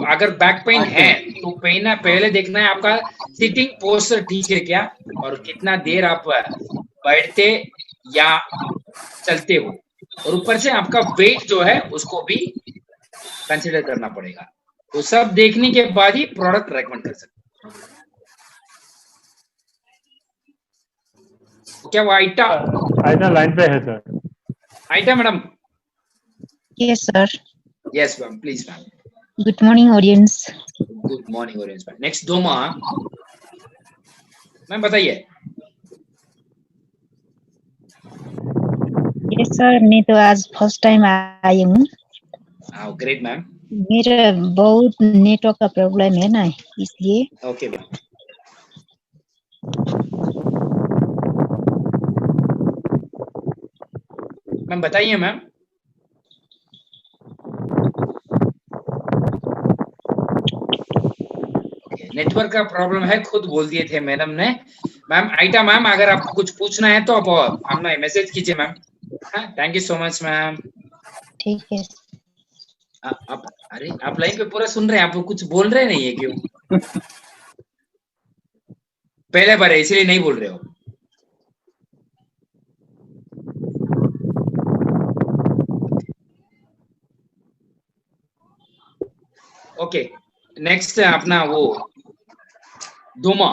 अगर बैक पेन है तो पेन है, पहले देखना है आपका सिटिंग पोस्चर ठीक है क्या, और कितना देर आप बैठते या चलते हो, और ऊपर से आपका वेट जो है उसको भी कंसिडर करना पड़ेगा। तो सब देखने के बाद ही प्रोडक्ट रेकमेंड कर सकते हैं। क्या वो आयटा लाइन पे है sir? Eta madam? Yes sir. Yes ma'am, please ma'am. Good morning audience. Good morning audience ma'am. Next Doma ma'am, बताइए। यस सर, मैं तो आज फर्स्ट टाइम आई हूँ। Great ma'am. मेरा बहुत नेटवर्क का प्रॉब्लम है ना, इसलिए। Okay ma'am. मैम बताइए मैम। नेटवर्क का प्रॉब्लम है, खुद बोल दिए थे मैडम ने। मैम आइटा मैम, अगर आपको कुछ पूछना है तो आप हमें मैसेज कीजिए मैम। हाँ, thank you so much ma'am. ठीक है। अरे आप लाइन पे पूरा सुन रहे हैं, आप कुछ बोल रहे नहीं है क्यों? पहले बार है इसलिए नहीं बोल रहे हो। ओके, नेक्स्ट अपना वो डोमा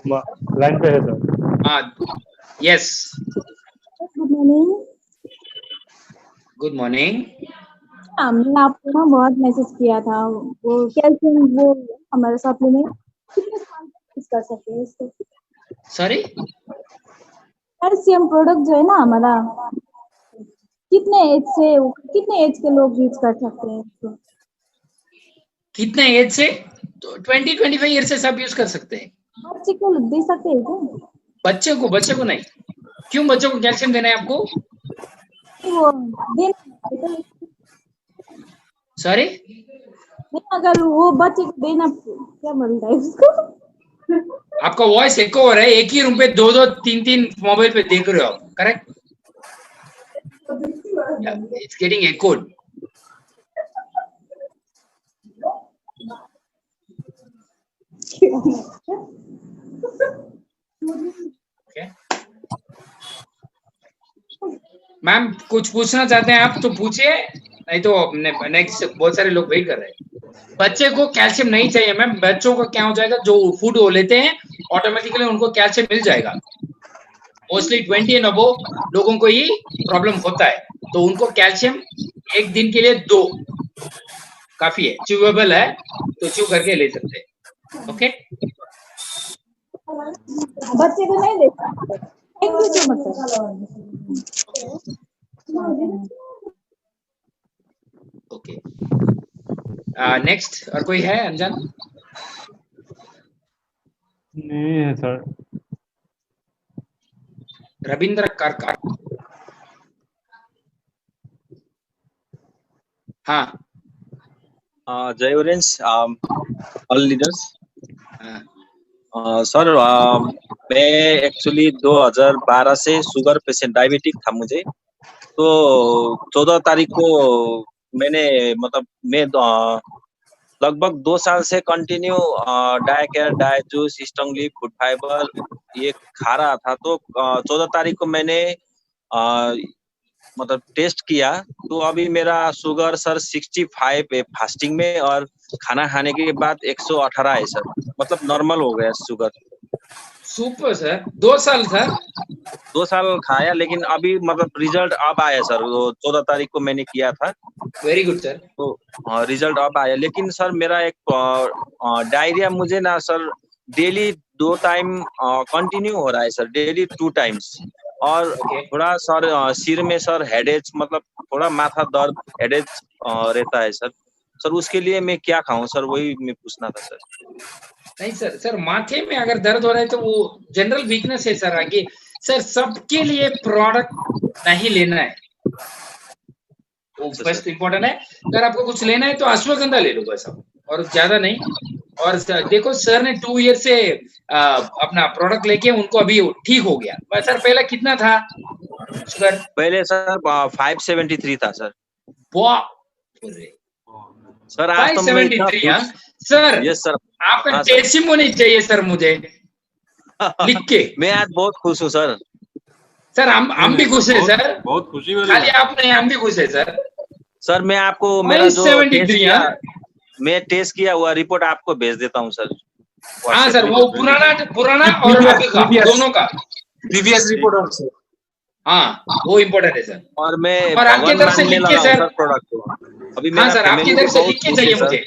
लाइन पे है सर। हाँ, yes. Good morning. Good morning. हमने आपको ना बहुत मैसेज किया था, वो कैल्शियम, वो हमारे सप्लीमेंट कितने साल तक यूज कर सकते हैं इसको? सॉरी, कैल्शियम प्रोडक्ट जो है ना हमारा, कितने एज के लोग यूज कर सकते हैं इसको? कितने एज से? तो 20-25 ईयर से सब यूज कर सकते हैं। बच्चे को दे सकते हैं क्या? बच्चे को नहीं। क्यों बच्चों को कैल्शियम देना है आपको? वो देना, सॉरी, अगर वो बच्चे को देना, क्या बोलता है उसको? आपका वॉइस एको हो रहा है, एक ही रूम पे 2-2, 3-3 मोबाइल पे देख रहे हो आप, correct? It's getting echoed. Ma'am कुछ पूछना चाहते हैं आप तो पूछिए, नहीं तो नेक्स्ट बहुत सारे लोग वेट कर रहे हैं। बच्चे को कैल्शियम नहीं चाहिए मैम। बच्चों को क्या हो जाएगा, जो फूड वो लेते हैं ऑटोमेटिकली उनको कैल्शियम मिल जाएगा। मोस्टली 20 एंड अबव लोगों को ही प्रॉब्लम होता है, तो उनको कैल्शियम एक दिन के लिए 2 काफी है, च्यूएबल है, तो च्यू करके ले सकते हैं। ओके, बच्चे को नहीं दे सकते, thank you so much sir. Okay, next और कोई है अनजान? नहीं है सर। रविंद्र कारकार, हाँ जय ओरेंज ऑल लीडर्स। सर मैं एक्चुअली 2012 से शुगर पेशेंट, डायबिटिक था मुझे। तो 14 तारीख को मैंने मतलब मैं लगभग 2 साल से कंटिन्यू डायकेयर, डायजूस, स्ट्रॉन्गली, फूड फाइबर ये खा रहा था। तो 14 तारीख को मैंने मतलब टेस्ट किया, तो अभी मेरा शुगर सर 65 है फास्टिंग में, और खाना खाने के बाद 118 है सर, मतलब नॉर्मल हो गया शुगर। सुपर सर, 2 साल सर? 2 साल खाया, लेकिन अभी मतलब रिजल्ट अब आया सर। वो 14 तारीख को मैंने किया था। Very good sir. तो रिजल्ट अब आया, लेकिन सर मेरा एक डायरिया मुझे ना सर डेली 2 टाइम कंटिन्यू हो रहा है सर, डेली 2 टाइम्स। और थोड़ा सर सिर में सर हेडेक, मतलब थोड़ा माथा दर्द हेडेक रहता है सर। सर उसके लिए मैं क्या खाऊं सर, वही मैं पूछना था सर। नहीं सर, सर माथे में अगर दर्द हो रहा है तो वो जनरल वीकनेस है सर। आगे सर सबके लिए प्रोडक्ट नहीं लेना है, वो फर्स्ट इम्पोर्टेंट है। अगर आपको कुछ लेना है तो अश्वगंधा ले लो बस, और ज्यादा नहीं। और देखो सर ने 2 ईयर से अपना प्रोडक्ट लेके उनको अभी ठीक हो गया। बस सर पहला कितना था शुगर? पहले सर 573 था सर। वाह सर आज तो मैं 573। हाँ सर, यस सर, आपका टेस्टिमोनी चाहिए सर मुझे लिख के। मैं आज बहुत खुश हूँ सर। सर हम भी खुश है सर, बहुत खुशी वाली खाली आप नहीं, हम भी खुश है सर। सर मैं आपको मेरा जो 573 मैं टेस्ट किया हुआ रिपोर्ट आपको भेज देता हूँ सर। हाँ सर, वो पुराना और अभी का दोनों का प्रीवियस रिपोर्ट और सर। हाँ वो इम्पोर्टेंट है सर। और मैं और आपकी तरफ से लिख के सर प्रोडक्ट को अभी हाँ सर, आपकी तरफ से लिख के चाहिए मुझे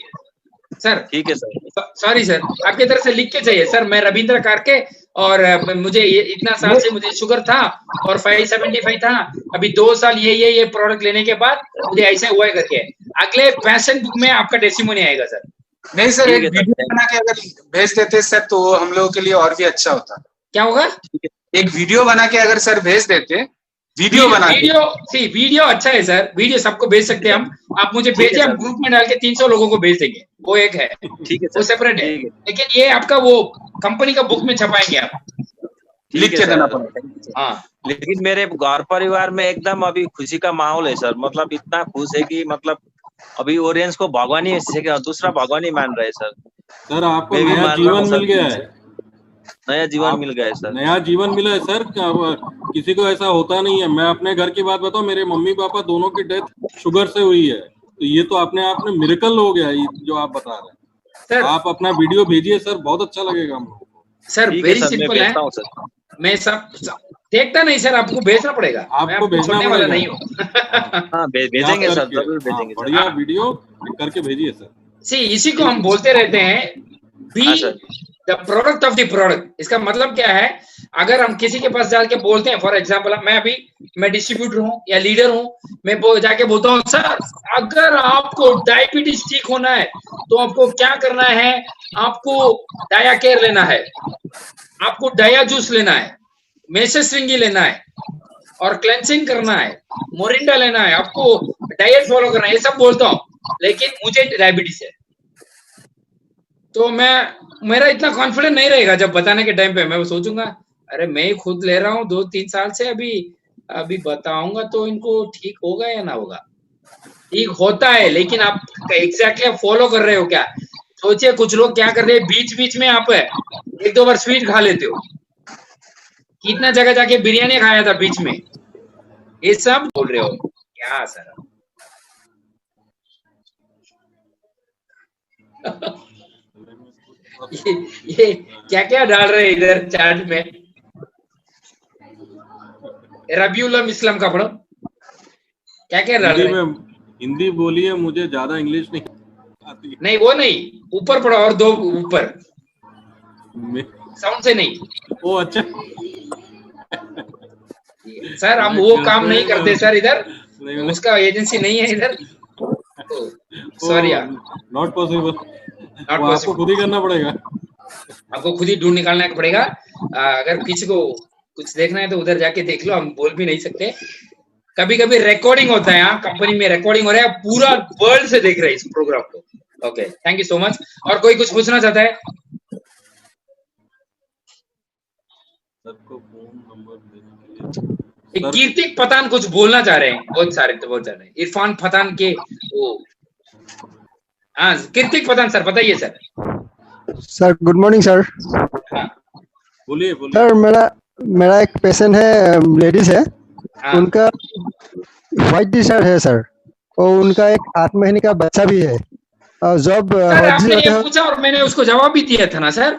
सर। ठीक है सर। सॉरी सर, आपकी तरफ से लिख के चाहिए सर। मैं रविंद्र कारके, और मुझे इतना साल से मुझे शुगर था और 575 था। अभी 2 साल ये प्रोडक्ट लेने के बाद मुझे ऐसा हुआ है करके अगले पैशन बुक में आपका टेस्टिमोनी आएगा सर। नहीं सर, एक वीडियो बना के अगर भेज देते सर तो हम लोगों के लिए और भी अच्छा होता। क्या होगा? एक वीडियो बना के अगर सर भेज देते, वीडियो अच्छा है सर, वीडियो सबको भेज सकते हैं हम। आप मुझे भेजिए, हम ग्रुप में डाल के 300 लोगों को भेज देंगे। वो एक है, ठीक है, वो सेपरेट है। लेकिन ये आपका वो कंपनी का बुक में छपाएंगे आप, लिख के देना पड़ेगा। हाँ, लेकिन मेरे घर परिवार में एकदम अभी खुशी का माहौल है सर। मतलब इतना खुश है कि मतलब अभी ओरेंज को भगवान ही दूसरा भगवान ही मान रहे सर। सर आपको नया जीवन मिल गया है, नया जीवन मिल गया है सर। नया जीवन मिला है सर। किसी को ऐसा होता नहीं है। मैं अपने घर की बात बताऊं, मेरे मम्मी पापा दोनों की डेथ शुगर से हुई है। तो ये तो अपने आप में मिरेकल हो गया, ये जो आप बता रहे हैं सर। आप अपना वीडियो भेजिए सर, बहुत अच्छा लगेगा हम लोगों को सर। वेरी सिंपल है, मैं सब देखता नहीं सर, आपको भेजना पड़ेगा। आपको भेजने वाला नहीं हूँ। भेजेंगे सर, जरूर भेजेंगे। बढ़िया वीडियो करके भेजिए सर। इसी को हम बोलते रहते हैं be the product of the product. इसका मतलब क्या है? अगर हम किसी के पास जाके बोलते हैं, फॉर एग्जाम्पल मैं डिस्ट्रीब्यूटर हूँ या लीडर हूँ, मैं जाके बोलता हूँ सर अगर आपको डायबिटीज ठीक होना है तो आपको क्या करना है? आपको डाया केयर लेना है, आपको डाया जूस लेना है, मेसेस्ट्रिंगी लेना है, और क्लेंसिंग करना है, मोरिंडा लेना है, आपको डाइट फॉलो करना है, ये सब बोलता हूँ। लेकिन मुझे डायबिटीज है तो मेरा इतना कॉन्फिडेंट नहीं रहेगा जब बताने के टाइम पे। मैं सोचूंगा अरे मैं ही खुद ले रहा हूँ 2-3 साल से, अभी बताऊंगा तो इनको ठीक होगा या ना होगा। ठीक होता है, लेकिन आप एग्जैक्टली फॉलो कर रहे हो क्या? सोचिए कुछ लोग क्या कर रहे हैं, बीच बीच में आप 1-2 बार स्वीट खा लेते हो। कितना जगह जाके बिरयानी खाया था बीच में, ये सब बोल रहे हो क्या सर? ये क्या क्या डाल रहे हैं इधर चैट में? रबीउल इस्लाम का पढ़ो, क्या क्या डाल रहे हैं? हिंदी बोलिए, मुझे ज्यादा इंग्लिश नहीं आती। नहीं वो नहीं, ऊपर पढ़ो, और 2 ऊपर साउंड से नहीं। ओ अच्छा, सर हम वो काम नहीं करते सर इधर, उसका एजेंसी नहीं है इधर, सॉरी यार, नॉट पॉसिबल। आपको खुद ही करना पड़ेगा, आपको खुद ही ढूंढ निकालना पड़ेगा। अगर किसी को कुछ देखना है तो उधर जाके देख लो, हम बोल भी नहीं सकते। कभी कभी रिकॉर्डिंग होता है, यहाँ कंपनी में रिकॉर्डिंग हो रहा है, पूरा वर्ल्ड से देख रहे हैं इस प्रोग्राम को। Okay, thank you so much. और कोई कुछ पूछना चाहता है? सबको फोन नंबर देने के लिए कीर्तिक पठान कुछ बोलना चाह रहे हैं, बहुत सारे इरफान पठान के वो। हाँ कीर्तिक पठान सर, बताइए sir. Sir good morning sir. बोलिए सर, मेरा एक पेशेंट है, लेडीज है, उनका व्हाइट टी शर्ट है सर, और उनका एक 8 महीने का बच्चा भी है। और जब आपने ये पूछा और मैंने उसको जवाब भी दिया था ना सर?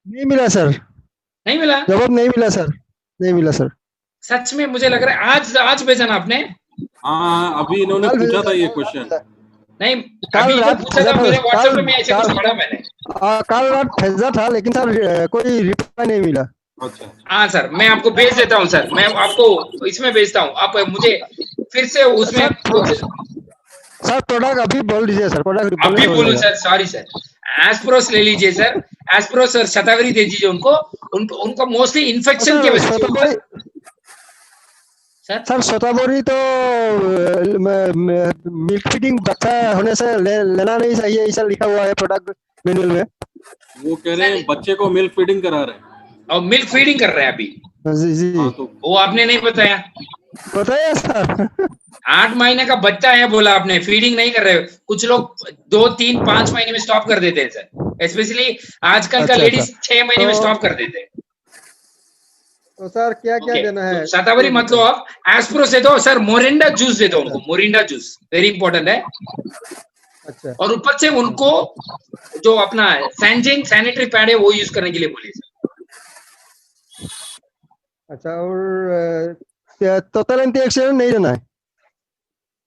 नहीं मिला सर, नहीं मिला जवाब, नहीं मिला सर, नहीं मिला सर। सच में मुझे लग रहा है आज भेजा ना आपने? हाँ, अभी इन्होंने पूछा था ये क्वेश्चन। नहीं, अभी रात पूछा था मेरे व्हाट्सएप में, ऐसे कुछ पढ़ा मैंने। कल रात भेजा था, लेकिन सर कोई रिप्लाई नहीं मिला। अच्छा, हाँ सर, मैं आपको भेज देता हूँ सर, मैं आपको इसमें भेजता हूँ, आप मुझे फिर से उसमें सर प्रोडक्ट अभी बोल दीजिए सर, प्रोडक्ट अभी बोलूं सर? सॉरी सर, एस्प्रोस ले लीजिए सर, एस्प्रोस सर शतावरी दे दीजिए उनको मोस्टली इन्फेक्शन के वजह से। सर शतावरी तो मिल्क फीडिंग बच्चा होने से लेना नहीं चाहिए, ऐसा लिखा हुआ है प्रोडक्ट मैनुअल में। वो कह रहे हैं बच्चे को मिल्क फीडिंग करा रहे हैं, और मिल्क फीडिंग कर रहे हैं अभी। जी तो वो आपने नहीं बताया सर। 8 महीने का बच्चा है बोला आपने, फीडिंग नहीं कर रहे। कुछ लोग 2, 3, 5 महीने में स्टॉप कर देते हैं सर, स्पेशली आजकल का लेडीज 6 महीने में स्टॉप कर देते हैं। तो सर क्या देना है? तो शतावरी मत लो आप, एस्प्रो से दो सर, मोरिंडा जूस दे दो उनको, मोरिंडा जूस वेरी इंपॉर्टेंट है। अच्छा, और ऊपर से उनको जो अपना सैनजिंग सैनिटरी पैड है वो यूज करने के लिए बोलिए सर। अच्छा, और टोटल एंटीऑक्सीडेंट नहीं देना है?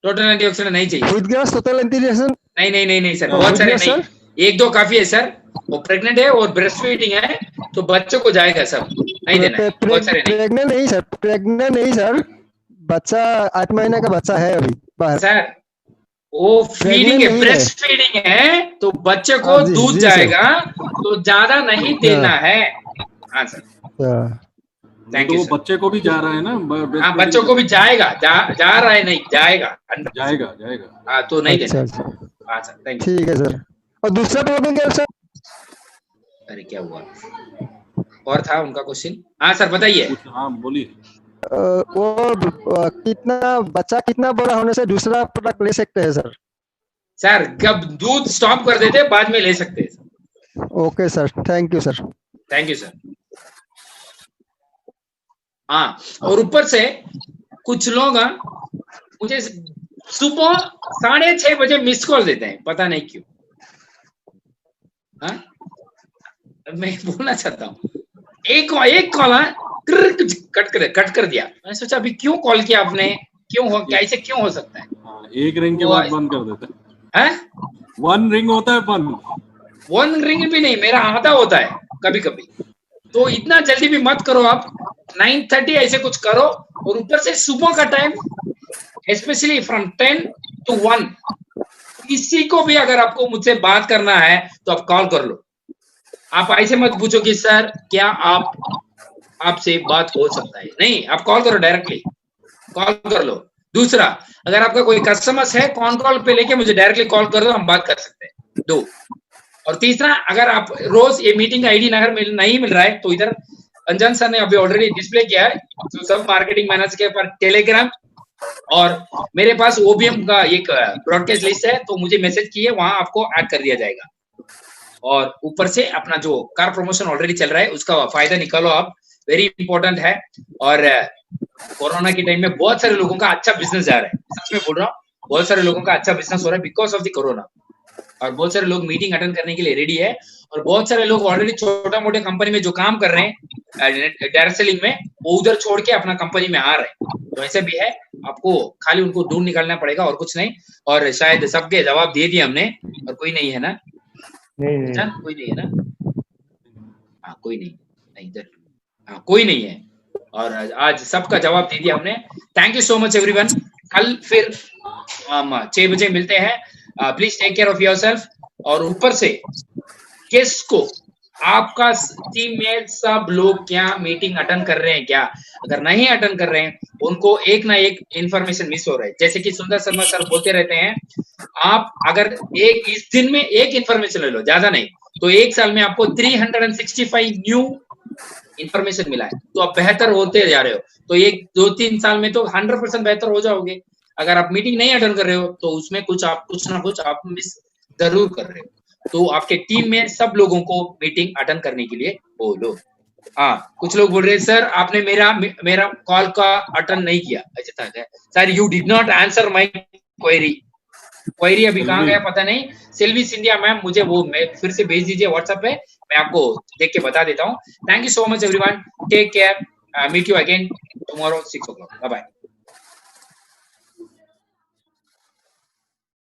टोटल एंटीऑक्सीडेंट नहीं चाहिए विद ग्रास टोटल एंटीऑक्सीडेंट? नहीं सर, बहुत सारे नहीं, 1-2 काफी है सर। वो प्रेग्नेंट है और ब्रेस्ट फीडिंग है तो बच्चों को जाएगा सब, नहीं देना है, बहुत सारे नहीं। प्रेग्नेंट नहीं सर, बच्चा 8 महीने का बच्चा है अभी बाहर सर। वो फीडिंग है, ब्रेस्ट फीडिंग है तो बच्चे को दूध जाएगा, तो ज्यादा नहीं देना है। हाँ सर, थैंक यू। बच्चे को भी जा रहा है ना? हाँ, बच्चों को भी जाएगा, जा रहा है नहीं, जाएगा। हाँ, तो नहीं देना। हाँ सर, थैंक यू। ठीक है सर। और दूसरा प्रॉब्लम क्या है सर? अरे क्या हुआ और था उनका क्वेश्चन? हाँ सर बताइए। हाँ बोलिए। वो बच्चा कितना बड़ा होने से दूसरा प्रोडक्ट ले सकते हैं सर? सर जब दूध स्टॉप कर देते बाद में ले सकते हैं sir. Okay sir, thank you sir. Thank you sir. हाँ, और ऊपर से कुछ लोग मुझे सुबह 6:30 बजे मिस कॉल देते हैं, पता नहीं क्यों। हाँ, मैं बोलना चाहता हूँ, एक कॉल कट कर दिया। मैंने सोचा अभी क्यों कॉल किया आपने, क्यों हो, क्या ऐसे क्यों हो सकता है? एक रिंग के बाद बंद कर देते हैं। 1 रिंग होता है बंद। 1 रिंग भी नहीं, मेरा आधा होता है कभी कभी, तो इतना जल्दी भी मत करो आप। 9:30 ऐसे कुछ करो, और ऊपर से सुबह का टाइम स्पेशली फ्रॉम 10 to 1, किसी को भी अगर आपको मुझसे बात करना है तो आप कॉल कर लो। आप ऐसे मत पूछो कि सर क्या आपसे बात हो सकता है, नहीं, आप कॉल करो, डायरेक्टली कॉल कर लो। दूसरा, अगर आपका कोई कस्टमर्स है, कॉल पे लेके मुझे डायरेक्टली कॉल कर दो, हम बात कर सकते हैं। 2, और तीसरा, अगर आप रोज ये मीटिंग का आईडी नहीं मिल रहा है तो इधर अंजन सर ने अभी ऑलरेडी डिस्प्ले किया है, तो सब मार्केटिंग मैनेजर के पर टेलीग्राम, और मेरे पास ओबीएम का एक ब्रॉडकास्ट लिस्ट है, तो मुझे मैसेज किए, वहां आपको ऐड कर दिया जाएगा। और ऊपर से अपना जो कार प्रमोशन ऑलरेडी चल रहा है उसका फायदा निकालो आप, वेरी इंपॉर्टेंट है। और कोरोना के टाइम में बहुत सारे लोगों का अच्छा बिजनेस जा रहा है, सच में बोल रहा हूँ, बहुत सारे लोगों का अच्छा बिजनेस हो रहा है बिकॉज ऑफ द कोरोना। और बहुत सारे लोग मीटिंग अटेंड करने के लिए रेडी है, और बहुत सारे लोग ऑलरेडी छोटा मोटे कंपनी में जो काम कर रहे हैं डायरेक्ट सेलिंग में, वो उधर छोड़ के अपना कंपनी में आ रहे हैं। तो ऐसे भी है, आपको खाली उनको ढूंढ निकालना पड़ेगा और कुछ नहीं। और शायद सबके जवाब दे दिए हमने, और कोई नहीं है ना? नहीं कोई नहीं है ना? हाँ, कोई नहीं इधर, हाँ कोई नहीं है। और आज सबका जवाब दे दिया हमने। Thank you so much everyone. कल फिर हम 6 बजे मिलते हैं। Please take care of yourself. और ऊपर से किसको आपका टीम में सब लोग क्या मीटिंग अटेंड कर रहे हैं क्या? अगर नहीं अटेंड कर रहे हैं उनको एक ना एक इंफॉर्मेशन मिस हो रहा है। जैसे कि सुंदर शर्मा सर बोलते रहते हैं, आप अगर एक इस दिन में एक इंफॉर्मेशन ले लो, ज्यादा नहीं, तो एक साल में आपको 365 न्यू इंफॉर्मेशन मिला है, तो आप बेहतर होते जा रहे हो। तो एक 2-3 साल में तो 100% बेहतर हो जाओगे। अगर आप मीटिंग नहीं अटेंड कर रहे हो तो उसमें कुछ ना कुछ आप मिस जरूर कर रहे हो। तो आपके टीम में सब लोगों को मीटिंग अटेंड करने के लिए बोलो। हाँ, कुछ लोग बोल रहे हैं सर आपने मेरा कॉल का अटेंड नहीं किया। अच्छा था sir, you did not answer my query अभी कहाँ गया पता नहीं। सिल्वी सिंधिया मैम, मुझे वो फिर से भेज दीजिए व्हाट्सएप पे, मैं आपको देख के बता देता हूँ। Thank you so much everyone, take care, meet you again tomorrow 6 o'clock। Bye bye.